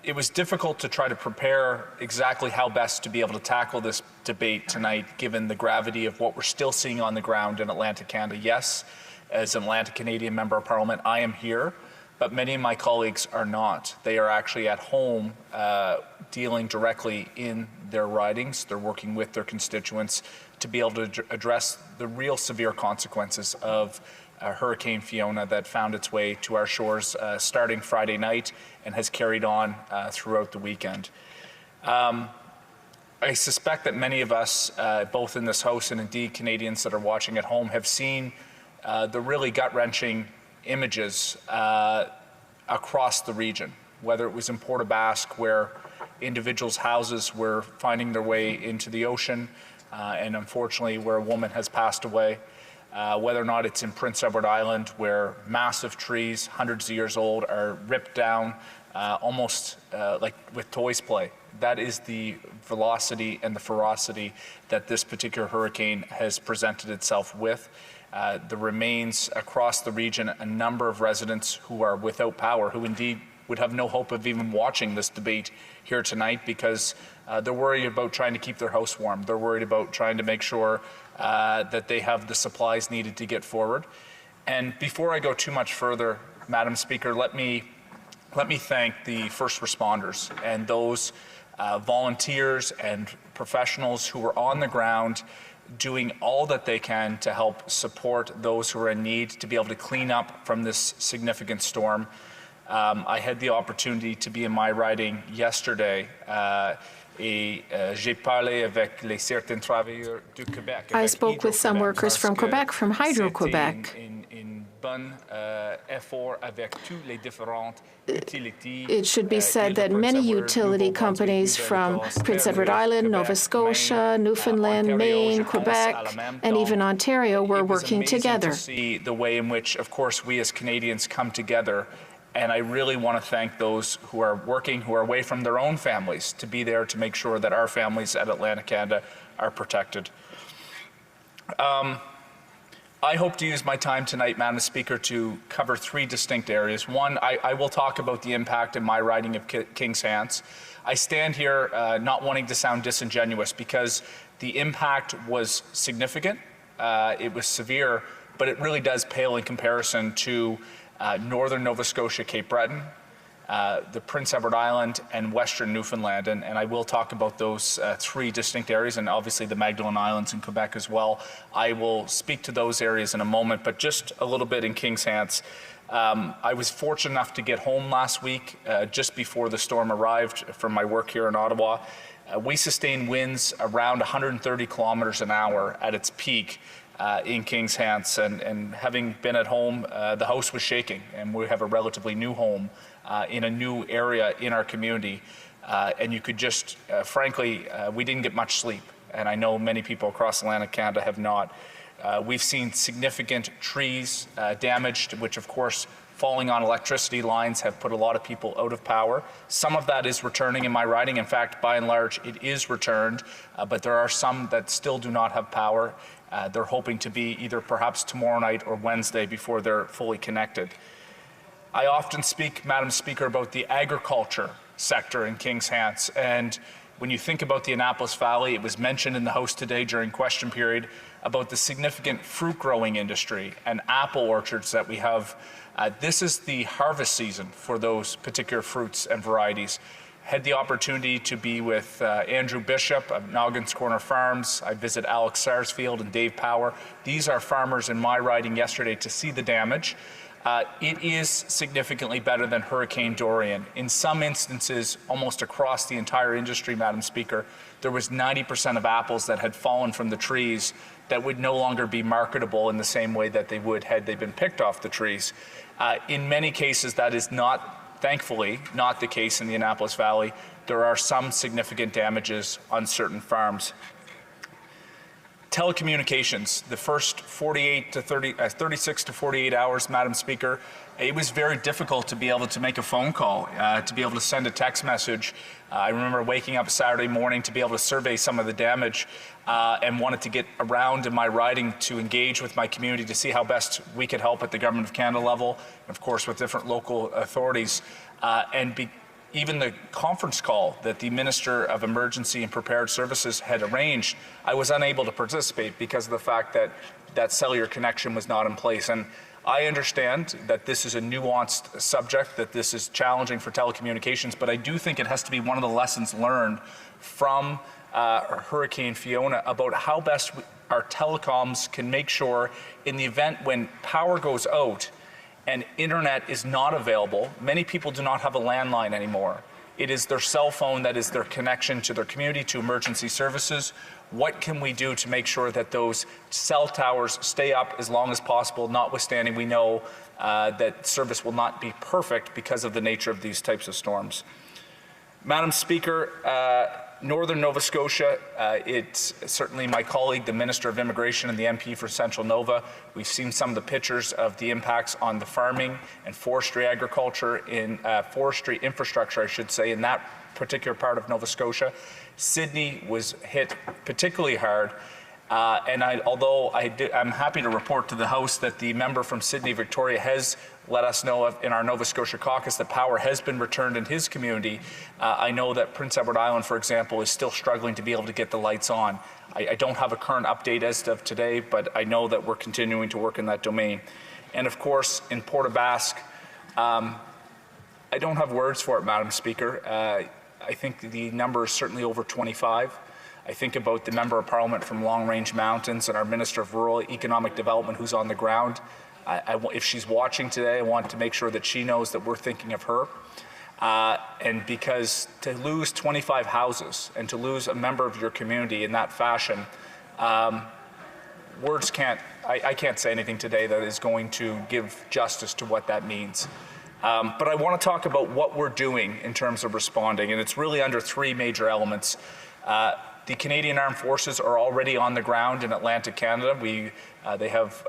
R: it was difficult to try to prepare exactly how best to be able to tackle this debate tonight, given the gravity of what we're still seeing on the ground in Atlantic Canada. Yes, as an Atlantic Canadian Member of Parliament, I am here, but many of my colleagues are not. They are actually at home dealing directly in their ridings. They're working with their constituents to be able to address the real severe consequences of Hurricane Fiona that found its way to our shores starting Friday night and has carried on throughout the weekend. I suspect that many of us, both in this House and indeed Canadians that are watching at home, have seen the really gut-wrenching images across the region, whether it was in Port aux Basques, where individuals' houses were finding their way into the ocean, and unfortunately where a woman has passed away, whether or not it's in Prince Edward Island, where massive trees, hundreds of years old, are ripped down almost like with toys play. That is the velocity and the ferocity that this particular hurricane has presented itself with. There remains across the region a number of residents who are without power, who indeed would have no hope of even watching this debate here tonight because they're worried about trying to keep their house warm. They're worried about trying to make sure that they have the supplies needed to get forward. And before I go too much further, Madam Speaker, let me thank the first responders and those volunteers and professionals who are on the ground doing all that they can to help support those who are in need to be able to clean up from this significant storm. I had the opportunity to be in my riding yesterday.
T: I spoke with some workers from Quebec, from Hydro-Quebec. It should be said that many utility companies from Prince Edward Island, Nova Scotia, Newfoundland, Maine, Quebec, and even Ontario were working together.
R: See the way in which, of course, we as Canadians come together. And I really want to thank those who are working, who are away from their own families, to be there to make sure that our families at Atlantic Canada are protected. I hope to use my time tonight, Madam Speaker, to cover three distinct areas. One, I will talk about the impact in my riding of King's Hands. I stand here not wanting to sound disingenuous because the impact was significant. it was severe, but it really does pale in comparison to northern Nova Scotia, Cape Breton, the Prince Edward Island, and Western Newfoundland. And I will talk about those three distinct areas, and obviously the Magdalen Islands in Quebec as well. I will speak to those areas in a moment, but just a little bit in King's Hants. I was fortunate enough to get home last week, just before the storm arrived from my work here in Ottawa. We sustained winds around 130 kilometers an hour at its peak in King's Hants, and having been at home, the house was shaking, and we have a relatively new home in a new area in our community, and you could just, frankly, we didn't get much sleep, and I know many people across Atlantic Canada have not. We've seen significant trees damaged, which of course falling on electricity lines have put a lot of people out of power. Some of that is returning in my riding. In fact, by and large, it is returned, but there are some that still do not have power. They're hoping to be either perhaps tomorrow night or Wednesday before they're fully connected. I often speak, Madam Speaker, about the agriculture sector in King's Hants, and when you think about the Annapolis Valley, it was mentioned in the House today during question period about the significant fruit growing industry and apple orchards that we have. This is the harvest season for those particular fruits and varieties. Had the opportunity to be with Andrew Bishop of Noggins Corner Farms. I visit Alex Sarsfield and Dave Power. These are farmers in my riding yesterday to see the damage. It is significantly better than Hurricane Dorian. In some instances, almost across the entire industry, Madam Speaker, there was 90% of apples that had fallen from the trees that would no longer be marketable in the same way that they would had they been picked off the trees. In many cases, that is not, thankfully, not the case in the Annapolis Valley. There are some significant damages on certain farms. Telecommunications, the first 36 to 48 hours, Madam Speaker, it was very difficult to be able to make a phone call, to be able to send a text message. I remember waking up Saturday morning to be able to survey some of the damage and wanted to get around in my riding to engage with my community to see how best we could help at the Government of Canada level, of course with different local authorities, even the conference call that the Minister of Emergency and Prepared Services had arranged, I was unable to participate because of the fact that that cellular connection was not in place. And I understand that this is a nuanced subject, that this is challenging for telecommunications, but I do think it has to be one of the lessons learned from Hurricane Fiona about how best our telecoms can make sure in the event when power goes out and internet is not available, many people do not have a landline anymore. It is their cell phone that is their connection to their community, to emergency services. What can we do to make sure that those cell towers stay up as long as possible, notwithstanding we know that service will not be perfect because of the nature of these types of storms. Madam Speaker, Northern Nova Scotia, it's certainly my colleague, the Minister of Immigration and the MP for Central Nova. We've seen some of the pictures of the impacts on the farming and forestry agriculture, in forestry infrastructure, I should say, in that particular part of Nova Scotia. Sydney was hit particularly hard. And although I'm happy to report to the House that the member from Sydney, Victoria, has let us know in our Nova Scotia caucus that power has been returned in his community. I know that Prince Edward Island, for example, is still struggling to be able to get the lights on. I don't have a current update as of today, but I know that we're continuing to work in that domain. And of course, in Port aux Basques, I don't have words for it, Madam Speaker. I think the number is certainly over 25. I think about the Member of Parliament from Long Range Mountains and our Minister of Rural Economic Development who's on the ground. If she's watching today, I want to make sure that she knows that we're thinking of her. And because to lose 25 houses and to lose a member of your community in that fashion, words can't, I can't say anything today that is going to give justice to what that means. But I want to talk about what we're doing in terms of responding, and it's really under three major elements. The Canadian Armed Forces are already on the ground in Atlantic Canada. They have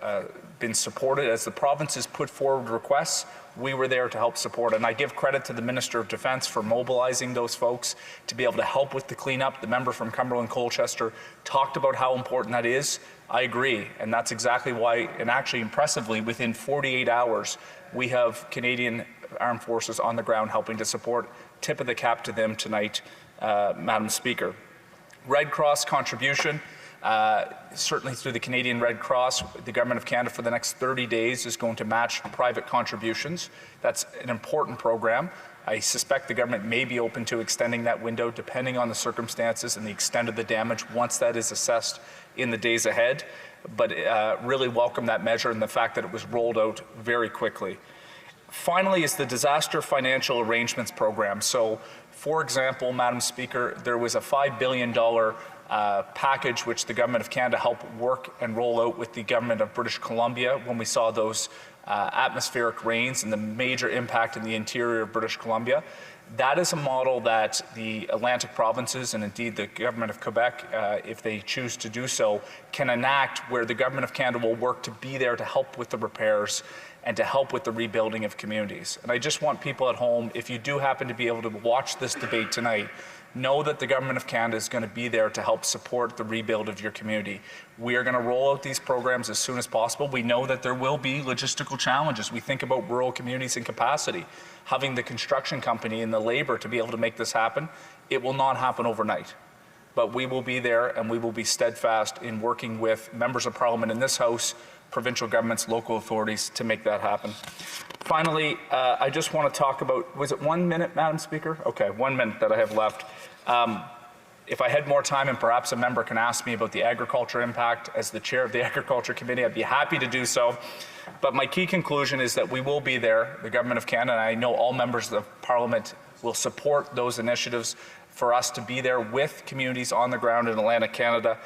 R: been supported as the provinces put forward requests. We were there to help support, and I give credit to the Minister of Defence for mobilizing those folks to be able to help with the cleanup. The member from Cumberland-Colchester talked about how important that is. I agree, and that's exactly why, and actually impressively, within 48 hours, we have Canadian Armed Forces on the ground helping to support. Tip of the cap to them tonight, Madam Speaker. Red Cross contribution. Certainly through the Canadian Red Cross, the Government of Canada for the next 30 days is going to match private contributions. That's an important program. I suspect the government may be open to extending that window depending on the circumstances and the extent of the damage once that is assessed in the days ahead. But really welcome that measure and the fact that it was rolled out very quickly. Finally is the Disaster Financial Arrangements Program. So, for example, Madam Speaker, there was a $5 billion package which the Government of Canada helped work and roll out with the Government of British Columbia when we saw those atmospheric rains and the major impact in the interior of British Columbia. That is a model that the Atlantic provinces and indeed the Government of Quebec, if they choose to do so, can enact where the Government of Canada will work to be there to help with the repairs and to help with the rebuilding of communities. And I just want people at home, if you do happen to be able to watch this debate tonight, know that the Government of Canada is going to be there to help support the rebuild of your community. We are going to roll out these programs as soon as possible. We know that there will be logistical challenges. We think about rural communities and capacity. Having the construction company and the labor to be able to make this happen, it will not happen overnight. But we will be there and we will be steadfast in working with members of Parliament in this House, provincial governments, local authorities to make that happen. Finally, I just want to talk about, was it 1 minute, Madam Speaker? Okay, 1 minute that I have left. If I had more time and perhaps a member can ask me about the agriculture impact as the chair of the Agriculture Committee, I'd be happy to do so. But my key conclusion is that we will be there, the Government of Canada, and I know all members of Parliament will support those initiatives for us to be there with communities on the ground in Atlantic Canada.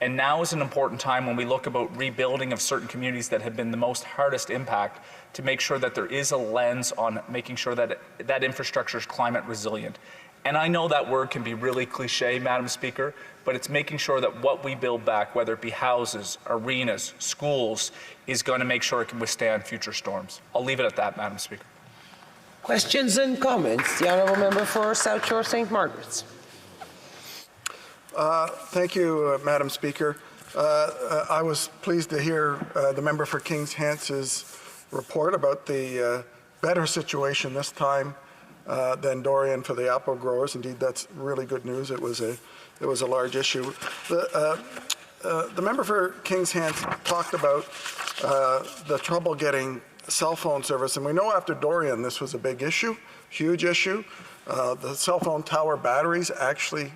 R: And now is an important time when we look about rebuilding of certain communities that have been the most hardest impact to make sure that there is a lens on making sure that that infrastructure is climate resilient. And I know that word can be really cliche, Madam Speaker, but it's making sure that what we build back, whether it be houses, arenas, schools, is going to make sure it can withstand future storms. I'll leave it at that, Madam Speaker.
Q: Questions and comments? The Honourable Member for South Shore St. Margaret's.
B: Thank you, Madam Speaker. I was pleased to hear the member for Kings Hence's report about the better situation this time than Dorian for the apple growers. Indeed, that's really good news. It was a large issue. The member for Kings Hence talked about the trouble getting cell phone service, and we know after Dorian this was a big issue, huge issue. The cell phone tower batteries actually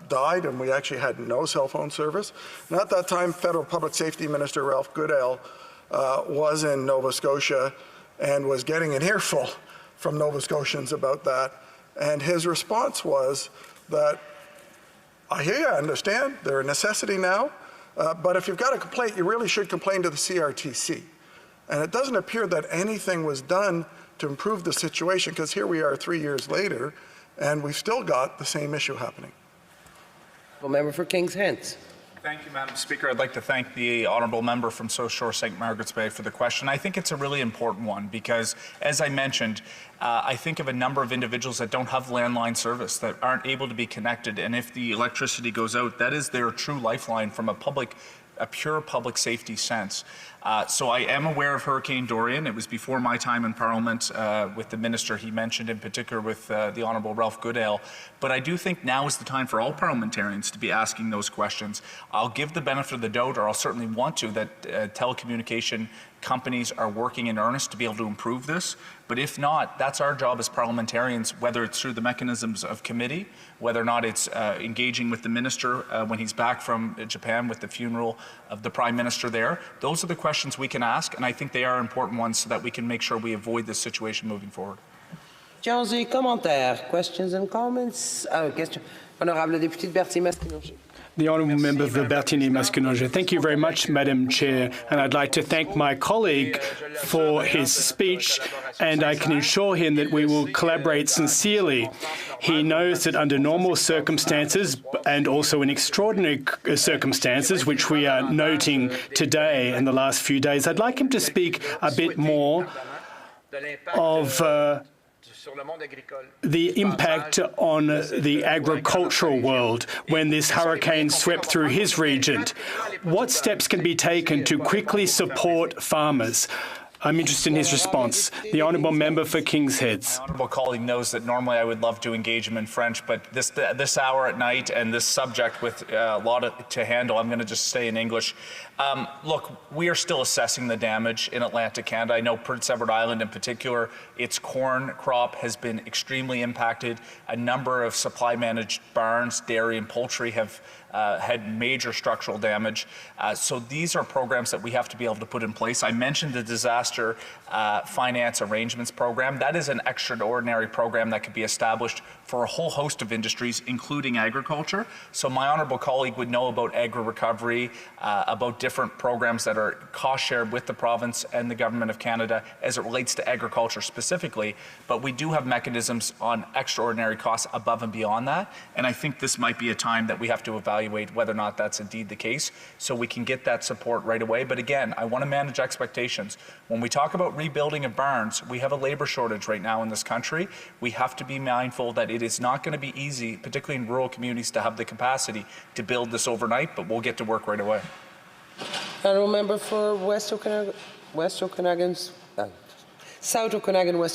B: died, and we actually had no cell phone service. And at that time, Federal Public Safety Minister Ralph Goodale was in Nova Scotia and was getting an earful from Nova Scotians about that. And his response was that, I hear you, I understand, they're a necessity now, but if you've got a complaint, you really should complain to the CRTC. And it doesn't appear that anything was done to improve the situation, because here we are 3 years later, and we've still got the same issue happening.
Q: The member for Kings Hence.
R: Thank you, Madam Speaker. I'd like to thank the honourable member from South Shore St. Margaret's Bay for the question. I think it's a really important one because, as I mentioned, I think of a number of individuals that don't have landline service, that aren't able to be connected, and if the electricity goes out, that is their true lifeline from a pure public safety sense. So I am aware of Hurricane Dorian. It was before my time in Parliament with the minister he mentioned, in particular with the Honourable Ralph Goodale. But I do think now is the time for all parliamentarians to be asking those questions. I'll give the benefit of the doubt, or I'll certainly want to, that telecommunication companies are working in earnest to be able to improve this. But if not, that's our job as parliamentarians, whether it's through the mechanisms of committee, whether or not it's engaging with the minister when he's back from Japan with the funeral of the Prime Minister there. Those are the questions we can ask, and I think they are important ones so that we can make sure we avoid this situation moving forward.
Q: Questions et commentaires? Questions and comments? Question. Honorable député de Berthier-Masquinongé.
V: The Honourable Member for Berthier-Masquinongé. Thank you very much, Madam Chair, and I'd like to thank my colleague for his speech, and I can assure him that we will collaborate sincerely. He knows that under normal circumstances, and also in extraordinary circumstances, which we are noting today and the last few days, I'd like him to speak a bit more of the impact on the agricultural world when this hurricane swept through his region. What steps can be taken to quickly support farmers? I'm interested in his response. The Honourable Member for Kings Heads.
R: My honourable colleague knows that normally I would love to engage him in French, but this hour at night and this subject with a lot to handle, I'm going to just stay in English. Look, we are still assessing the damage in Atlantic Canada. I know Prince Edward Island in particular, its corn crop has been extremely impacted. A number of supply-managed barns, dairy and poultry have had major structural damage. So these are programs that we have to be able to put in place. I mentioned the disaster finance arrangements program. That is an extraordinary program that could be established for a whole host of industries, including agriculture. So my honourable colleague would know about agri-recovery, about different programs that are cost shared with the province and the Government of Canada as it relates to agriculture specifically. But we do have mechanisms on extraordinary costs above and beyond that. And I think this might be a time that we have to evaluate whether or not that's indeed the case, so we can get that support right away. But again, I want to manage expectations. When we talk about rebuilding of barns, we have a labor shortage right now in this country. We have to be mindful that it is not going to be easy, particularly in rural communities, to have the capacity to build this overnight, but we'll get to work right away.
Q: Honourable Member for South Okanagan, West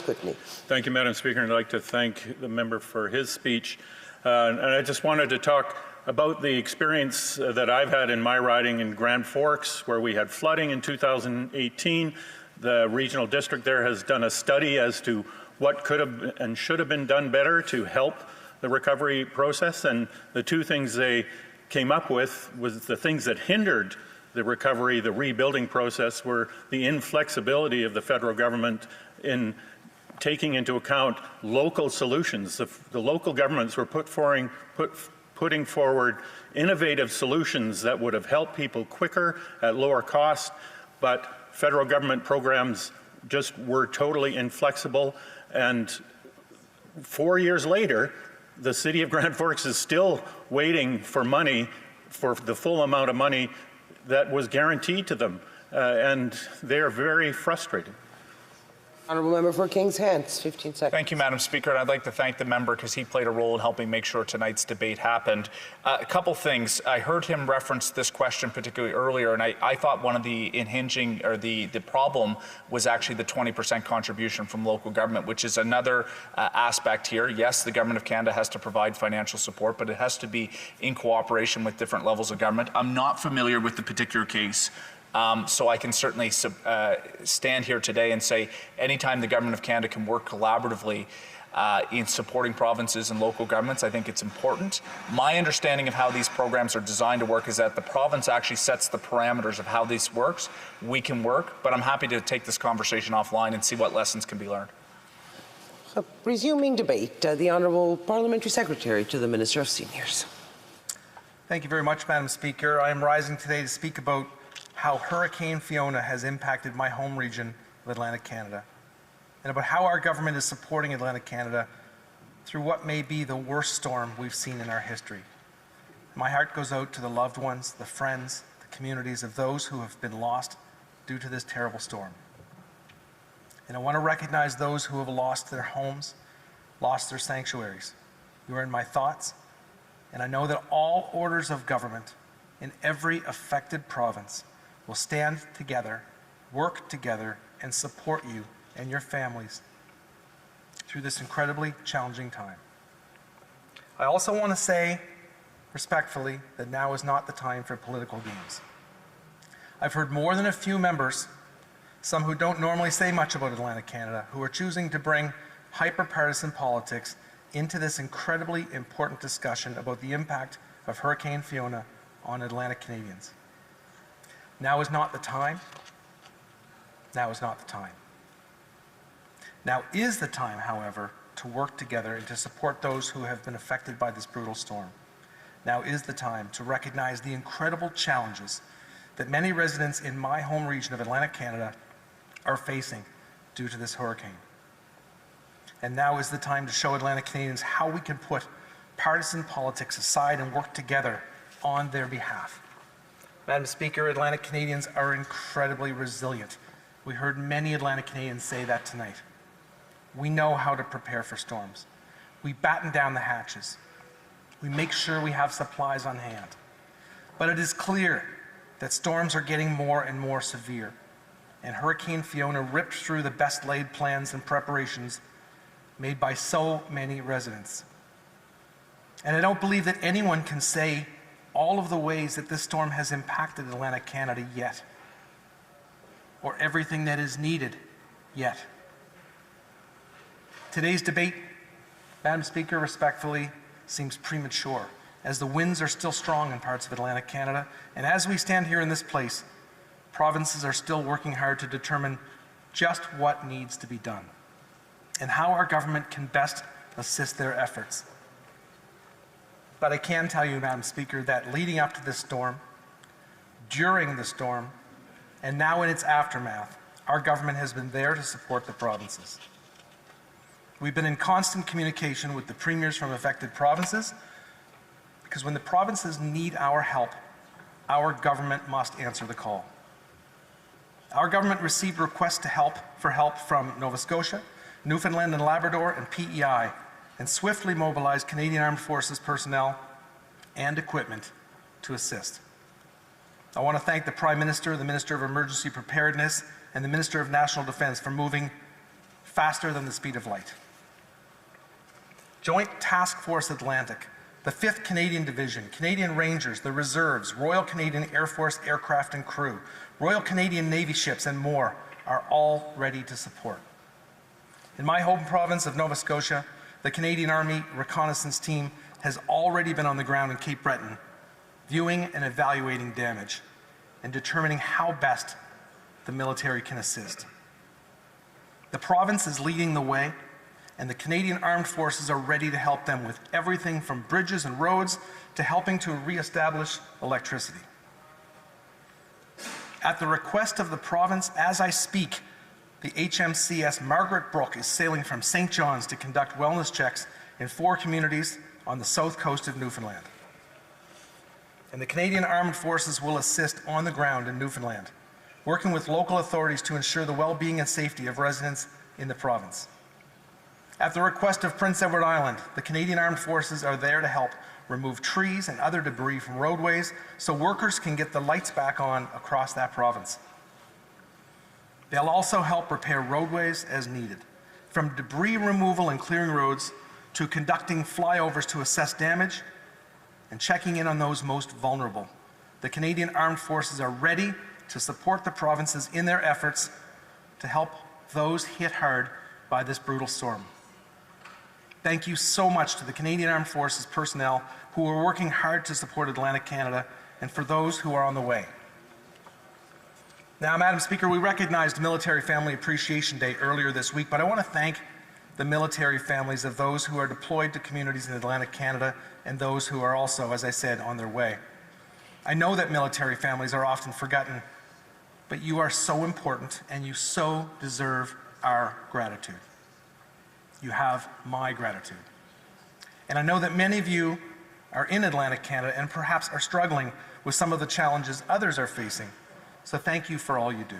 Q: Kootenay.
G: Thank you, Madam Speaker, and I'd like to thank the member for his speech. And I just wanted to talk about the experience that I've had in my riding in Grand Forks, where we had flooding in 2018. The regional district there has done a study as to what could have and should have been done better to help the recovery process. And the two things they came up with was the things that hindered the recovery, the rebuilding process, were the inflexibility of the federal government in taking into account local solutions. The local governments were putting forward innovative solutions that would have helped people quicker at lower cost, but federal government programs just were totally inflexible. And 4 years later, the city of Grand Forks is still waiting for money, for the full amount of money that was guaranteed to them, and they are very frustrated.
Q: Honourable Member for Kings Heads, 15 seconds.
R: Thank you, Madam Speaker, and I'd like to thank the member because he played a role in helping make sure tonight's debate happened. A couple things. I heard him reference this question particularly earlier, and I thought one of the the problem was actually the 20% contribution from local government, which is another aspect here. Yes, the Government of Canada has to provide financial support, but it has to be in cooperation with different levels of government. I'm not familiar with the particular case. So I can certainly stand here today and say anytime the Government of Canada can work collaboratively in supporting provinces and local governments, I think it's important. My understanding of how these programs are designed to work is that the province actually sets the parameters of how this works. We can work, but I'm happy to take this conversation offline and see what lessons can be learned.
Q: So, resuming debate, the Honourable Parliamentary Secretary to the Minister of Seniors.
J: Thank you very much, Madam Speaker. I am rising today to speak about how Hurricane Fiona has impacted my home region of Atlantic Canada, and about how our government is supporting Atlantic Canada through what may be the worst storm we've seen in our history. My heart goes out to the loved ones, the friends, the communities of those who have been lost due to this terrible storm. And I want to recognize those who have lost their homes, lost their sanctuaries. You are in my thoughts, and I know that all orders of government in every affected province will stand together, work together, and support you and your families through this incredibly challenging time. I also want to say, respectfully, that now is not the time for political games. I've heard more than a few members, some who don't normally say much about Atlantic Canada, who are choosing to bring hyper-partisan politics into this incredibly important discussion about the impact of Hurricane Fiona on Atlantic Canadians. Now is not the time. Now is not the time. Now is the time, however, to work together and to support those who have been affected by this brutal storm. Now is the time to recognize the incredible challenges that many residents in my home region of Atlantic Canada are facing due to this hurricane. And now is the time to show Atlantic Canadians how we can put partisan politics aside and work together on their behalf. Madam Speaker, Atlantic Canadians are incredibly resilient. We heard many Atlantic Canadians say that tonight. We know how to prepare for storms. We batten down the hatches. We make sure we have supplies on hand. But it is clear that storms are getting more and more severe, and Hurricane Fiona ripped through the best laid plans and preparations made by so many residents. And I don't believe that anyone can say all of the ways that this storm has impacted Atlantic Canada yet, or everything that is needed yet. Today's debate, Madam Speaker, respectfully, seems premature, as the winds are still strong in parts of Atlantic Canada, and as we stand here in this place, provinces are still working hard to determine just what needs to be done and how our government can best assist their efforts. But I can tell you, Madam Speaker, that leading up to this storm, during the storm, and now in its aftermath, our government has been there to support the provinces. We've been in constant communication with the premiers from affected provinces, because when the provinces need our help, our government must answer the call. Our government received requests for help from Nova Scotia, Newfoundland and Labrador, and PEI, and swiftly mobilized Canadian Armed Forces personnel and equipment to assist. I want to thank the Prime Minister, the Minister of Emergency Preparedness, and the Minister of National Defence for moving faster than the speed of light. Joint Task Force Atlantic, the 5th Canadian Division, Canadian Rangers, the Reserves, Royal Canadian Air Force aircraft and crew, Royal Canadian Navy ships, and more are all ready to support. In my home province of Nova Scotia, the Canadian Army Reconnaissance Team has already been on the ground in Cape Breton, viewing and evaluating damage and determining how best the military can assist. The province is leading the way, and the Canadian Armed Forces are ready to help them with everything from bridges and roads to helping to re-establish electricity. At the request of the province, as I speak, the HMCS Margaret Brooke is sailing from St. John's to conduct wellness checks in 4 communities on the south coast of Newfoundland. And the Canadian Armed Forces will assist on the ground in Newfoundland, working with local authorities to ensure the well-being and safety of residents in the province. At the request of Prince Edward Island, the Canadian Armed Forces are there to help remove trees and other debris from roadways so workers can get the lights back on across that province. They'll also help repair roadways as needed, from debris removal and clearing roads to conducting flyovers to assess damage and checking in on those most vulnerable. The Canadian Armed Forces are ready to support the provinces in their efforts to help those hit hard by this brutal storm. Thank you so much to the Canadian Armed Forces personnel who are working hard to support Atlantic Canada, and for those who are on the way. Now, Madam Speaker, we recognized Military Family Appreciation Day earlier this week, but I want to thank the military families of those who are deployed to communities in Atlantic Canada and those who are also, as I said, on their way. I know that military families are often forgotten, but you are so important and you so deserve our gratitude. You have my gratitude. And I know that many of you are in Atlantic Canada and perhaps are struggling with some of the challenges others are facing. So thank you for all you do.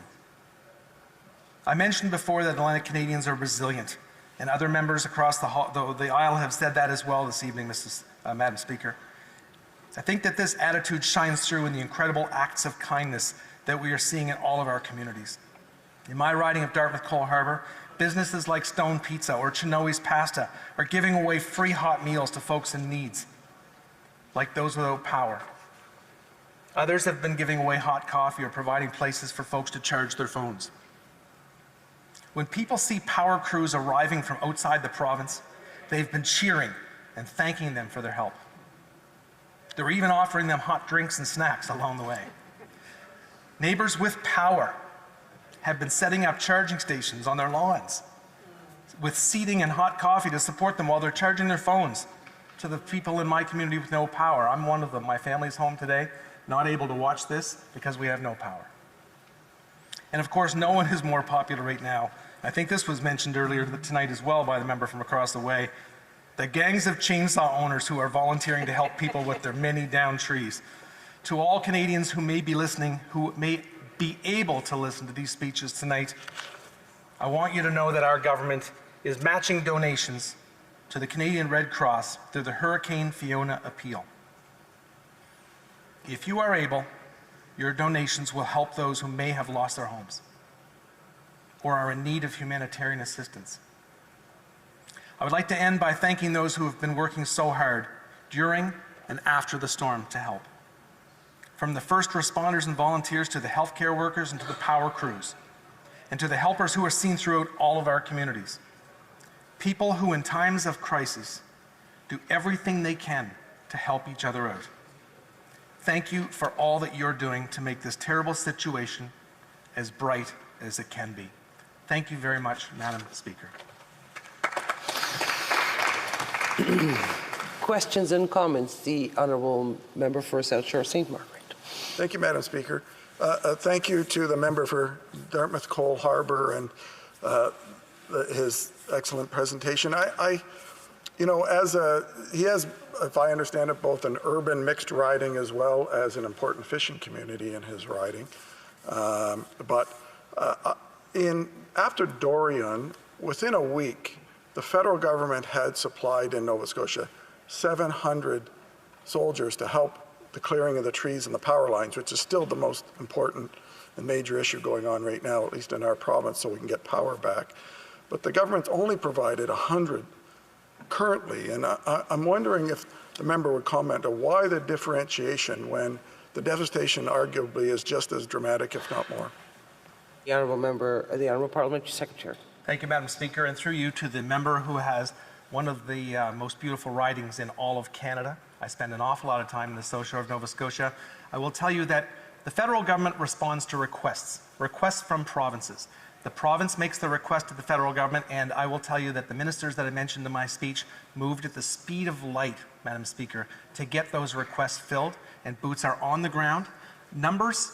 J: I mentioned before that Atlantic Canadians are resilient, and other members across the aisle have said that as well this evening, Madam Speaker. I think that this attitude shines through in the incredible acts of kindness that we are seeing in all of our communities. In my riding of Dartmouth-Cole Harbour, businesses like Stone Pizza or Chinoi's Pasta are giving away free hot meals to folks in needs, like those without power. Others have been giving away hot coffee or providing places for folks to charge their phones. When people see power crews arriving from outside the province, they've been cheering and thanking them for their help. They're even offering them hot drinks and snacks along the way. Neighbors with power have been setting up charging stations on their lawns with seating and hot coffee to support them while they're charging their phones to the people in my community with no power. I'm one of them. My family's home today, not able to watch this because we have no power. And of course, no one is more popular right now. I think this was mentioned earlier tonight as well by the member from across the way. The gangs of chainsaw owners who are volunteering to help people with their many downed trees. To all Canadians who may be listening, who may be able to listen to these speeches tonight, I want you to know that our government is matching donations to the Canadian Red Cross through the Hurricane Fiona Appeal. If you are able, your donations will help those who may have lost their homes. or are in need of humanitarian assistance. I would like to end by thanking those who have been working so hard during and after the storm to help. From the first responders and volunteers to the healthcare workers and to the power crews, and to the helpers who are seen throughout all of our communities. People who in times of crisis do everything they can to help each other out. Thank you for all that you're doing to make this terrible situation as bright as it can be. Thank you very much, Madam Speaker.
Q: Questions and comments. The Honourable Member for South Shore St. Margaret.
B: Thank you, Madam Speaker. Thank you to the member for Dartmouth Cole Harbour and his excellent presentation. You know, he has, if I understand it, both an urban mixed riding as well as an important fishing community in his riding. After Dorian, within a week, the federal government had supplied in Nova Scotia 700 soldiers to help the clearing of the trees and the power lines, which is still the most important and major issue going on right now, at least in our province, so we can get power back. But the government's only provided 100 currently, and I'm wondering if the member would comment on why the differentiation when the devastation arguably is just as dramatic, if not more.
Q: The Honourable Member, the Honourable Parliamentary Secretary.
J: Thank you, Madam Speaker, and through you to the member who has one of the most beautiful ridings in all of Canada. I spend an awful lot of time in the South Shore of Nova Scotia. I will tell you that the federal government responds to requests from provinces. The province makes the request to the federal government, and I will tell you that the ministers that I mentioned in my speech moved at the speed of light, Madam Speaker, to get those requests filled, and boots are on the ground. Numbers,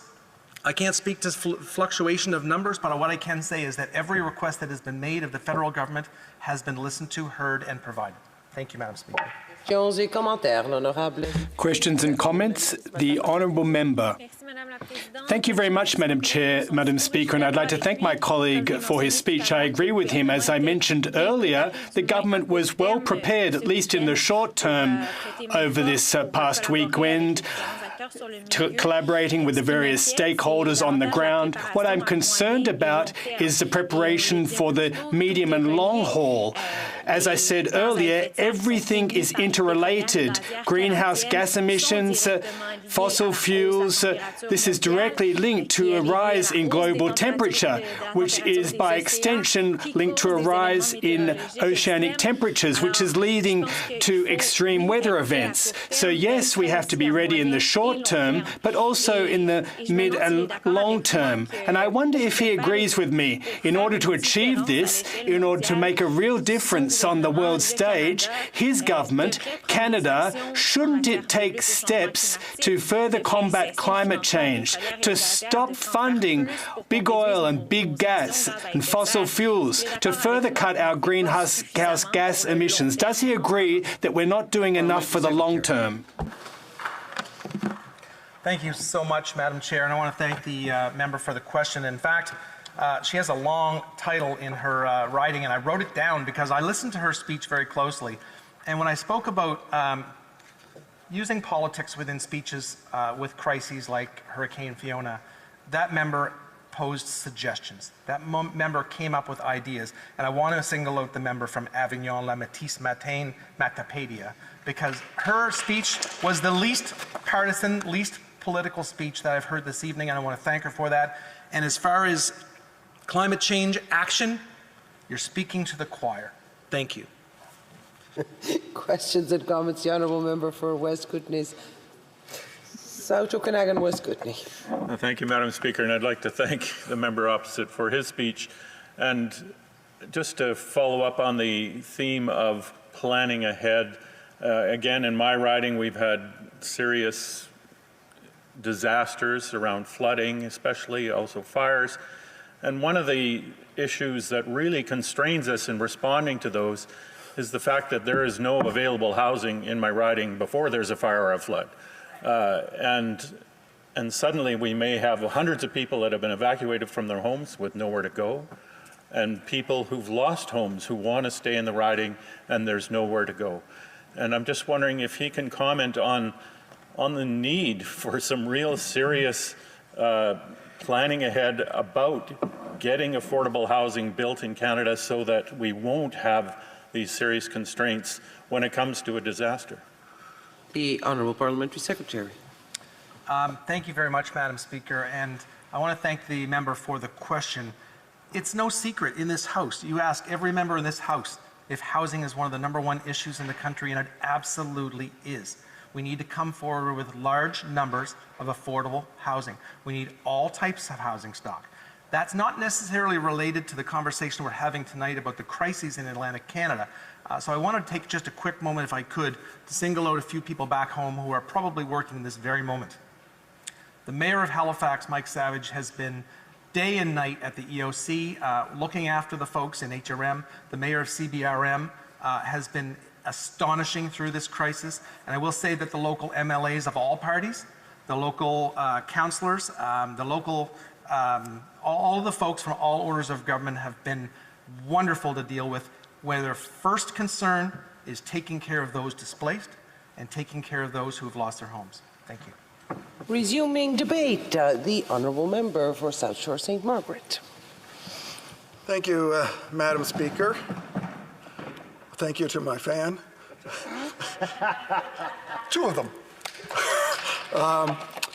J: I can't speak to fluctuation of numbers, but what I can say is that every request that has been made of the federal government has been listened to, heard, and provided. Thank you, Madam Speaker.
V: Questions and comments? The Honourable Member. Thank you very much, Madam Chair, Madam Speaker, and I'd like to thank my colleague for his speech. I agree with him. As I mentioned earlier, the government was well prepared, at least in the short term, over this past weekend, collaborating with the various stakeholders on the ground. What I'm concerned about is the preparation for the medium and long haul. As I said earlier, everything is interrelated. Greenhouse gas emissions, fossil fuels, this is directly linked to a rise in global temperature, which is by extension linked to a rise in oceanic temperatures, which is leading to extreme weather events. So yes, we have to be ready in the short term, but also in the mid and long term. And I wonder if he agrees with me. In order to achieve this, in order to make a real difference on the world stage, his government, Canada, shouldn't it take steps to further combat climate change, to stop funding big oil and big gas and fossil fuels, to further cut our greenhouse gas emissions? Does he agree that we're not doing enough for the long term?
J: Thank you so much, Madam Chair, and I want to thank the member for the question. In fact, she has a long title in her writing, and I wrote it down because I listened to her speech very closely. And when I spoke about using politics within speeches with crises like Hurricane Fiona, that member posed suggestions. That member came up with ideas. And I want to single out the member from Avignon, La Métis Matin, Matapedia, because her speech was the least partisan, least political speech that I've heard this evening, and I want to thank her for that. And as far as climate change action, you're speaking to the choir. Thank you.
Q: Questions and comments. The Honourable Member for West Kootenays. South Okanagan, West Kootenay.
G: Thank you, Madam Speaker, and I'd like to thank the member opposite for his speech. And just to follow up on the theme of planning ahead, again, in my riding, we've had serious disasters around flooding, especially, also fires. And one of the issues that really constrains us in responding to those is the fact that there is no available housing in my riding before there's a fire or a flood. And suddenly we may have hundreds of people that have been evacuated from their homes with nowhere to go, and people who've lost homes who want to stay in the riding and there's nowhere to go. And I'm just wondering if he can comment on the need for some real serious planning ahead about getting affordable housing built in Canada so that we won't have these serious constraints when it comes to a disaster?
D: The Honourable Parliamentary Secretary.
J: Thank you very much, Madam Speaker, and I want to thank the member for the question. It's no secret in this House. You ask every member in this House if housing is one of the #1 issues in the country, and it absolutely is. We need to come forward with large numbers of affordable housing. We need all types of housing stock. That's not necessarily related to the conversation we're having tonight about the crises in Atlantic Canada. So I want to take just a quick moment, if I could, to single out a few people back home who are probably working in this very moment. The Mayor of Halifax, Mike Savage, has been day and night at the EOC looking after the folks in HRM. The Mayor of CBRM has been astonishing through this crisis. And I will say that the local MLAs of all parties, the local councillors, the local, all of the folks from all orders of government have been wonderful to deal with, where their first concern is taking care of those displaced and taking care of those who have lost their homes. Thank you.
Q: Resuming debate, the Honourable Member for South Shore St. Margaret.
B: Thank you, Madam Speaker. Thank you to my fan. Two of them.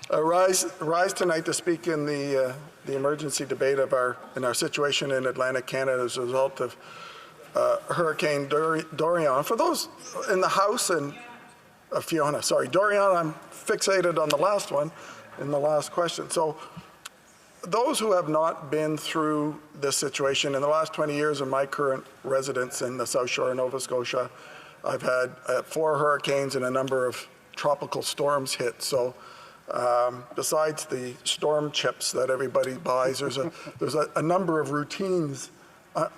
B: Rise tonight to speak in the emergency debate of our situation in Atlantic Canada as a result of Hurricane Dorian. For those in the House and Fiona, sorry, Dorian, I'm fixated on the last one in the last question. So those who have not been through this situation, in the last 20 years of my current residence in the South Shore of Nova Scotia, I've had 4 hurricanes and a number of tropical storms hit. So besides the storm chips that everybody buys, there's a number of routines,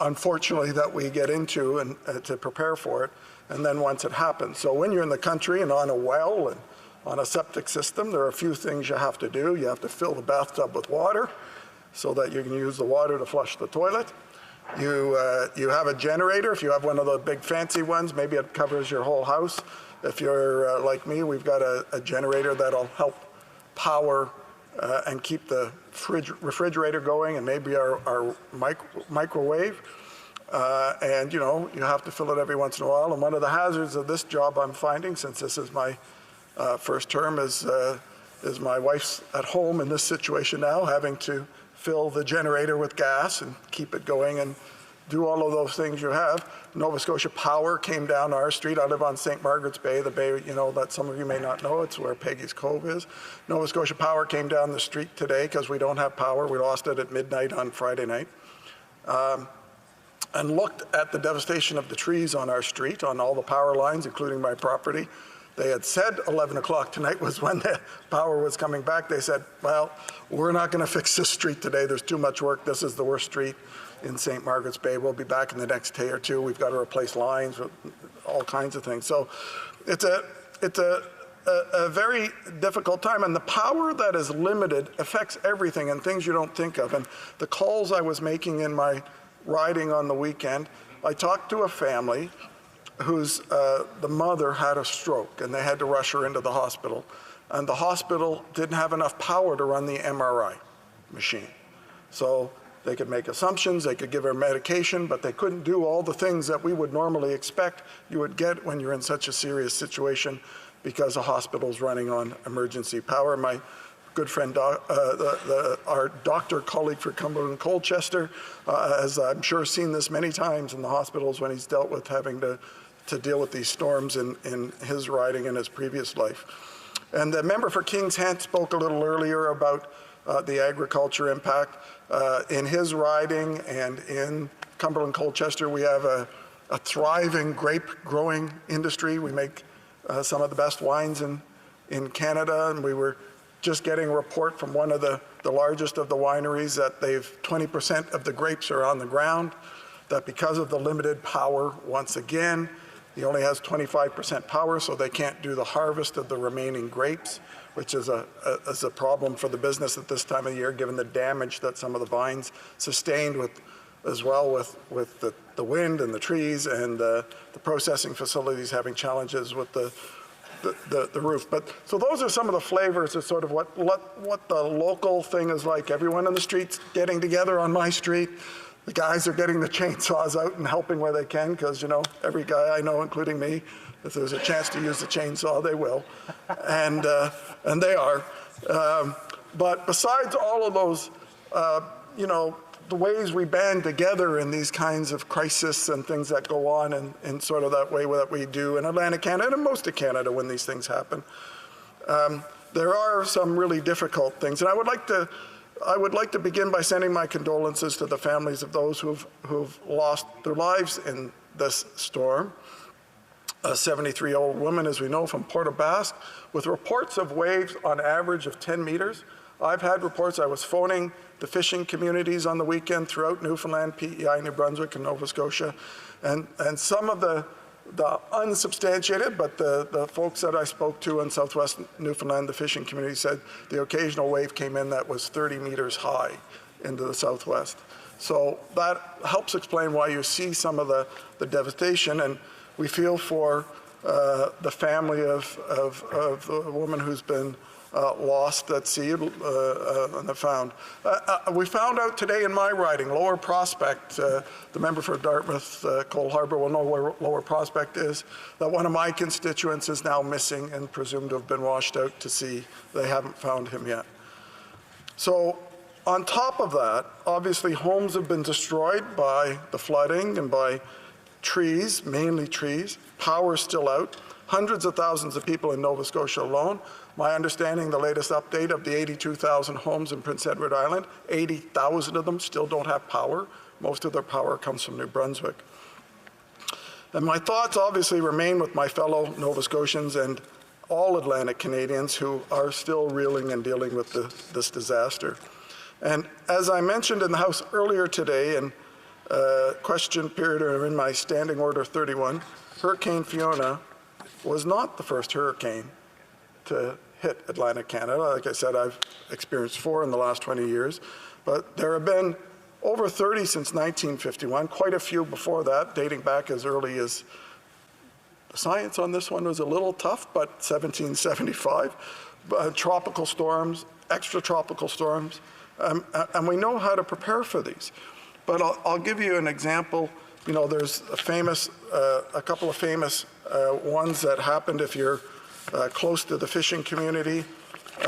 B: unfortunately, that we get into and to prepare for it. And then once it happens. So when you're in the country and on a well and on a septic system, there are a few things you have to do. You have to fill the bathtub with water so that you can use the water to flush the toilet. You have a generator. If you have one of the big fancy ones, maybe it covers your whole house. If you're like me, we've got a generator that'll help power and keep the refrigerator going and maybe our microwave. And you know, you have to fill it every once in a while. And one of the hazards of this job I'm finding, since this is my first term, is my wife's at home in this situation now, having to fill the generator with gas and keep it going and do all of those things you have. Nova Scotia Power came down our street. I live on St. Margaret's Bay, the bay, you know, that some of you may not know. It's where Peggy's Cove is. Nova Scotia Power came down the street today because we don't have power. We lost it at midnight on Friday night. And looked at the devastation of the trees on our street, on all the power lines, including my property. They had said 11 o'clock tonight was when the power was coming back. They said, well, we're not going to fix this street today. There's too much work. This is the worst street in St. Margaret's Bay. We'll be back in the next day or two. We've got to replace lines, all kinds of things. So it's a very difficult time. And the power that is limited affects everything and things you don't think of. And the calls I was making in my riding on the weekend, I talked to a family whose the mother had a stroke and they had to rush her into the hospital. And the hospital didn't have enough power to run the MRI machine. So they could make assumptions, they could give her medication, but they couldn't do all the things that we would normally expect you would get when you're in such a serious situation because a hospital's running on emergency power. My good friend, our doctor colleague for Cumberland and Colchester, has I'm sure seen this many times in the hospitals when he's dealt with having to deal with these storms in his riding in his previous life. And the member for Kings Hant spoke a little earlier about the agriculture impact. In his riding and in Cumberland Colchester, we have a thriving grape growing industry. We make some of the best wines in Canada, and we were just getting a report from one of the largest of the wineries that 20% of the grapes are on the ground, that because of the limited power, once again, he only has 25% power, so they can't do the harvest of the remaining grapes, which is a problem for the business at this time of year, given the damage that some of the vines sustained with the wind and the trees, and the processing facilities having challenges with the the roof. But so those are some of the flavors of sort of what the local thing is like. Everyone in the streets getting together on my street. The guys are getting the chainsaws out and helping where they can, because, you know, every guy I know, including me, if there's a chance to use the chainsaw, they will, and they are. But besides all of those, you know, the ways we band together in these kinds of crises and things that go on in sort of that way that we do in Atlantic Canada and most of Canada when these things happen, there are some really difficult things. And I would like to begin by sending my condolences to the families of those who've lost their lives in this storm. A 73-year-old woman, as we know, from Port aux Basques, with reports of waves on average of 10 meters. I've had reports. I was phoning the fishing communities on the weekend throughout Newfoundland, PEI, New Brunswick, and Nova Scotia, and some of the unsubstantiated, but the folks that I spoke to in southwest Newfoundland, the fishing community, said the occasional wave came in that was 30 meters high into the southwest. So that helps explain why you see some of the devastation, and we feel for the family of the woman who's been lost at sea and found. We found out today in my riding, Lower Prospect, the member for Dartmouth, Cole Harbour will know where Lower Prospect is, that one of my constituents is now missing and presumed to have been washed out to sea. They haven't found him yet. So on top of that, obviously homes have been destroyed by the flooding and by trees, mainly trees. Power's still out. Hundreds of thousands of people in Nova Scotia alone. My understanding, the latest update of the 82,000 homes in Prince Edward Island, 80,000 of them still don't have power. Most of their power comes from New Brunswick. And my thoughts obviously remain with my fellow Nova Scotians and all Atlantic Canadians who are still reeling and dealing with this disaster. And as I mentioned in the House earlier today, in question period or in my Standing Order 31, Hurricane Fiona was not the first hurricane to hit Atlantic Canada. Like I said, I've experienced 4 in the last 20 years, but there have been over 30 since 1951, quite a few before that, dating back as early as, the science on this one was a little tough, but 1775. Tropical storms, extratropical storms, and we know how to prepare for these. But I'll give you an example. You know, there's a couple of famous ones that happened if you're close to the fishing community.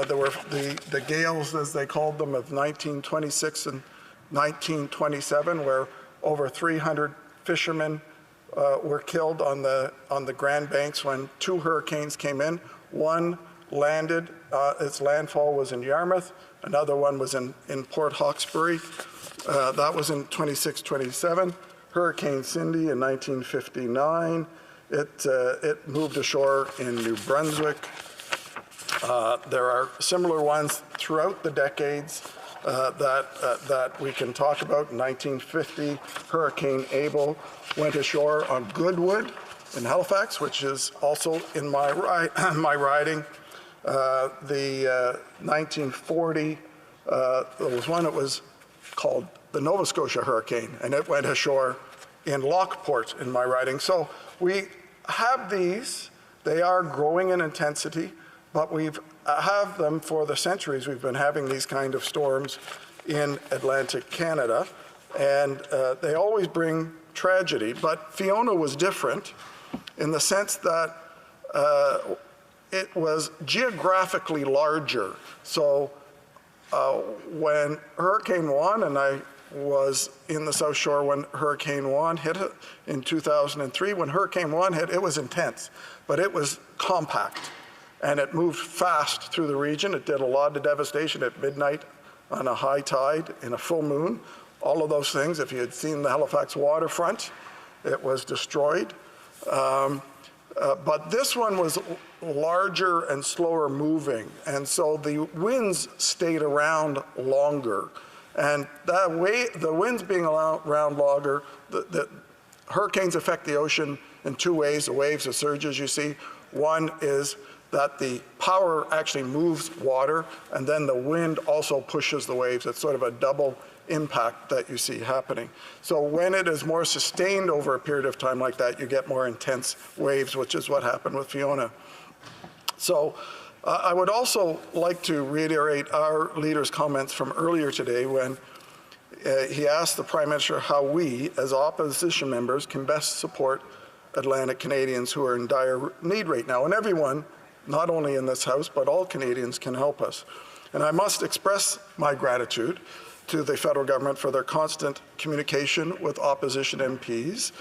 B: There were the gales, as they called them, of 1926 and 1927, where over 300 fishermen were killed on the Grand Banks when 2 hurricanes came in. One landed, its landfall was in Yarmouth. Another one was in Port Hawkesbury. That was in 26-27. Hurricane Cindy in 1959. It moved ashore in New Brunswick. There are similar ones throughout the decades that we can talk about. In 1950, Hurricane Abel went ashore on Goodwood in Halifax, which is also in my riding. The 1940, there was one that was called the Nova Scotia hurricane, and it went ashore in Lockport in my riding. So we have these. They are growing in intensity, but we've have them for the centuries. We've been having these kind of storms in Atlantic Canada, and they always bring tragedy. But Fiona was different in the sense that it was geographically larger. So when Hurricane Juan, and I was in the South Shore when Hurricane Juan hit it in 2003. When Hurricane Juan hit, it was intense, but it was compact, and it moved fast through the region. It did a lot of devastation at midnight, on a high tide, in a full moon, all of those things. If you had seen the Halifax waterfront, it was destroyed. But this one was larger and slower moving, and so the winds stayed around longer. And that way, the winds being around longer, the hurricanes affect the ocean in 2 ways, the waves, the surges you see. One is that the power actually moves water, and then the wind also pushes the waves. It's sort of a double impact that you see happening. So when it is more sustained over a period of time like that, you get more intense waves, which is what happened with Fiona. So I would also like to reiterate our leader's comments from earlier today when he asked the Prime Minister how we, as opposition members, can best support Atlantic Canadians who are in dire need right now. And everyone, not only in this House, but all Canadians can help us. And I must express my gratitude to the federal government for their constant communication with opposition MPs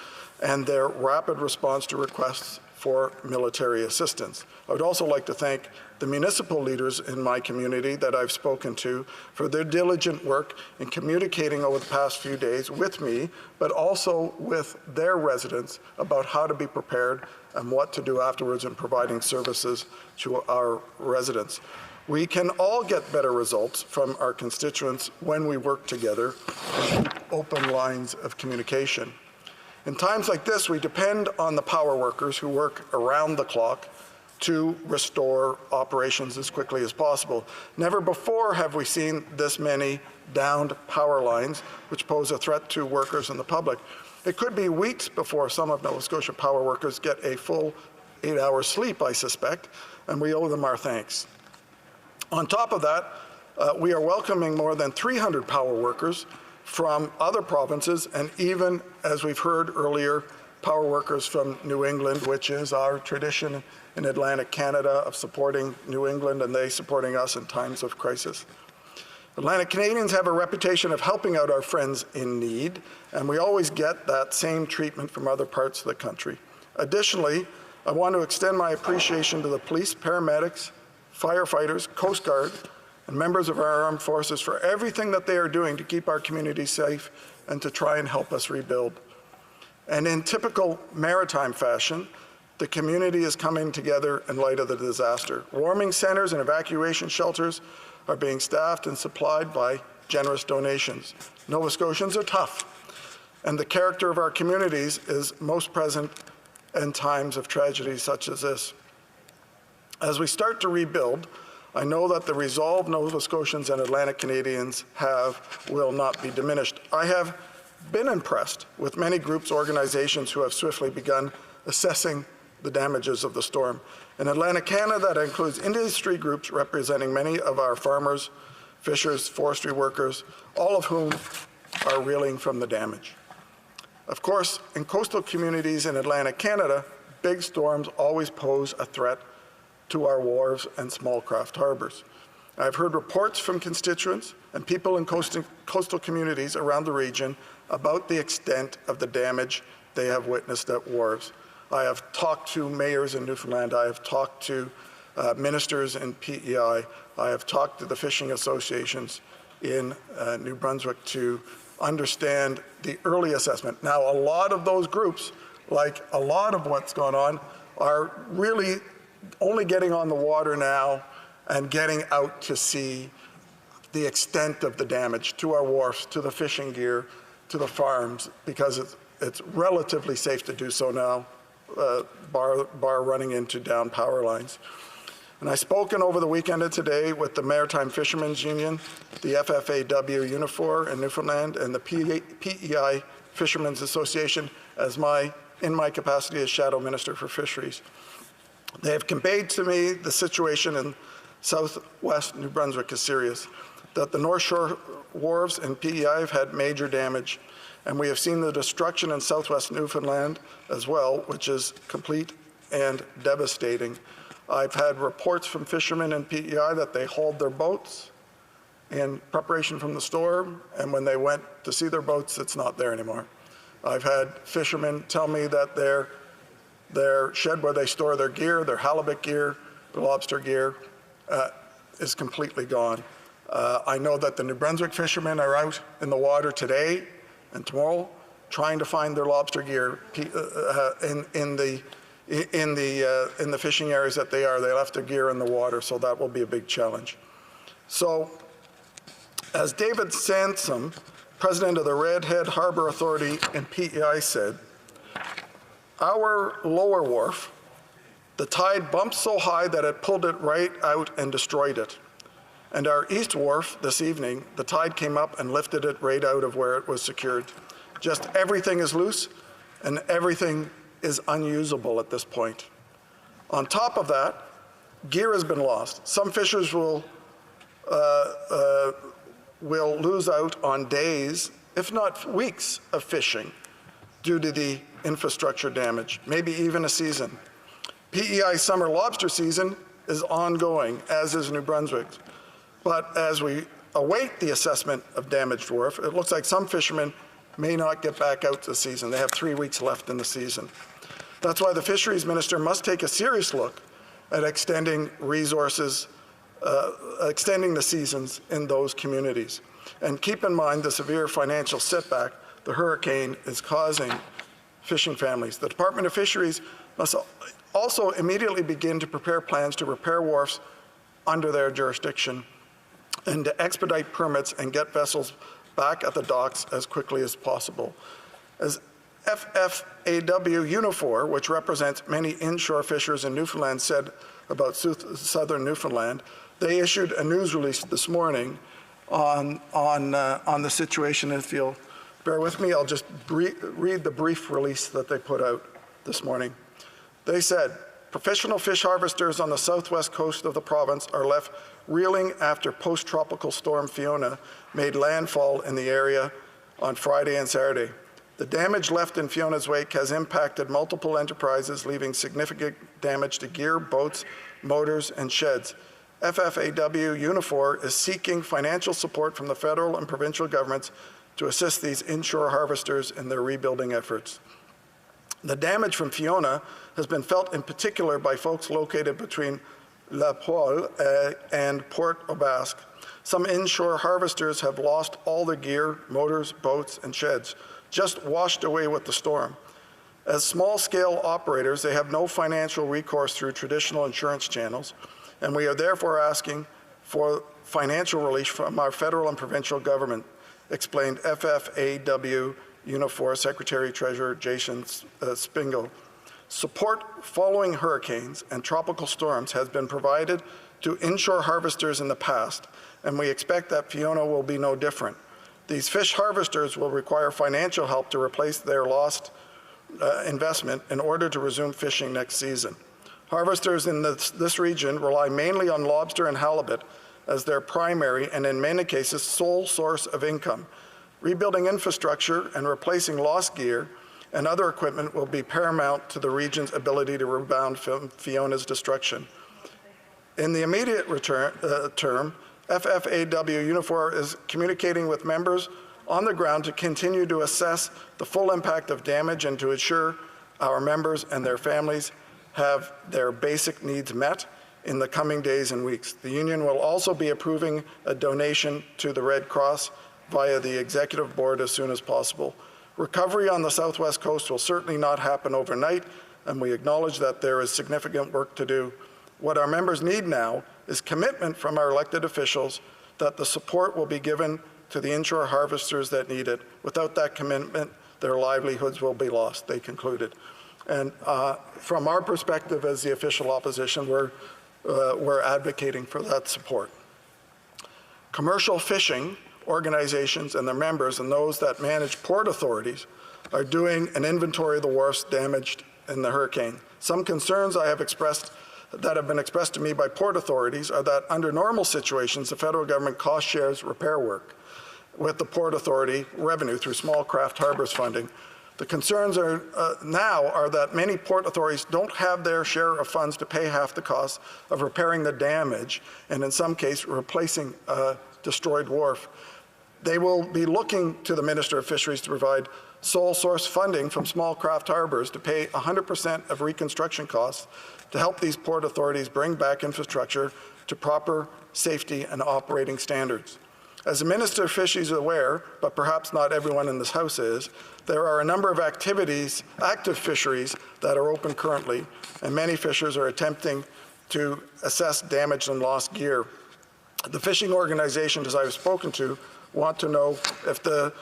B: and their rapid response to requests for military assistance. I would also like to thank the municipal leaders in my community that I've spoken to for their diligent work in communicating over the past few days with me, but also with their residents about how to be prepared and what to do afterwards in providing services to our residents. We can all get better results from our constituents when we work together and keep open lines of communication. In times like this, we depend on the power workers who work around the clock to restore operations as quickly as possible. Never before have we seen this many downed power lines, which pose a threat to workers and the public. It could be weeks before some of Nova Scotia power workers get a full 8-hour sleep, I suspect, and we owe them our thanks. On top of that, we are welcoming more than 300 power workers from other provinces, and even, as we've heard earlier, power workers from New England, which is our tradition in Atlantic Canada of supporting New England and they supporting us in times of crisis. Atlantic Canadians have a reputation of helping out our friends in need, and we always get that same treatment from other parts of the country. Additionally, I want to extend my appreciation to the police, paramedics, firefighters, Coast Guard, and members of our armed forces for everything that they are doing to keep our community safe and to try and help us rebuild. And in typical maritime fashion, the community is coming together in light of the disaster. Warming centers and evacuation shelters are being staffed and supplied by generous donations. Nova Scotians are tough, and the character of our communities is most present in times of tragedy such as this. As we start to rebuild, I know that the resolve Nova Scotians and Atlantic Canadians have will not be diminished. I have been impressed with many groups, organizations who have swiftly begun assessing the damages of the storm. In Atlantic Canada, that includes industry groups representing many of our farmers, fishers, forestry workers, all of whom are reeling from the damage. Of course, in coastal communities in Atlantic Canada, big storms always pose a threat to our wharves and small craft harbors. I've heard reports from constituents and people in coastal communities around the region about the extent of the damage they have witnessed at wharves. I have talked to mayors in Newfoundland. I have talked to ministers in PEI. I have talked to the fishing associations in New Brunswick to understand the early assessment. Now, a lot of those groups, like a lot of what's gone on, are really only getting on the water now and getting out to see the extent of the damage to our wharfs, to the fishing gear, to the farms, because it's relatively safe to do so now, bar running into down power lines. And I've spoken over the weekend and today with the Maritime Fishermen's Union, the FFAW Unifor in Newfoundland, and the PEI Fishermen's Association in my capacity as Shadow Minister for Fisheries. They have conveyed to me the situation in southwest New Brunswick is serious, that the North Shore wharves and PEI have had major damage, and we have seen the destruction in southwest Newfoundland as well, which is complete and devastating. I've had reports from fishermen in PEI that they hauled their boats in preparation from the storm, and when they went to see their boats, it's not there anymore. I've had fishermen tell me that their shed where they store their gear, their halibut gear, their lobster gear, is completely gone. I know that the New Brunswick fishermen are out in the water today and tomorrow trying to find their lobster gear in the fishing areas that they are. They left their gear in the water, so that will be a big challenge. So, as David Sansom, president of the Redhead Harbour Authority in PEI said, our lower wharf, the tide bumped so high that it pulled it right out and destroyed it. And our east wharf this evening, the tide came up and lifted it right out of where it was secured. Just everything is loose and everything is unusable at this point. On top of that, Gear has been lost. Some fishers will lose out on days, if not weeks, of fishing due to the infrastructure damage, maybe even a season. PEI summer lobster season is ongoing, as is New Brunswick's. But as we await the assessment of damaged wharf, it looks like some fishermen may not get back out this season. They have 3 weeks left in the season. That's why the Fisheries Minister must take a serious look at extending resources, extending the seasons in those communities. And keep in mind the severe financial setback the hurricane is causing fishing families. The Department of Fisheries must also immediately begin to prepare plans to repair wharfs under their jurisdiction and to expedite permits and get vessels back at the docks as quickly as possible. As FFAW Unifor, which represents many inshore fishers in Newfoundland, said about southern Newfoundland, they issued a news release this morning on the situation. If you'll bear with me, I'll just read the brief release that they put out this morning. They said, professional fish harvesters on the southwest coast of the province are left reeling after post-tropical storm Fiona made landfall in the area on Friday and Saturday. The damage left in Fiona's wake has impacted multiple enterprises, leaving significant damage to gear, boats, motors, and sheds. FFAW Unifor is seeking financial support from the federal and provincial governments to assist these inshore harvesters in their rebuilding efforts. The damage from Fiona has been felt in particular by folks located between La Poile and Port aux Basques. Some inshore harvesters have lost all their gear, motors, boats, and sheds, just washed away with the storm. As small-scale operators, they have no financial recourse through traditional insurance channels, and we are therefore asking for financial relief from our federal and provincial government, explained FFAW Unifor Secretary-Treasurer Jason Spingle. Support following hurricanes and tropical storms has been provided to inshore harvesters in the past, and we expect that Fiona will be no different. These fish harvesters will require financial help to replace their lost investment in order to resume fishing next season. Harvesters in this region rely mainly on lobster and halibut as their primary and in many cases sole source of income. Rebuilding infrastructure and replacing lost gear and other equipment will be paramount to the region's ability to rebound from Fiona's destruction. In the immediate term, FFAW Unifor is communicating with members on the ground to continue to assess the full impact of damage and to ensure our members and their families have their basic needs met in the coming days and weeks. The union will also be approving a donation to the Red Cross via the Executive Board as soon as possible. Recovery on the Southwest Coast will certainly not happen overnight, and we acknowledge that there is significant work to do. What our members need now is commitment from our elected officials that the support will be given to the inshore harvesters that need it. Without that commitment, their livelihoods will be lost, they concluded. And from our perspective as the official opposition, we're advocating for that support. Commercial fishing organizations and their members and those that manage port authorities are doing an inventory of the wharfs damaged in the hurricane. Some concerns I have expressed that have been expressed to me by port authorities are that under normal situations, the federal government cost shares repair work with the Port Authority revenue through small craft harbors funding. The concerns are now are that many port authorities don't have their share of funds to pay half the cost of repairing the damage and in some cases replacing a destroyed wharf. They will be looking to the Minister of Fisheries to provide sole source funding from small craft harbors to pay 100% of reconstruction costs to help these port authorities bring back infrastructure to proper safety and operating standards. As the Minister of Fisheries is aware, but perhaps not everyone in this House is, there are a number of active fisheries that are open currently, and many fishers are attempting to assess damaged and lost gear. The fishing organizations I've spoken to want to know if the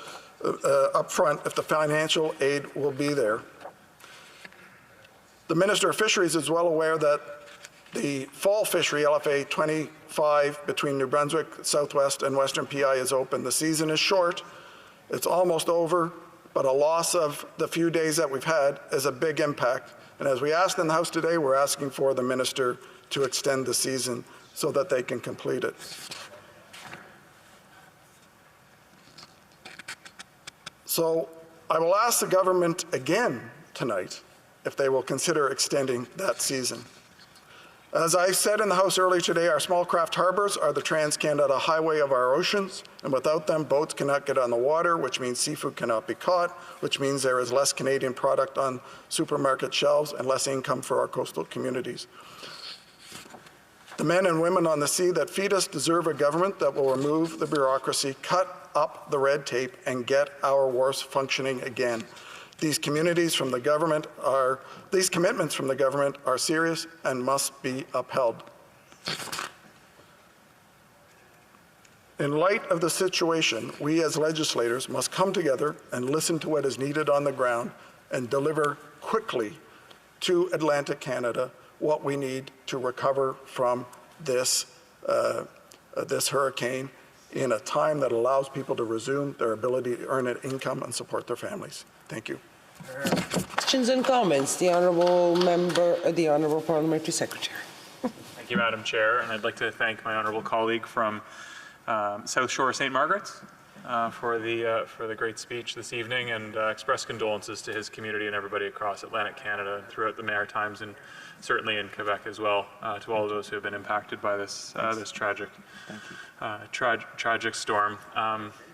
B: upfront, if the financial aid will be there. The Minister of Fisheries is well aware that the fall fishery, LFA 25, between New Brunswick, Southwest, and Western PI is open. The season is short, it's almost over, but a loss of the few days that we've had is a big impact. And as we asked in the House today, we're asking for the Minister to extend the season so that they can complete it. So I will ask the government again tonight if they will consider extending that season. As I said in the House earlier today, our small craft harbors are the Trans-Canada highway of our oceans, and without them, boats cannot get on the water, which means seafood cannot be caught, which means there is less Canadian product on supermarket shelves and less income for our coastal communities. The men and women on the sea that feed us deserve a government that will remove the bureaucracy, cut up the red tape, and get our wharves functioning again. These commitments from the government are serious and must be upheld. In light of the situation, we as legislators must come together and listen to what is needed on the ground and deliver quickly to Atlantic Canada what we need to recover from this hurricane in a time that allows people to resume their ability to earn an income and support their families. Thank you.
Q: Questions and comments. The Honourable Member, the Honourable Parliamentary Secretary.
H: Thank you, Madam Chair, and I'd like to thank my honourable colleague from South Shore St. Margaret's for the great speech this evening, and express condolences to his community and everybody across Atlantic Canada and throughout the Maritimes, and certainly in Quebec as well, to all of those who have been impacted by this this tragic storm.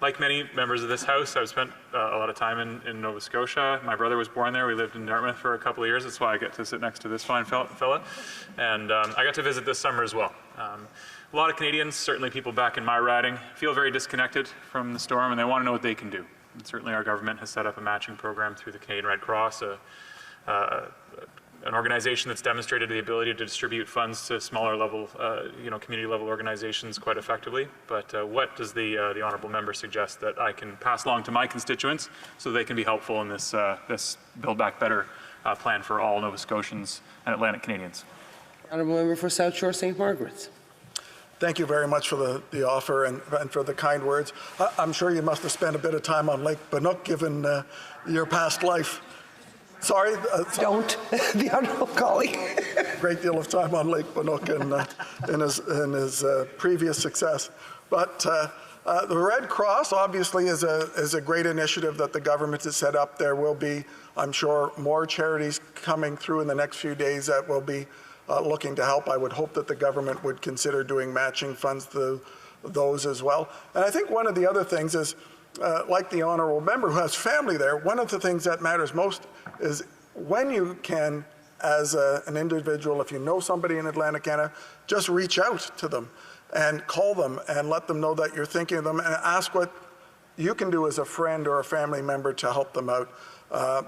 H: Like many members of this House, I've spent a lot of time in Nova Scotia. My brother was born there. We lived in Dartmouth for a couple of years. That's why I get to sit next to this fine fella. And I got to visit this summer as well. A lot of Canadians, certainly people back in my riding, feel very disconnected from the storm, and they want to know what they can do. And certainly our government has set up a matching program through the Canadian Red Cross, an organization that's demonstrated the ability to distribute funds to smaller level, community level organizations quite effectively. But what does the honourable member suggest that I can pass along to my constituents so they can be helpful in this this Build Back Better plan for all Nova Scotians and Atlantic Canadians?
Q: Honourable Member for South Shore St. Margaret's.
B: Thank you very much for the offer and for the kind words. I'm sure you must have spent a bit of time on Lake Banook given your past life. Sorry?
Q: Don't. The honourable colleague.
B: Great deal of time on Lake Banook in his previous success. But the Red Cross obviously is a great initiative that the government has set up. There will be, I'm sure, more charities coming through in the next few days that will be looking to help. I would hope that the government would consider doing matching funds to those as well. And I think one of the other things is, like the honourable member who has family there, one of the things that matters most is when you can, as an individual, if you know somebody in Atlantic Canada, just reach out to them and call them and let them know that you're thinking of them and ask what you can do as a friend or a family member to help them out.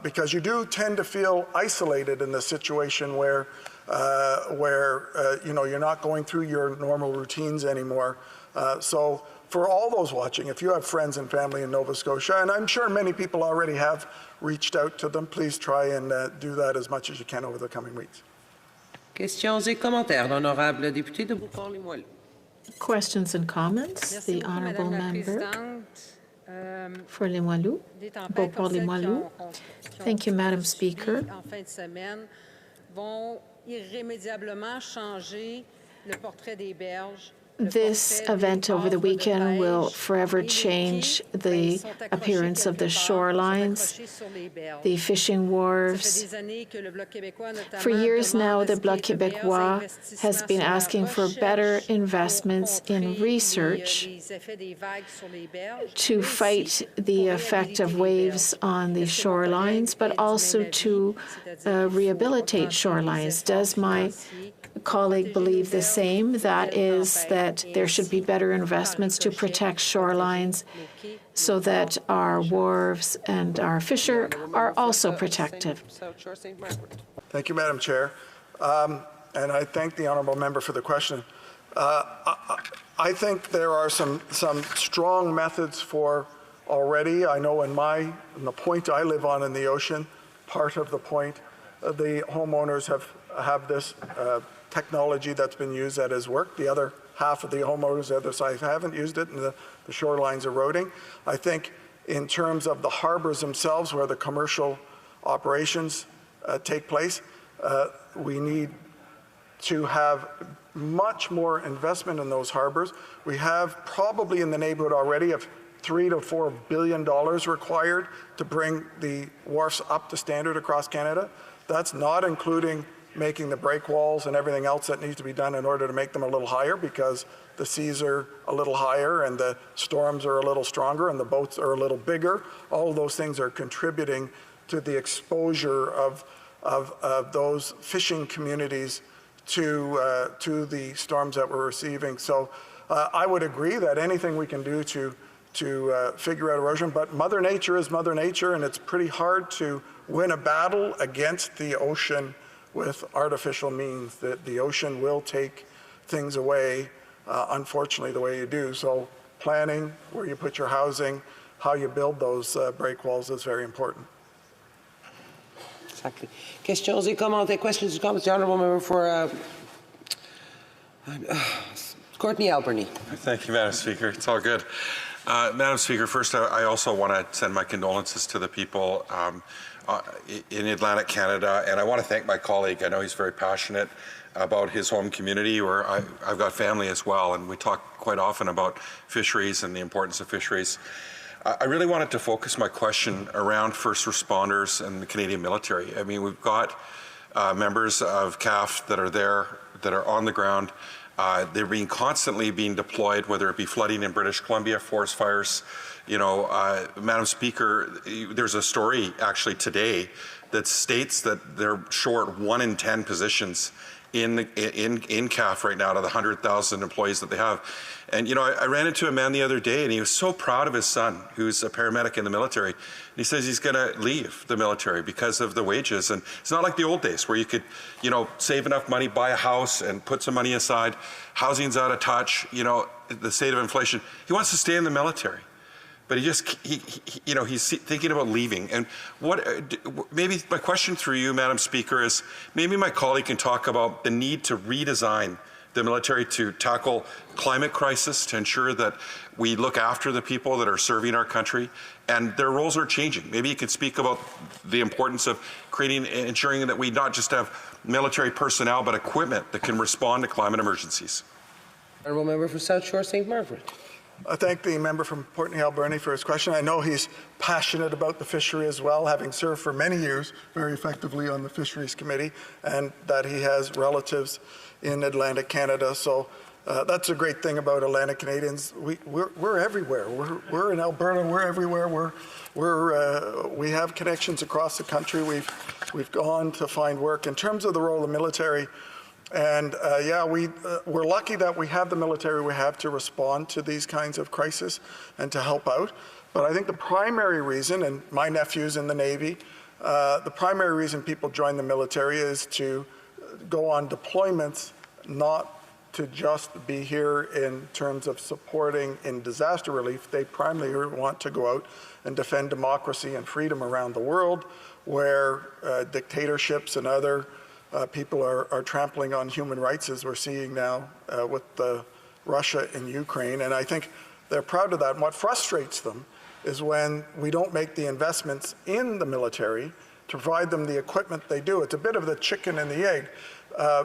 B: Because you do tend to feel isolated in the situation where you're not going through your normal routines anymore. So for all those watching, if you have friends and family in Nova Scotia, and I'm sure many people already have reached out to them, please try and do that as much as you can over the coming weeks.
Q: Questions et commentaires. L'honorable député de Beauport-les-Moellons.
T: Questions and comments. The honourable member for Limoilou, Beauport-les-Moellons. Thank you, Madam Speaker. This event over the weekend will forever change the appearance of the shorelines, the fishing wharves. For years now, the Bloc Québécois has been asking for better investments in research to fight the effect of waves on the shorelines, but also to rehabilitate shorelines. Does my colleague believe the same? That is, that there should be better investments to protect shorelines so that our wharves and our fisher are also protected.
B: Thank you, Madam Chair. And I thank the honourable member for the question. I think there are some strong methods for already. I know in the point I live on in the ocean, part of the point, the homeowners have this technology that's been used that has worked. The other half of the homeowners, the other side, haven't used it, and the shoreline's eroding. I think in terms of the harbors themselves, where the commercial operations take place, we need to have much more investment in those harbors. We have probably in the neighborhood already of $3 to $4 billion required to bring the wharfs up to standard across Canada. That's not including making the breakwalls and everything else that needs to be done in order to make them a little higher, because the seas are a little higher and the storms are a little stronger and the boats are a little bigger. All of those things are contributing to the exposure of those fishing communities to the storms that we're receiving. So I would agree that anything we can do to figure out erosion, but Mother Nature is Mother Nature, and it's pretty hard to win a battle against the ocean with artificial means. That the ocean will take things away, unfortunately, the way you do. So planning where you put your housing, how you build those breakwalls is very important.
Q: Exactly. Questions et commentaires. Questions and comments. The honourable member for Courtney Alberni.
I: Thank you, Madam Speaker. It's all good. Madam Speaker, first I also want to send my condolences to the people in Atlantic Canada, and I want to thank my colleague. I know he's very passionate about his home community, where I've got family as well, and we talk quite often about fisheries and the importance of fisheries. I really wanted to focus my question around first responders and the Canadian military. I mean, we've got members of CAF that are there, that are on the ground. They're constantly being deployed, whether it be flooding in British Columbia, forest fires. You know, Madam Speaker, there's a story actually today that states that they're short 1 in 10 positions in CAF right now out of the 100,000 employees that they have. And you know, I ran into a man the other day, and he was so proud of his son, who's a paramedic in the military. And he says he's going to leave the military because of the wages. And it's not like the old days where you could, you know, save enough money, buy a house, and put some money aside. Housing's out of touch. You know, the state of inflation. He wants to stay in the military, but he's thinking about leaving. And maybe my question through you, Madam Speaker, is maybe my colleague can talk about the need to redesign the military to tackle climate crisis, to ensure that we look after the people that are serving our country, and their roles are changing. Maybe you could speak about the importance of ensuring that we not just have military personnel, but equipment that can respond to climate emergencies.
Q: Honourable member for South Shore, St. Margaret.
B: I thank the member from Courtney Alberni for his question. I know he's passionate about the fishery as well, having served for many years very effectively on the Fisheries Committee, and that he has relatives in Atlantic Canada. So that's a great thing about Atlantic Canadians. We're everywhere. We're in Alberta. We're everywhere. We have connections across the country. We've gone to find work. In terms of the role of the military, and we're lucky that we have the military we have to respond to these kinds of crises and to help out. But I think the primary reason, and my nephew's in the Navy, the primary reason people join the military is to go on deployments, not to just be here in terms of supporting in disaster relief. They primarily want to go out and defend democracy and freedom around the world, where dictatorships and other people are trampling on human rights, as we're seeing now with Russia and Ukraine. And I think they're proud of that. And what frustrates them is when we don't make the investments in the military to provide them the equipment they do. It's a bit of the chicken and the egg.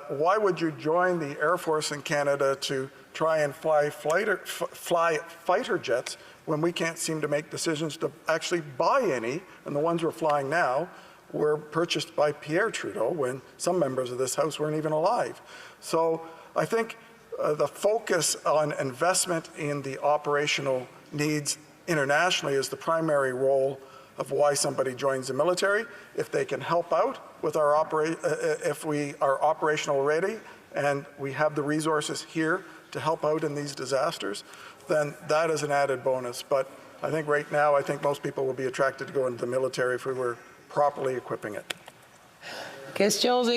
B: Why would you join the Air Force in Canada to try and fly fighter jets when we can't seem to make decisions to actually buy any? And the ones we're flying now were purchased by Pierre Trudeau when some members of this House weren't even alive. So I think the focus on investment in the operational needs internationally is the primary role of why somebody joins the military. If they can help out with our if we are operational ready and we have the resources here to help out in these disasters, then that is an added bonus. But I think right now, I think most people will be attracted to go into the military if we were properly equipping it.
Q: Questions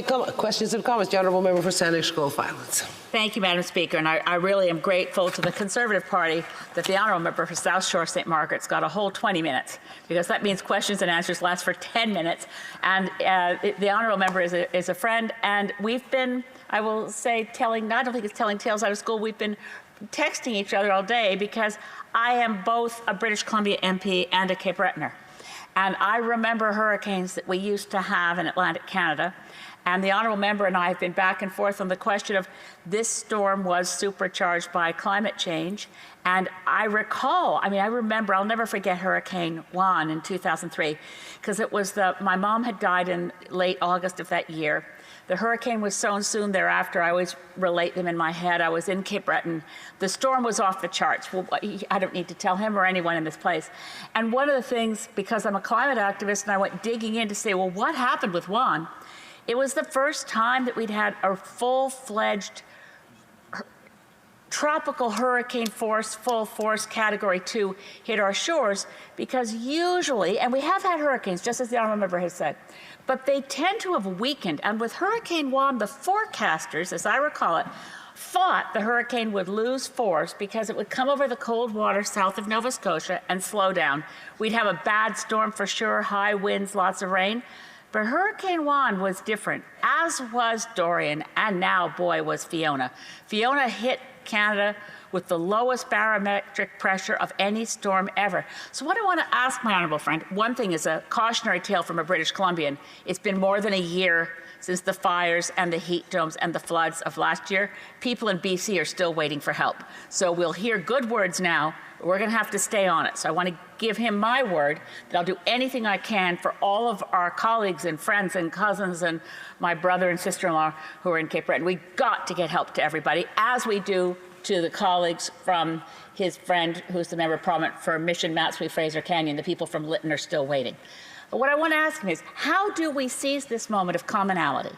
Q: and comments. The honourable member for Sandwich Gulf Islands.
K: Thank you, Madam Speaker, and I really am grateful to the Conservative Party that the honourable member for South Shore St. Margaret's got a whole 20 minutes, because that means questions and answers last for 10 minutes. And the honourable member is a friend, and we've been, I will say, I don't think it's telling tales out of school, we've been texting each other all day, because I am both a British Columbia MP and a Cape Bretoner. And I remember hurricanes that we used to have in Atlantic Canada. And the honourable member and I have been back and forth on the question of this storm was supercharged by climate change. And I remember, I'll never forget Hurricane Juan in 2003, because it was my mom had died in late August of that year. The hurricane was so soon thereafter. I always relate them in my head. I was in Cape Breton. The storm was off the charts. Well, I don't need to tell him or anyone in this place. And one of the things, because I'm a climate activist and I went digging in to say, well, what happened with Juan? It was the first time that we'd had a full-fledged tropical hurricane force, full force Category 2 hit our shores, because usually, and we have had hurricanes, just as the honourable member has said, but they tend to have weakened. And with Hurricane Juan, the forecasters, as I recall it, thought the hurricane would lose force because it would come over the cold water south of Nova Scotia and slow down. We'd have a bad storm for sure, high winds, lots of rain. But Hurricane Juan was different, as was Dorian, and now, boy, was Fiona. Fiona hit Canada with the lowest barometric pressure of any storm ever. So what I want to ask my honourable friend, one thing is a cautionary tale from a British Columbian. It's been more than a year since the fires and the heat domes and the floods of last year. People in BC are still waiting for help. So we'll hear good words now, but we're going to have to stay on it. So I want to give him my word that I'll do anything I can for all of our colleagues and friends and cousins and my brother and sister-in-law who are in Cape Breton. We've got to get help to everybody, as we do to the colleagues from his friend, who's the member of Parliament for Mission Matsui Fraser Canyon. The people from Lytton are still waiting. But what I want to ask him is, how do we seize this moment of commonality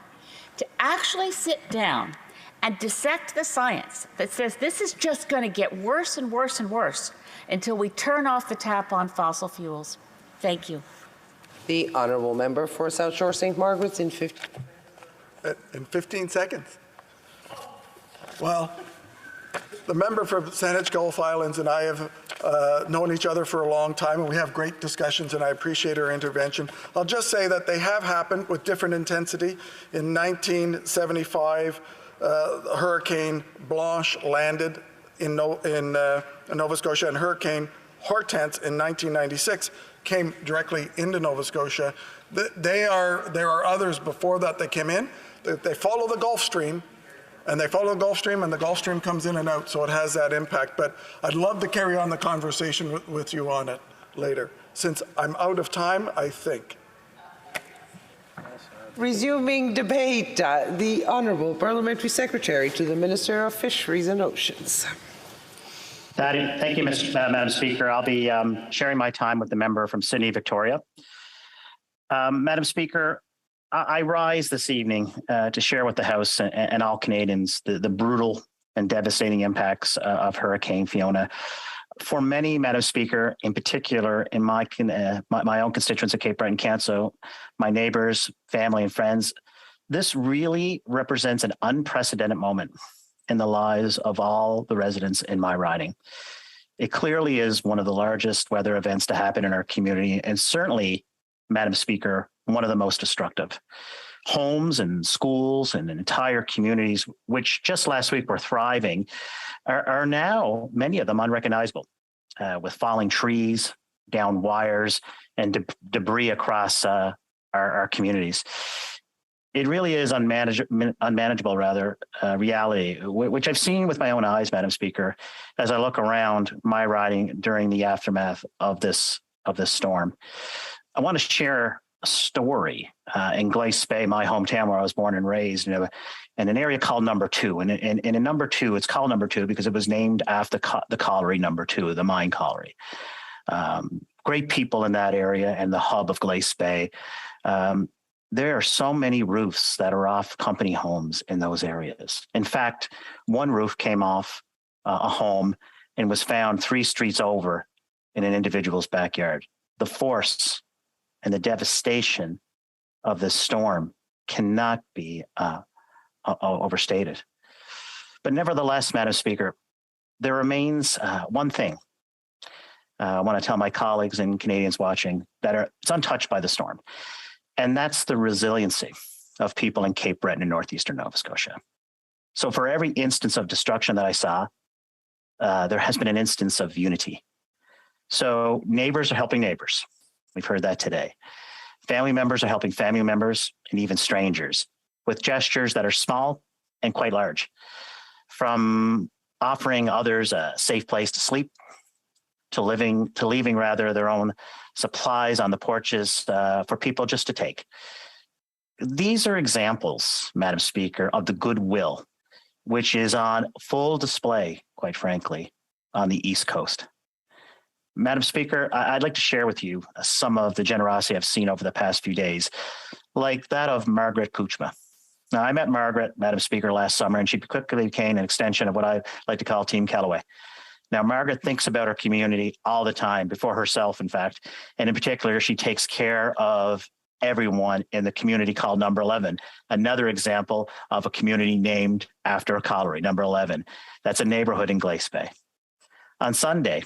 K: to actually sit down and dissect the science that says this is just going to get worse and worse and worse until we turn off the tap on fossil fuels? Thank you.
Q: The honourable member for South Shore St. Margaret's in
B: 15 seconds. Well, the member for Saanich Gulf Islands and I have known each other for a long time, and we have great discussions, and I appreciate her intervention. I'll just say that they have happened with different intensity. In 1975, Hurricane Blanche landed in Nova Scotia, and Hurricane Hortense in 1996 came directly into Nova Scotia. There are others before that came in. They follow the Gulf Stream, and they follow the Gulf Stream, and the Gulf Stream comes in and out, so it has that impact. But I'd love to carry on the conversation with you on it later. Since I'm out of time, I think.
Q: Resuming debate, the Honourable Parliamentary Secretary to the Minister of Fisheries and Oceans.
A: Thank you, Madam Speaker. I'll be sharing my time with the member from Sydney, Victoria. Madam Speaker, I rise this evening to share with the House and all Canadians the brutal and devastating impacts of Hurricane Fiona. For many, Madam Speaker, in particular in my own constituents of Cape Breton, Canso, my neighbours, family and friends, this really represents an unprecedented moment in the lives of all the residents in my riding. It clearly is one of the largest weather events to happen in our community, and certainly, Madam Speaker, one of the most destructive. Homes and schools and entire communities, which just last week were thriving, are now, many of them, unrecognizable, with falling trees, down wires, and debris across our communities. It really is unmanageable, reality, which I've seen with my own eyes, Madam Speaker, as I look around my riding during the aftermath of this storm. I want to share a story in Glace Bay, my hometown where I was born and raised, in an area called Number 2. And in Number 2, it's called Number 2 because it was named after the colliery Number 2, the mine colliery. Great people in that area and the hub of Glace Bay. There are so many roofs that are off company homes in those areas. In fact, one roof came off a home and was found 3 streets over in an individual's backyard. The force and the devastation of this storm cannot be overstated. But nevertheless, Madam Speaker, there remains one thing I want to tell my colleagues and Canadians watching it's untouched by the storm, and that's the resiliency of people in Cape Breton and northeastern Nova Scotia. So for every instance of destruction that I saw, there has been an instance of unity. So neighbors are helping neighbors. We've heard that today. Family members are helping family members and even strangers. with gestures that are small and quite large, from offering others a safe place to sleep, to leaving rather their own supplies on the porches for people just to take. These are examples, Madam Speaker, of the goodwill, which is on full display, quite frankly, on the East Coast. Madam Speaker, I'd like to share with you some of the generosity I've seen over the past few days, like that of Margaret Kuchma. Now, I met Margaret, Madam Speaker, last summer, and she quickly became an extension of what I like to call Team Callaway. Now, Margaret thinks about her community all the time, before herself, in fact, and in particular, she takes care of everyone in the community called Number 11. Another example of a community named after a colliery, Number 11. That's a neighborhood in Glace Bay. On Sunday,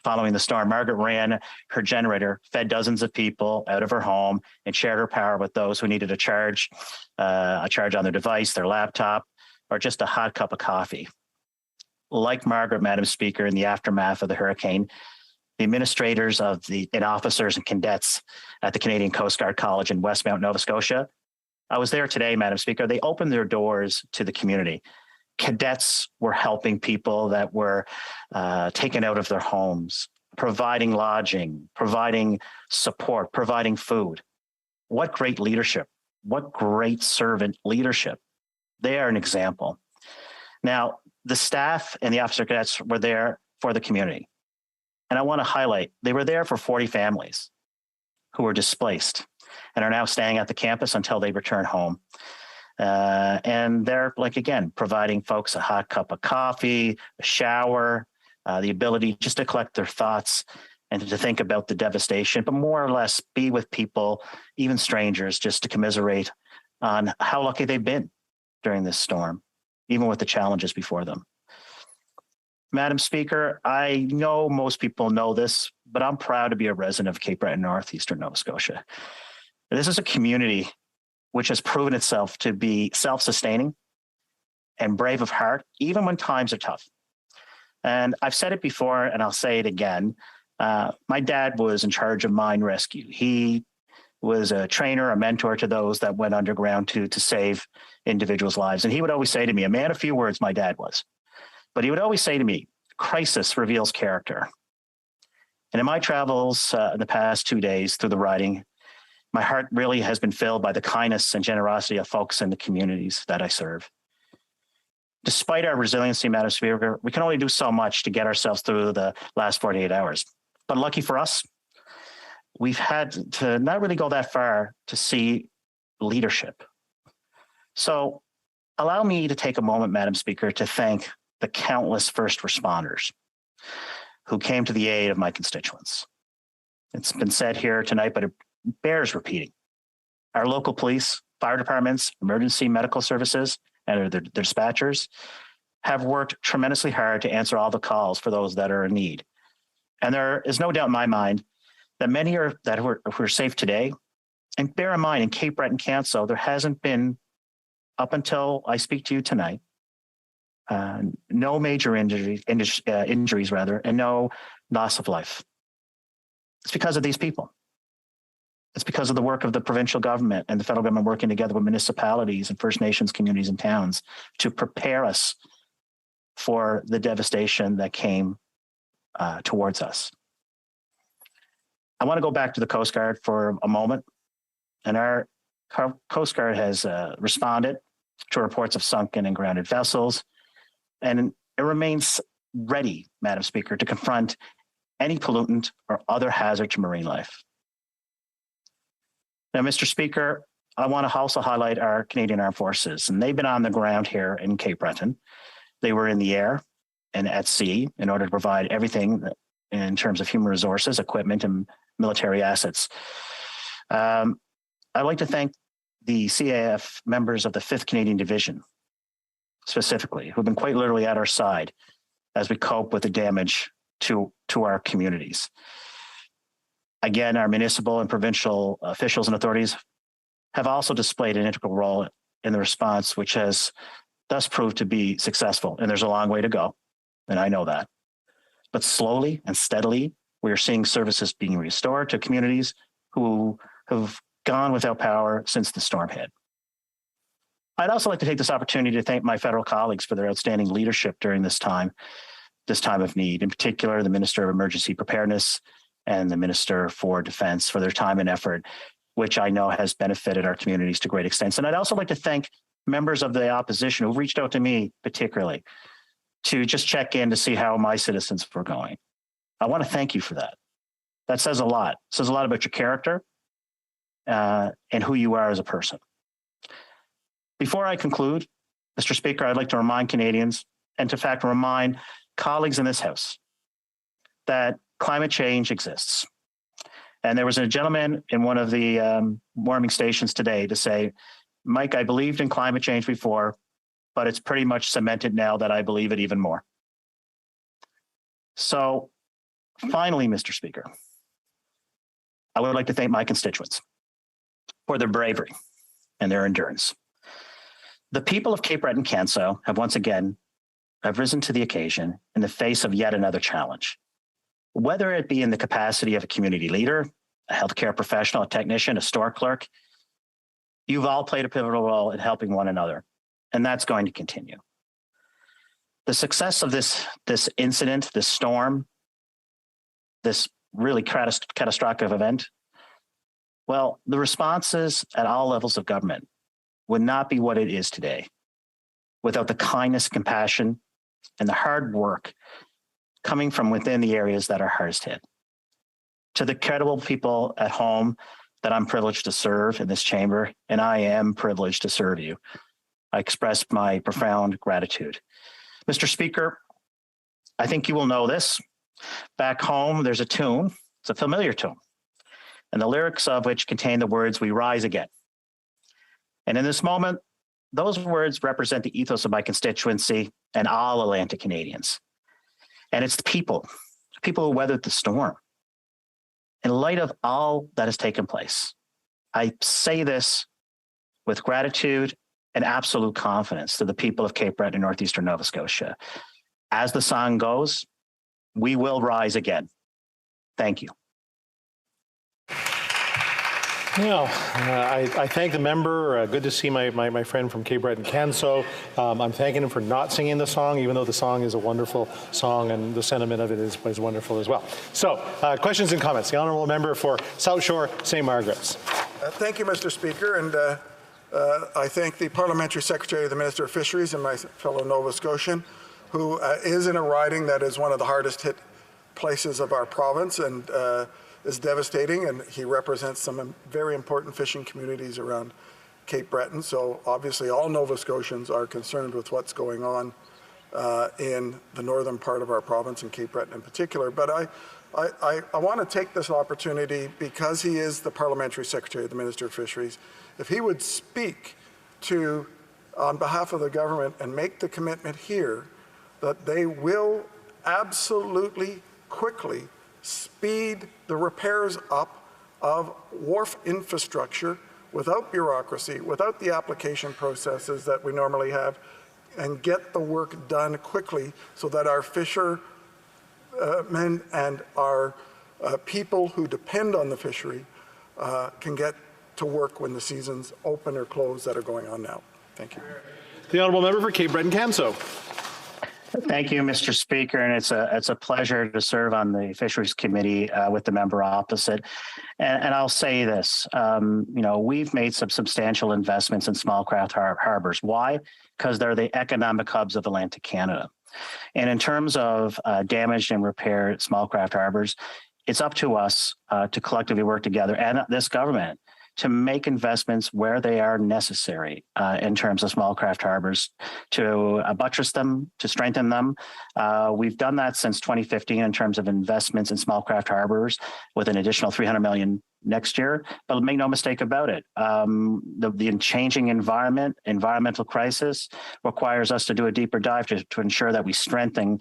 A: following the storm, Margaret ran her generator, fed dozens of people out of her home, and shared her power with those who needed a charge on their device, their laptop, or just a hot cup of coffee. Like Margaret, Madam Speaker, in the aftermath of the hurricane, the administrators and officers and cadets at the Canadian Coast Guard College in Westmount, Nova Scotia, I was there today, Madam Speaker. They opened their doors to the community. Cadets were helping people that were taken out of their homes, providing lodging, providing support, providing food. What great leadership. What great servant leadership. They are an example. Now, the staff and the officer cadets were there for the community. And I want to highlight, they were there for 40 families who were displaced and are now staying at the campus until they return home. And they're, like, again, providing folks a hot cup of coffee, a shower, the ability just to collect their thoughts and to think about the devastation, but more or less be with people, even strangers, just to commiserate on how lucky they've been during this storm, even with the challenges before them. Madam Speaker, I know most people know this, but I'm proud to be a resident of Cape Breton, northeastern Nova Scotia. This is a community which has proven itself to be self-sustaining and brave of heart, even when times are tough. And I've said it before, and I'll say it again. My dad was in charge of mine rescue. He was a trainer, a mentor to those that went underground to save individuals' lives. And he would always say to me, a man of few words, my dad was. But he would always say to me, crisis reveals character. And in my travels in the past 2 days through the riding, my heart really has been filled by the kindness and generosity of folks in the communities that I serve. Despite our resiliency, Madam Speaker, we can only do so much to get ourselves through the last 48 hours. But lucky for us, we've had to not really go that far to see leadership. So allow me to take a moment, Madam Speaker, to thank the countless first responders who came to the aid of my constituents. It's been said here tonight, but it bears repeating. Our local police, fire departments, emergency medical services, and their dispatchers have worked tremendously hard to answer all the calls for those that are in need. And there is no doubt in my mind that many are who are safe today. And bear in mind, in Cape Breton Canso, there hasn't been, up until I speak to you tonight, no major injuries, and no loss of life. It's because of these people. It's because of the work of the provincial government and the federal government working together with municipalities and First Nations communities and towns to prepare us for the devastation that came towards us. I want to go back to the Coast Guard for a moment. And our Coast Guard has responded to reports of sunken and grounded vessels. And it remains ready, Madam Speaker, to confront any pollutant or other hazard to marine life. Now, Mr. Speaker, I want to also highlight our Canadian Armed Forces, and they've been on the ground here in Cape Breton. They were in the air and at sea in order to provide everything in terms of human resources, equipment, and military assets. I'd like to thank the CAF members of the 5th Canadian Division, specifically, who've been quite literally at our side as we cope with the damage to our communities. Again, our municipal and provincial officials and authorities have also displayed an integral role in the response, which has thus proved to be successful. And there's a long way to go, and I know that. But slowly and steadily, we are seeing services being restored to communities who have gone without power since the storm hit. I'd also like to take this opportunity to thank my federal colleagues for their outstanding leadership during this time of need, in particular, the Minister of Emergency Preparedness and the Minister for Defense for their time and effort, which I know has benefited our communities to great extents. And I'd also like to thank members of the opposition who've reached out to me particularly to just check in to see how my citizens were going. I want to thank you for that. That says a lot. It says a lot about your character and who you are as a person. Before I conclude, Mr. Speaker, I'd like to remind Canadians, and in fact remind colleagues in this House, that climate change exists. And there was a gentleman in one of the warming stations today to say, Mike, I believed in climate change before, but it's pretty much cemented now that I believe it even more. So finally, Mr. Speaker, I would like to thank my constituents for their bravery and their endurance. The people of Cape Breton Canso have once again risen to the occasion in the face of yet another challenge. Whether it be in the capacity of a community leader, a healthcare professional, a technician, a store clerk, you've all played a pivotal role in helping one another, and that's going to continue. The success of this incident, this storm, this really catastrophic event, well, the responses at all levels of government would not be what it is today without the kindness, compassion, and the hard work coming from within the areas that are hardest hit. To the credible people at home that I'm privileged to serve in this chamber, and I am privileged to serve you, I express my profound gratitude. Mr. Speaker, I think you will know this. Back home, there's a tune. It's a familiar tune, and the lyrics of which contain the words, "We rise again." And in this moment, those words represent the ethos of my constituency and all Atlantic Canadians. And it's the people who weathered the storm. In light of all that has taken place, I say this with gratitude and absolute confidence to the people of Cape Breton and northeastern Nova Scotia. As the song goes, we will rise again. Thank you.
C: Now, I thank the member. Good to see my friend from Cape Breton Canso. I'm thanking him for not singing the song, even though the song is a wonderful song and the sentiment of it is wonderful as well. So, questions and comments. The honourable member for South Shore, St. Margaret's.
B: Thank you, Mr. Speaker, and I thank the Parliamentary Secretary of the Minister of Fisheries and my fellow Nova Scotian, who is in a riding that is one of the hardest hit places of our province and is devastating, and he represents some very important fishing communities around Cape Breton. So obviously all Nova Scotians are concerned with what's going on in the northern part of our province and Cape Breton in particular. But I want to take this opportunity, because he is the Parliamentary Secretary of the Minister of Fisheries, if he would speak to, on behalf of the government, and make the commitment here that they will absolutely quickly speed the repairs up of wharf infrastructure without bureaucracy, without the application processes that we normally have, and get the work done quickly so that our fishermen and our people who depend on the fishery can get to work when the seasons open or close that are going on now. Thank you.
C: The honourable member for Cape Breton Canso.
A: Thank you, Mr. Speaker, and it's a pleasure to serve on the Fisheries Committee with the member opposite. And I'll say this, we've made some substantial investments in small craft harbors. Why? Because they're the economic hubs of Atlantic Canada. And in terms of damaged and repaired small craft harbors, it's up to us to collectively work together, and this government, to make investments where they are necessary in terms of small craft harbors, to buttress them, to strengthen them. We've done that since 2015 in terms of investments in small craft harbors, with an additional $300 million next year. But make no mistake about it, the changing environmental crisis requires us to do a deeper dive to ensure that we strengthen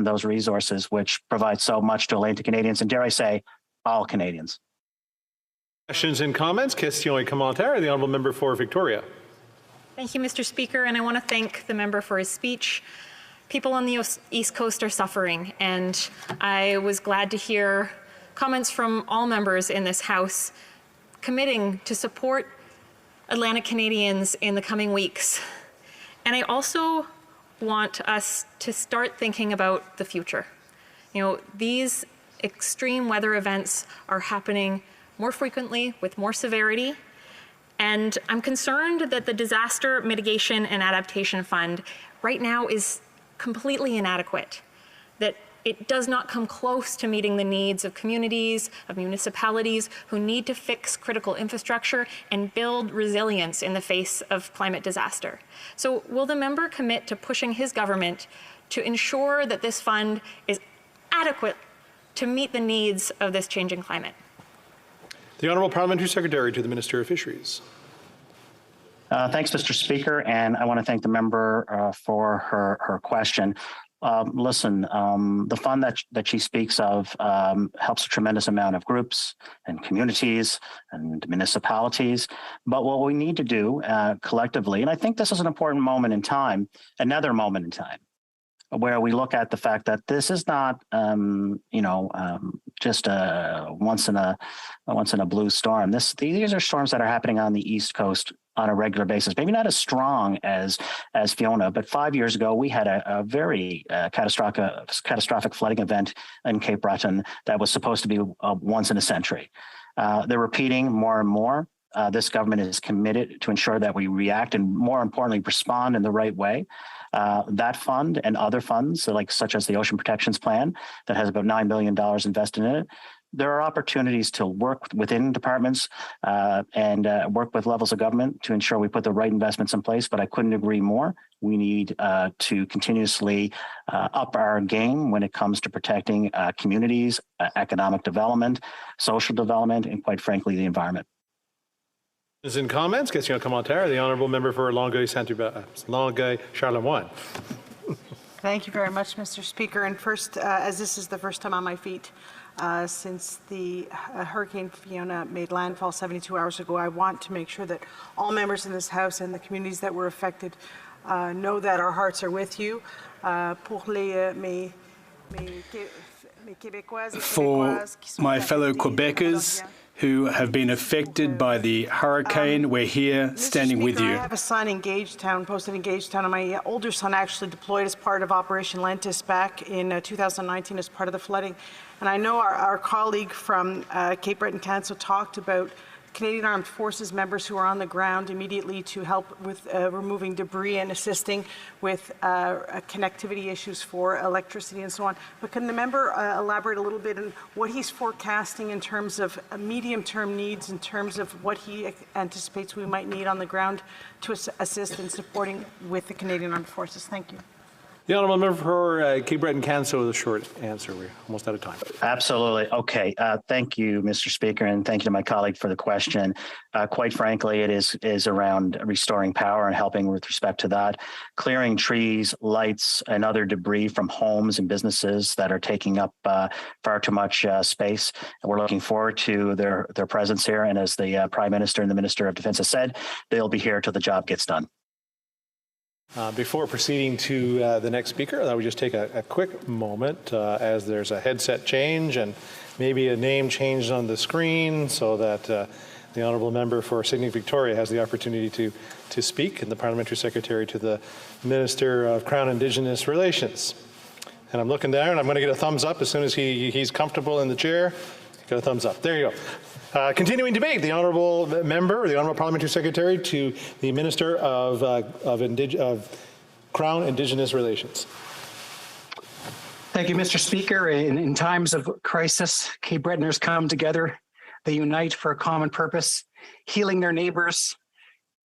A: those resources, which provide so much to Atlantic Canadians, and dare I say, all Canadians.
C: Questions and comments. Question et commentaire. The honourable member for Victoria.
L: Thank you, Mr. Speaker, and I want to thank the member for his speech. People on the East Coast are suffering, and I was glad to hear comments from all members in this House committing to support Atlantic Canadians in the coming weeks. And I also want us to start thinking about the future. You know, these extreme weather events are happening more frequently with more severity. And I'm concerned that the Disaster Mitigation and Adaptation Fund right now is completely inadequate, that it does not come close to meeting the needs of communities, of municipalities who need to fix critical infrastructure and build resilience in the face of climate disaster. So will the member commit to pushing his government to ensure that this fund is adequate to meet the needs of this changing climate?
C: The Honourable Parliamentary Secretary to the Minister of Fisheries.
A: Thanks, Mr. Speaker, and I want to thank the member for her question. Listen, the fund that she speaks of helps a tremendous amount of groups and communities and municipalities. But what we need to do collectively, and I think this is an important moment in time, another moment in time, where we look at the fact that this is not, just a once in a blue storm. These are storms that are happening on the East Coast on a regular basis. Maybe not as strong as Fiona, but 5 years ago we had a very catastrophic flooding event in Cape Breton that was supposed to be once in a century. They're repeating more and more. This government is committed to ensure that we react and, more importantly, respond in the right way. That fund and other funds, such as the Ocean Protections Plan, that has about $9 billion invested in it. There are opportunities to work within departments and work with levels of government to ensure we put the right investments in place, but I couldn't agree more. We need to continuously up our game when it comes to protecting communities, economic development, social development, and quite frankly, the environment.
C: In comments, question commentaire, the Honourable Member for Longueuil, Charlemagne.
M: Thank you very much, Mr. Speaker. And first, as this is the first time on my feet since the Hurricane Fiona made landfall 72 hours ago, I want to make sure that all members in this House and the communities that were affected know that our hearts are with you.
V: For my fellow Quebecers who have been affected by the hurricane, we're here standing with you.
M: I have a son in Gagetown, posted in Gagetown, and my older son actually deployed as part of Operation Lentis back in 2019 as part of the flooding. And I know our colleague from Cape Breton Council talked about Canadian Armed Forces members who are on the ground immediately to help with removing debris and assisting with connectivity issues for electricity and so on. But can the member elaborate a little bit on what he's forecasting in terms of medium-term needs, in terms of what he anticipates we might need on the ground to assist in supporting with the Canadian Armed Forces? Thank you.
C: The Honourable Member for Cape Breton Canso, the short answer. We're almost out of time.
A: Absolutely. Okay. Thank you, Mr. Speaker, and thank you to my colleague for the question. Quite frankly, it is around restoring power and helping with respect to that, clearing trees, lights, and other debris from homes and businesses that are taking up far too much space. And we're looking forward to their presence here. And as the Prime Minister and the Minister of Defence has said, they'll be here till the job gets done.
C: Before proceeding to the next speaker, I would just take a quick moment as there's a headset change and maybe a name changed on the screen so that the Honourable Member for Sydney Victoria has the opportunity to speak, and the Parliamentary Secretary to the Minister of Crown Indigenous Relations. And I'm looking down and I'm going to get a thumbs up as soon as he's comfortable in the chair. Got a thumbs up. There you go. Continuing debate, the Honourable Member, the Honourable Parliamentary Secretary to the Minister of Crown Indigenous Relations.
O: Thank you, Mr. Speaker. In times of crisis, Cape Bretoners come together. They unite for a common purpose, healing their neighbours,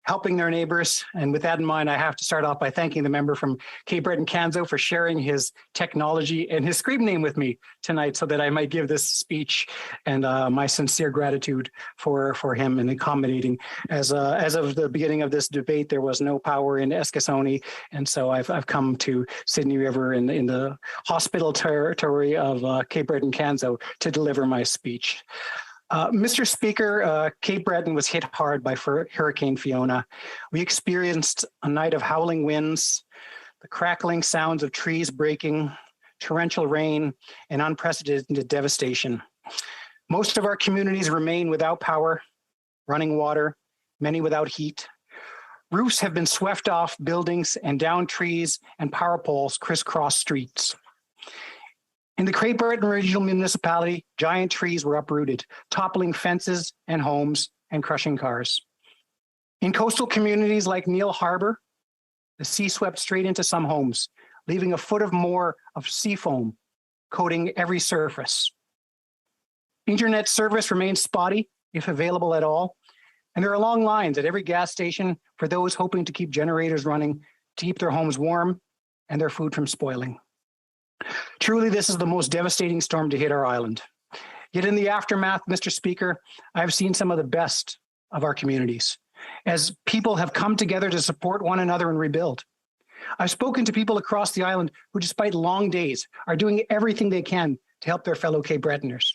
O: helping their neighbours. And with that in mind, I have to start off by thanking the member from Cape Breton Canso for sharing his technology and his screen name with me tonight so that I might give this speech, and my sincere gratitude for him in accommodating. As of the beginning of this debate, there was no power in Eskasoni, and so I've come to Sydney River in the hospital territory of Cape Breton Canso to deliver my speech. Mr. Speaker, Cape Breton was hit hard by Hurricane Fiona. We experienced a night of howling winds, the crackling sounds of trees breaking, torrential rain, and unprecedented devastation. Most of our communities remain without power, running water, many without heat. Roofs have been swept off buildings and down trees and power poles crisscross streets. In the Cape Breton Regional Municipality, giant trees were uprooted, toppling fences and homes and crushing cars. In coastal communities like Neil Harbor, the sea swept straight into some homes, leaving a foot or more of sea foam coating every surface. Internet service remains spotty, if available at all, and there are long lines at every gas station for those hoping to keep generators running to keep their homes warm and their food from spoiling. Truly, this is the most devastating storm to hit our island. Yet in the aftermath, Mr. Speaker, I've seen some of the best of our communities as people have come together to support one another and rebuild. I've spoken to people across the island who, despite long days, are doing everything they can to help their fellow Cape Bretoners,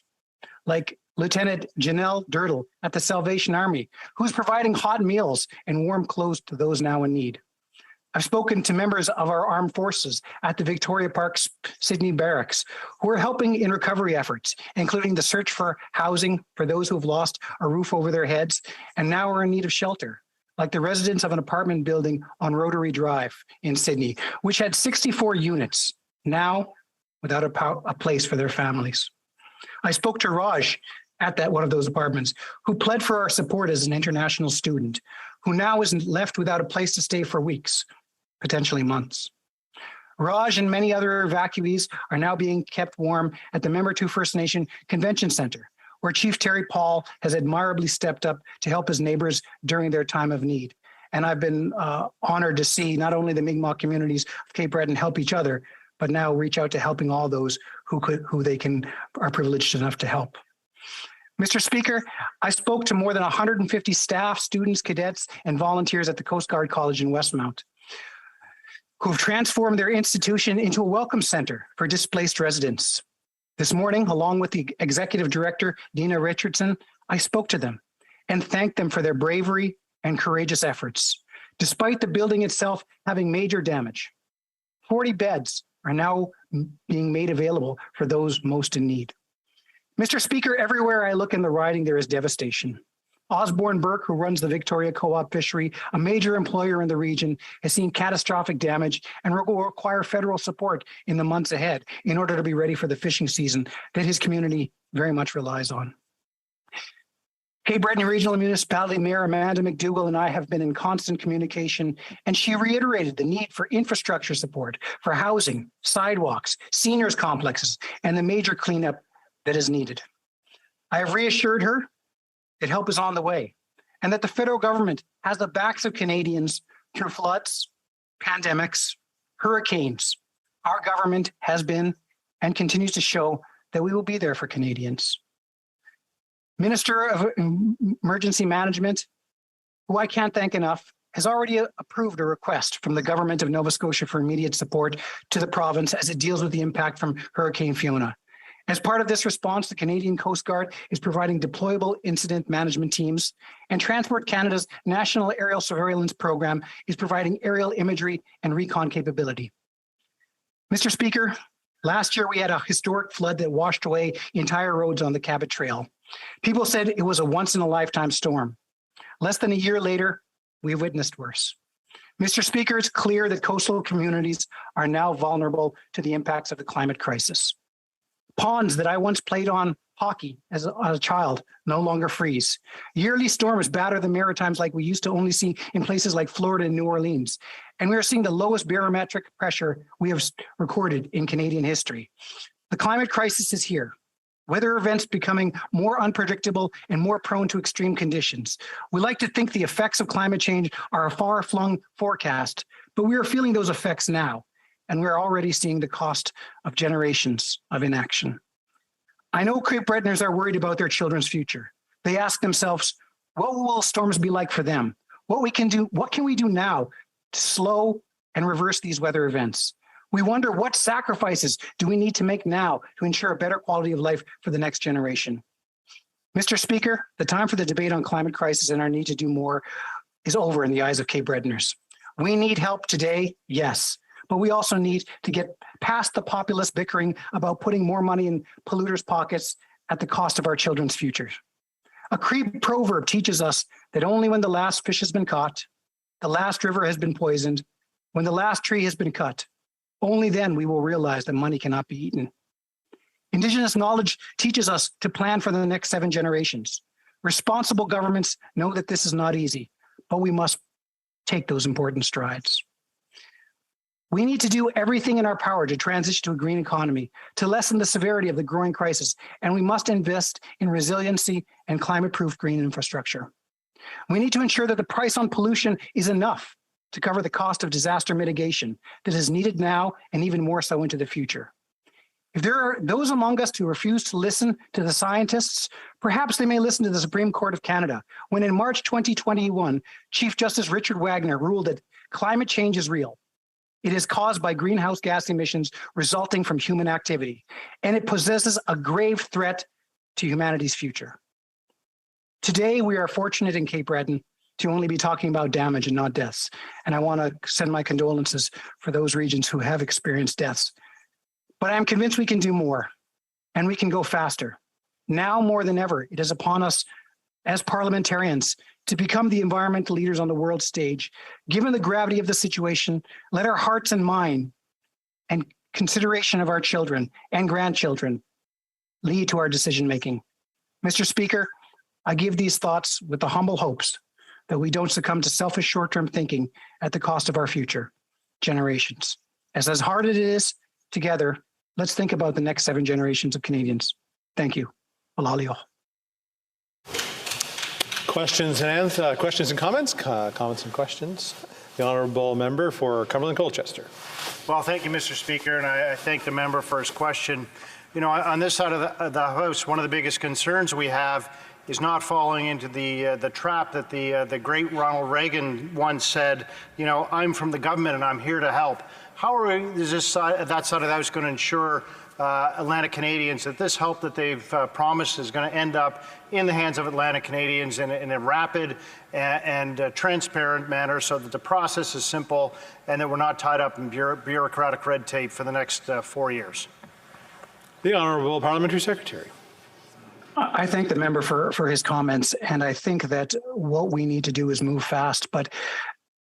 O: like Lieutenant Janelle Dirtle at the Salvation Army, who's providing hot meals and warm clothes to those now in need. I've spoken to members of our armed forces at the Victoria Park Sydney Barracks who are helping in recovery efforts, including the search for housing for those who have lost a roof over their heads and now are in need of shelter, like the residents of an apartment building on Rotary Drive in Sydney, which had 64 units, now without a place for their families. I spoke to Raj at one of those apartments, who pled for our support as an international student, who now is left without a place to stay for weeks, potentially months. Raj and many other evacuees are now being kept warm at the Member 2 First Nation Convention Centre, where Chief Terry Paul has admirably stepped up to help his neighbours during their time of need. And I've been honoured to see not only the Mi'kmaq communities of Cape Breton help each other, but now reach out to helping all those who they are privileged enough to help. Mr. Speaker, I spoke to more than 150 staff, students, cadets, and volunteers at the Coast Guard College in Westmount, who have transformed their institution into a welcome center for displaced residents. This morning, along with the Executive Director, Dina Richardson, I spoke to them and thanked them for their bravery and courageous efforts, despite the building itself having major damage. 40 beds are now being made available for those most in need. Mr. Speaker, everywhere I look in the riding, there is devastation. Osborne Burke, who runs the Victoria Co-op Fishery, a major employer in the region, has seen catastrophic damage and will require federal support in the months ahead in order to be ready for the fishing season that his community very much relies on. Cape Breton Regional Municipality Mayor Amanda McDougall and I have been in constant communication, and she reiterated the need for infrastructure support for housing, sidewalks, seniors complexes, and the major cleanup that is needed. I have reassured her that help is on the way and that the federal government has the backs of Canadians through floods, pandemics, hurricanes. Our government has been and continues to show that we will be there for Canadians. Minister of Emergency Management, who I can't thank enough, has already approved a request from the government of Nova Scotia for immediate support to the province as it deals with the impact from Hurricane Fiona. As part of this response, the Canadian Coast Guard is providing deployable incident management teams, and Transport Canada's National Aerial Surveillance Program is providing aerial imagery and recon capability. Mr. Speaker, last year we had a historic flood that washed away entire roads on the Cabot Trail. People said it was a once-in-a-lifetime storm. Less than a year later, we've witnessed worse. Mr. Speaker, it's clear that coastal communities are now vulnerable to the impacts of the climate crisis. Ponds that I once played on hockey as a child no longer freeze. Yearly storms batter the Maritimes like we used to only see in places like Florida and New Orleans. And we are seeing the lowest barometric pressure we have recorded in Canadian history. The climate crisis is here. Weather events becoming more unpredictable and more prone to extreme conditions. We like to think the effects of climate change are a far-flung forecast, but we are feeling those effects now. And we're already seeing the cost of generations of inaction. I know Cape Bretoners are worried about their children's future. They ask themselves, what will storms be like for them? What can we do now to slow and reverse these weather events? We wonder what sacrifices do we need to make now to ensure a better quality of life for the next generation? Mr. Speaker, the time for the debate on climate crisis and our need to do more is over in the eyes of Cape Bretoners. We need help today, yes. But we also need to get past the populist bickering about putting more money in polluters' pockets at the cost of our children's futures. A Cree proverb teaches us that only when the last fish has been caught, the last river has been poisoned, when the last tree has been cut, only then we will realize that money cannot be eaten. Indigenous knowledge teaches us to plan for the next 7 generations. Responsible governments know that this is not easy, but we must take those important strides. We need to do everything in our power to transition to a green economy, to lessen the severity of the growing crisis, and we must invest in resiliency and climate-proof green infrastructure. We need to ensure that the price on pollution is enough to cover the cost of disaster mitigation that is needed now and even more so into the future. If there are those among us who refuse to listen to the scientists, perhaps they may listen to the Supreme Court of Canada, when in March 2021, Chief Justice Richard Wagner ruled that climate change is real. It is caused by greenhouse gas emissions resulting from human activity, and it possesses a grave threat to humanity's future. Today, we are fortunate in Cape Breton to only be talking about damage and not deaths. And I want to send my condolences for those regions who have experienced deaths. But I'm convinced we can do more, and we can go faster. Now more than ever, it is upon us as parliamentarians to become the environmental leaders on the world stage. Given the gravity of the situation, let our hearts and mind and consideration of our children and grandchildren lead to our decision-making. Mr. Speaker, I give these thoughts with the humble hopes that we don't succumb to selfish short-term thinking at the cost of our future generations. As hard as it is, together, let's think about the next 7 generations of Canadians. Thank you. Walalio.
C: Questions and comments? Comments and questions. The honourable member for Cumberland Colchester.
E: Well, thank you, Mr. Speaker, and I thank the member for his question. You know, on this side of the House, one of the biggest concerns we have is not falling into the trap that the great Ronald Reagan once said, you know, I'm from the government and I'm here to help. How is that side of the House going to ensure Atlantic Canadians that this help that they've promised is going to end up in the hands of Atlantic Canadians in a rapid and transparent manner, so that the process is simple and that we're not tied up in bureaucratic red tape for the next 4 years?
C: The Honourable Parliamentary Secretary.
O: I thank the member for his comments, and I think that what we need to do is move fast, but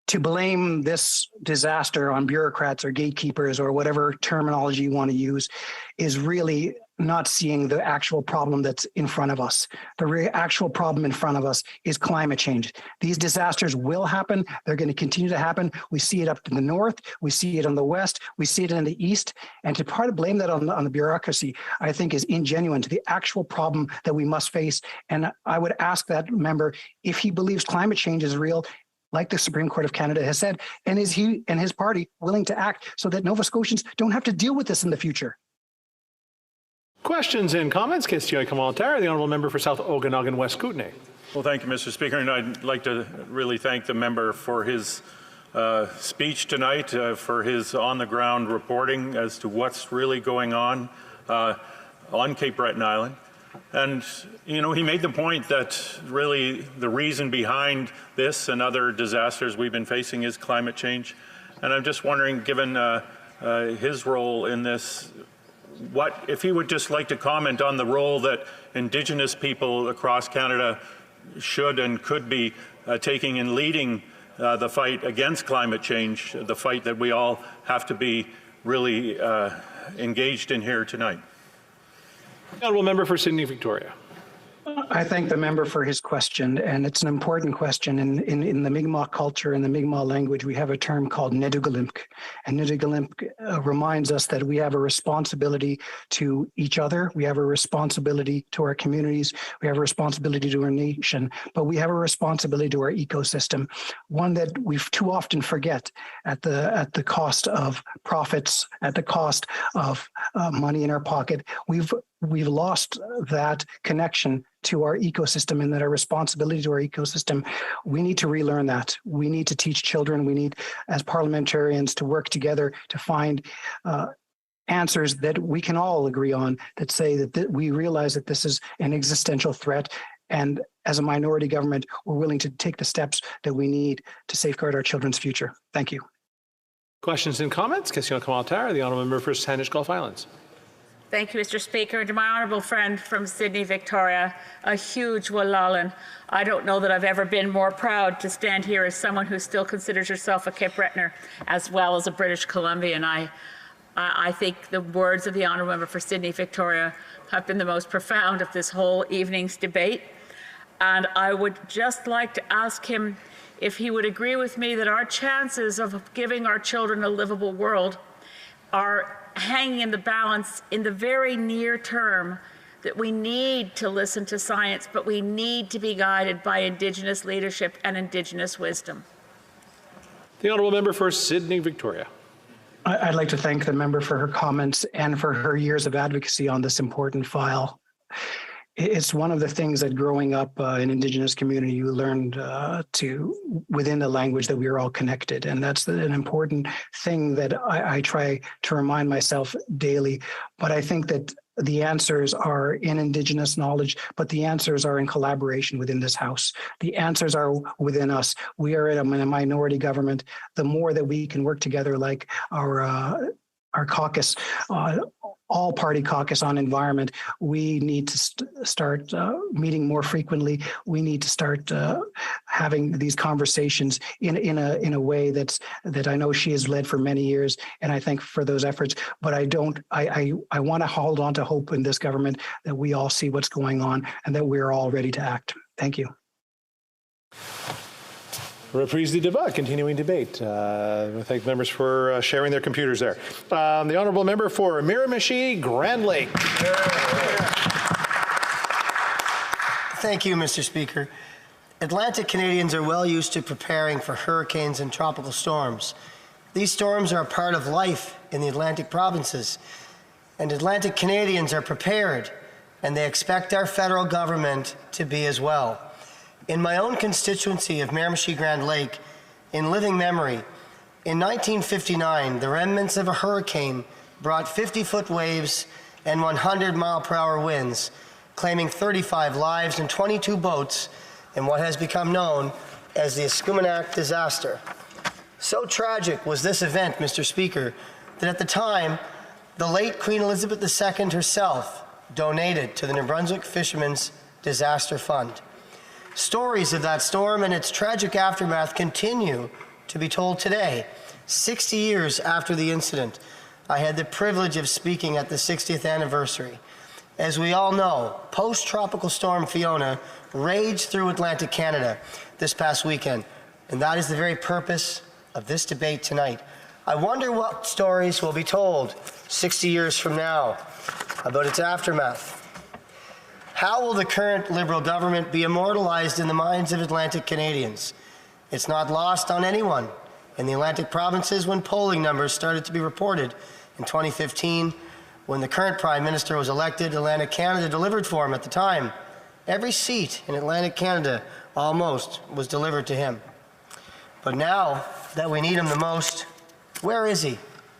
O: to blame this disaster on bureaucrats or gatekeepers or whatever terminology you want to use is really not seeing the actual problem that's in front of us. The actual problem in front of us is climate change. These disasters will happen. They're going to continue to happen. We see it up in the north. We see it on the west. We see it in the east. And to try to blame that on the bureaucracy, I think is ingenuine to the actual problem that we must face. And I would ask that member, if he believes climate change is real, like the Supreme Court of Canada has said, and is he and his party willing to act so that Nova Scotians don't have to deal with this in the future?
C: Questions and comments? Question commentaire. The honourable member for South Okanagan West Kootenay.
G: Well, thank you, Mr. Speaker, and I'd like to really thank the member for his speech tonight, for his on-the-ground reporting as to what's really going on Cape Breton Island. And, you know, he made the point that really the reason behind this and other disasters we've been facing is climate change. And I'm just wondering, given his role in this, what if he would just like to comment on the role that Indigenous people across Canada should and could be taking in leading the fight against climate change, the fight that we all have to be really engaged in here tonight.
C: Honourable member for Sydney Victoria.
O: I thank the member for his question, and it's an important question. In the Mi'kmaq culture, in the Mi'kmaq language, we have a term called Nedugalimk, and Nedugalimk reminds us that we have a responsibility to each other, we have a responsibility to our communities, we have a responsibility to our nation, but we have a responsibility to our ecosystem, one that we too often forget at the cost of profits, at the cost of money in our pocket. We've lost that connection to our ecosystem and that our responsibility to our ecosystem. We need to relearn that. We need to teach children. We need, as parliamentarians, to work together to find answers that we can all agree on, that say that we realize that this is an existential threat. And as a minority government, we're willing to take the steps that we need to safeguard our children's future. Thank you.
C: Questions and comments? Question commentaire. The honourable member for Saanich Gulf Islands.
K: Thank you, Mr. Speaker. And to my honourable friend from Sydney, Victoria, a huge Wallalan. I don't know that I've ever been more proud to stand here as someone who still considers herself a Cape Bretoner as well as a British Columbian. I think the words of the honourable member for Sydney, Victoria have been the most profound of this whole evening's debate. And I would just like to ask him if he would agree with me that our chances of giving our children a livable world are hanging in the balance in the very near term, that we need to listen to science, but we need to be guided by Indigenous leadership and Indigenous wisdom.
C: The honourable member for Sydney, Victoria.
O: I'd like to thank the member for her comments and for her years of advocacy on this important file. It's one of the things that growing up in Indigenous community, you learned within the language that we are all connected. And that's an important thing that I try to remind myself daily. But I think that the answers are in Indigenous knowledge, but the answers are in collaboration within this House. The answers are within us. We are in a minority government. The more that we can work together, like our caucus, all-party caucus on environment, we need to start meeting more frequently. We need to start having these conversations in a way that I know she has led for many years, and I thank for those efforts. But I want to hold on to hope in this government that we all see what's going on and that we're all ready to act. Thank you.
C: Reprise du débat, continuing debate. I thank members for sharing their computers there. The honourable member for Miramichi, Grand Lake.
N: Thank you, Mr. Speaker. Atlantic Canadians are well used to preparing for hurricanes and tropical storms. These storms are a part of life in the Atlantic provinces, and Atlantic Canadians are prepared, and they expect our federal government to be as well. In my own constituency of Miramichi Grand Lake, in living memory, in 1959, the remnants of a hurricane brought 50-foot waves and 100-mile-per-hour winds, claiming 35 lives and 22 boats in what has become known as the Escuminac disaster. So tragic was this event, Mr. Speaker, that at the time, the late Queen Elizabeth II herself donated to the New Brunswick Fishermen's Disaster Fund. Stories of that storm and its tragic aftermath continue to be told today, 60 years after the incident. I had the privilege of speaking at the 60th anniversary. As we all know, post-tropical storm Fiona raged through Atlantic Canada this past weekend, and that is the very purpose of this debate tonight. I wonder what stories will be told 60 years from now about its aftermath. How will the current Liberal government be immortalized in the minds of Atlantic Canadians? It's not lost on anyone in the Atlantic provinces when polling numbers started to be reported in 2015. When the current Prime Minister was elected, Atlantic Canada delivered for him at the time. Every seat in Atlantic Canada, almost, was delivered to him. But now that we need him the most, where is he,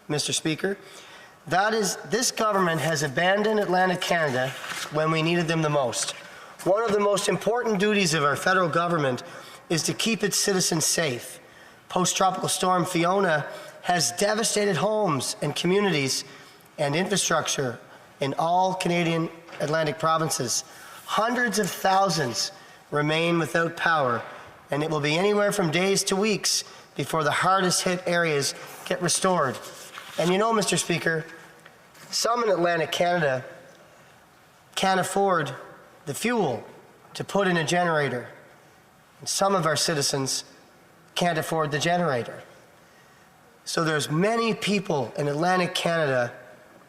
N: Mr. Speaker? That is, this government has abandoned Atlantic Canada when we needed them the most. One of the most important duties of our federal government is to keep its citizens safe. Post-tropical storm Fiona has devastated homes and communities and infrastructure in all Canadian Atlantic provinces. Hundreds of thousands remain without power, and it will be anywhere from days to weeks before the hardest hit areas get restored. And you know, Mr. Speaker, some in Atlantic Canada can't afford the fuel to put in a generator. And some of our citizens can't afford the generator. So there's many people in Atlantic Canada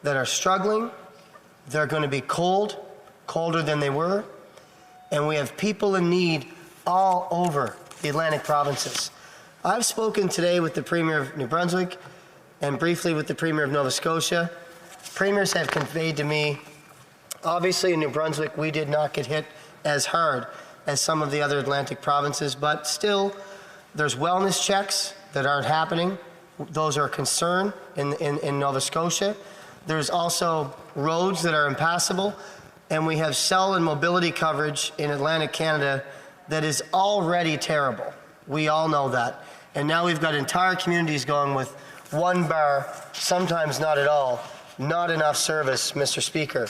N: that are struggling. They're going to be cold, colder than they were. And we have people in need all over the Atlantic provinces. I've spoken today with the Premier of New Brunswick and briefly with the Premier of Nova Scotia. Premiers have conveyed to me, obviously in New Brunswick, we did not get hit as hard as some of the other Atlantic provinces, but still, there's wellness checks that aren't happening. Those are a concern in Nova Scotia. There's also roads that are impassable, and we have cell and mobility coverage in Atlantic Canada that is already terrible. We all know that. And now we've got entire communities going with one bar, sometimes not at all, not enough service, Mr. Speaker.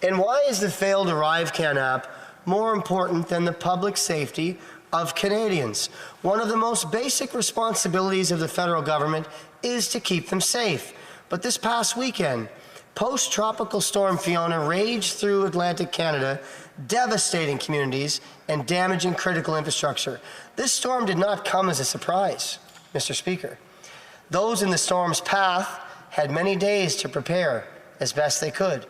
N: And why is the failed ArriveCan app more important than the public safety of Canadians? One of the most basic responsibilities of the federal government is to keep them safe. But this past weekend, post-tropical storm Fiona raged through Atlantic Canada, devastating communities and damaging critical infrastructure. This storm did not come as a surprise, Mr. Speaker. Those in the storm's path had many days to prepare as best they could.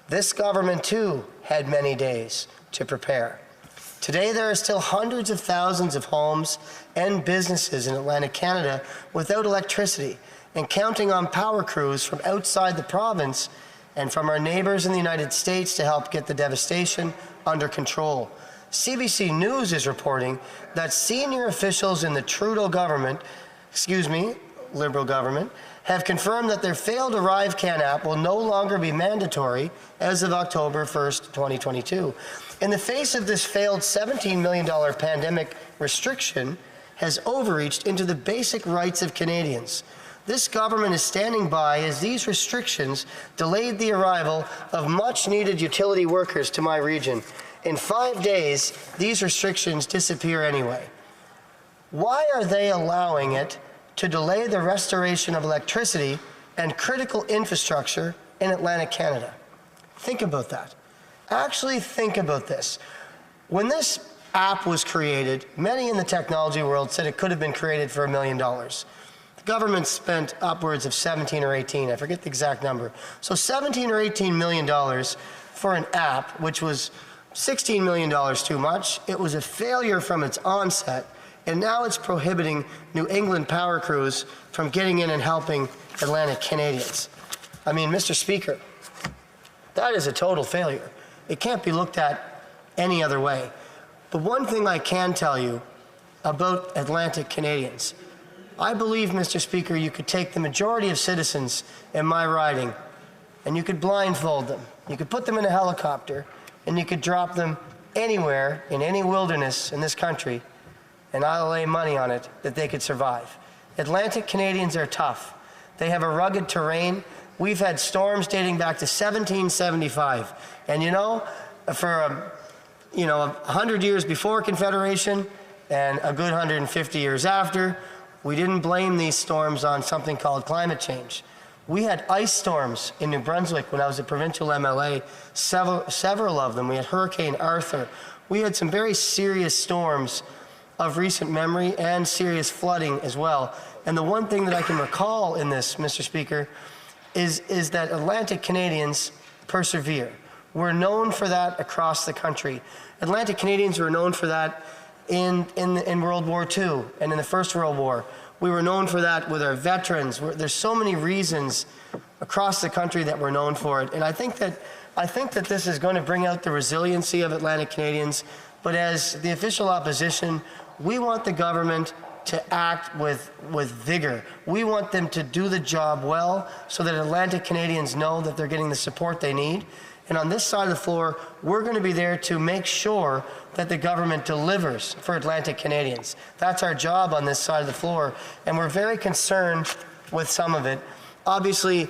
N: This government, too, had many days to prepare. Today, there are still hundreds of thousands of homes and businesses in Atlantic Canada without electricity and counting on power crews from outside the province and from our neighbors in the United States to help get the devastation under control. CBC News is reporting that senior officials in the Trudeau government, Liberal government, have confirmed that their failed ArriveCan app will no longer be mandatory as of October 1st, 2022. In the face of this failed $17 million pandemic restriction has overreached into the basic rights of Canadians. This government is standing by as these restrictions delayed the arrival of much-needed utility workers to my region. In 5 days, these restrictions disappear anyway. Why are they allowing it to delay the restoration of electricity and critical infrastructure in Atlantic Canada? Think about that. Actually think about this. When this app was created, many in the technology world said it could have been created for $1 million. The government spent upwards of 17 or 18, I forget the exact number. So 17 or 18 million dollars for an app, which was $16 million too much. It was a failure from its onset, and now it's prohibiting New England power crews from getting in and helping Atlantic Canadians. I mean, Mr. Speaker, that is a total failure. It can't be looked at any other way. But one thing I can tell you about Atlantic Canadians, I believe, Mr. Speaker, you could take the majority of citizens in my riding and you could blindfold them. You could put them in a helicopter and you could drop them anywhere in any wilderness in this country, and I'll lay money on it that they could survive. Atlantic Canadians are tough. They have a rugged terrain. We've had storms dating back to 1775. And you know, for 100 years before Confederation and a good 150 years after, we didn't blame these storms on something called climate change. We had ice storms in New Brunswick when I was a provincial MLA, several of them. We had Hurricane Arthur. We had some very serious storms of recent memory and serious flooding as well. And the one thing that I can recall in this, Mr. Speaker, is that Atlantic Canadians persevere. We're known for that across the country. Atlantic Canadians were known for that in World War II and in the First World War. We were known for that with our veterans. There's so many reasons across the country that we're known for it. And I think that this is going to bring out the resiliency of Atlantic Canadians. But as the official opposition, we want the government to act with vigor. We want them to do the job well so that Atlantic Canadians know that they're getting the support they need. And on this side of the floor, we're going to be there to make sure that the government delivers for Atlantic Canadians. That's our job on this side of the floor, and we're very concerned with some of it. Obviously,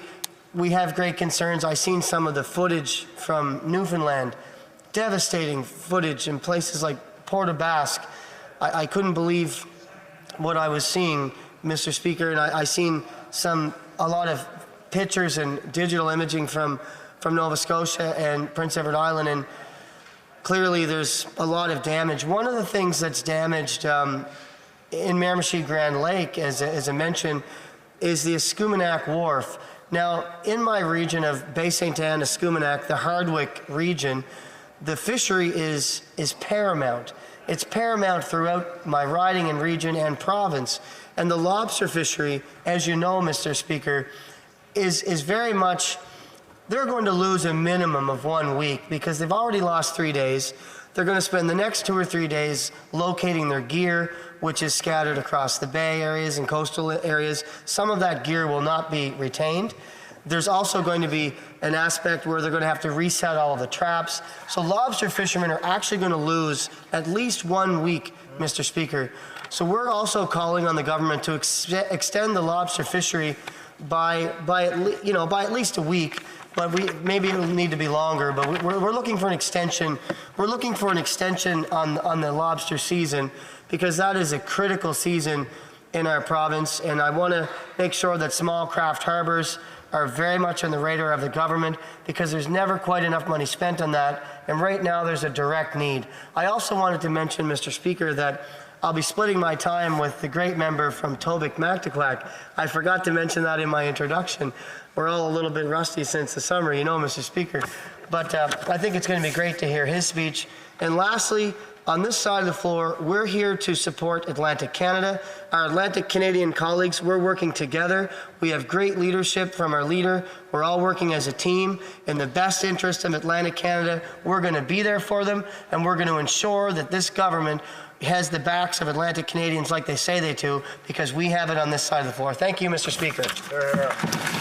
N: we have great concerns. I've seen some of the footage from Newfoundland, devastating footage in places like Port aux Basques. I couldn't believe what I was seeing, Mr. Speaker, and I seen a lot of pictures and digital imaging from Nova Scotia and Prince Edward Island, and clearly there's a lot of damage. One of the things that's damaged in Miramichi Grand Lake, as I mentioned, is the Escuminac Wharf. Now, in my region of Bay St. Anne, Escuminac, the Hardwick region, the fishery is paramount. It's paramount throughout my riding and region and province. And the lobster fishery, as you know, Mr. Speaker, is very much, they're going to lose a minimum of 1 week because they've already lost 3 days. They're going to spend the next 2 or 3 days locating their gear, which is scattered across the bay areas and coastal areas. Some of that gear will not be retained. There's also going to be an aspect where they're going to have to reset all of the traps. So lobster fishermen are actually going to lose at least 1 week, Mr. Speaker. So we're also calling on the government to extend the lobster fishery by at least a week. But maybe it'll need to be longer. But we're looking for an extension. We're looking for an extension on the lobster season, because that is a critical season in our province. And I want to make sure that small craft harbors are very much on the radar of the government, because there's never quite enough money spent on that. And right now there's a direct need. I also wanted to mention, Mr. Speaker, that I'll be splitting my time with the great member from Tobic-Mactaquac. I forgot to mention that in my introduction. We're all a little bit rusty since the summer, you know, Mr. Speaker. But I think it's going to be great to hear his speech. And lastly, on this side of the floor, we're here to support Atlantic Canada. Our Atlantic Canadian colleagues, we're working together. We have great leadership from our leader. We're all working as a team in the best interest of Atlantic Canada. We're going to be there for them, and we're going to ensure that this government has the backs of Atlantic Canadians like they say they do, because we have it on this side of the floor. Thank you, Mr. Speaker.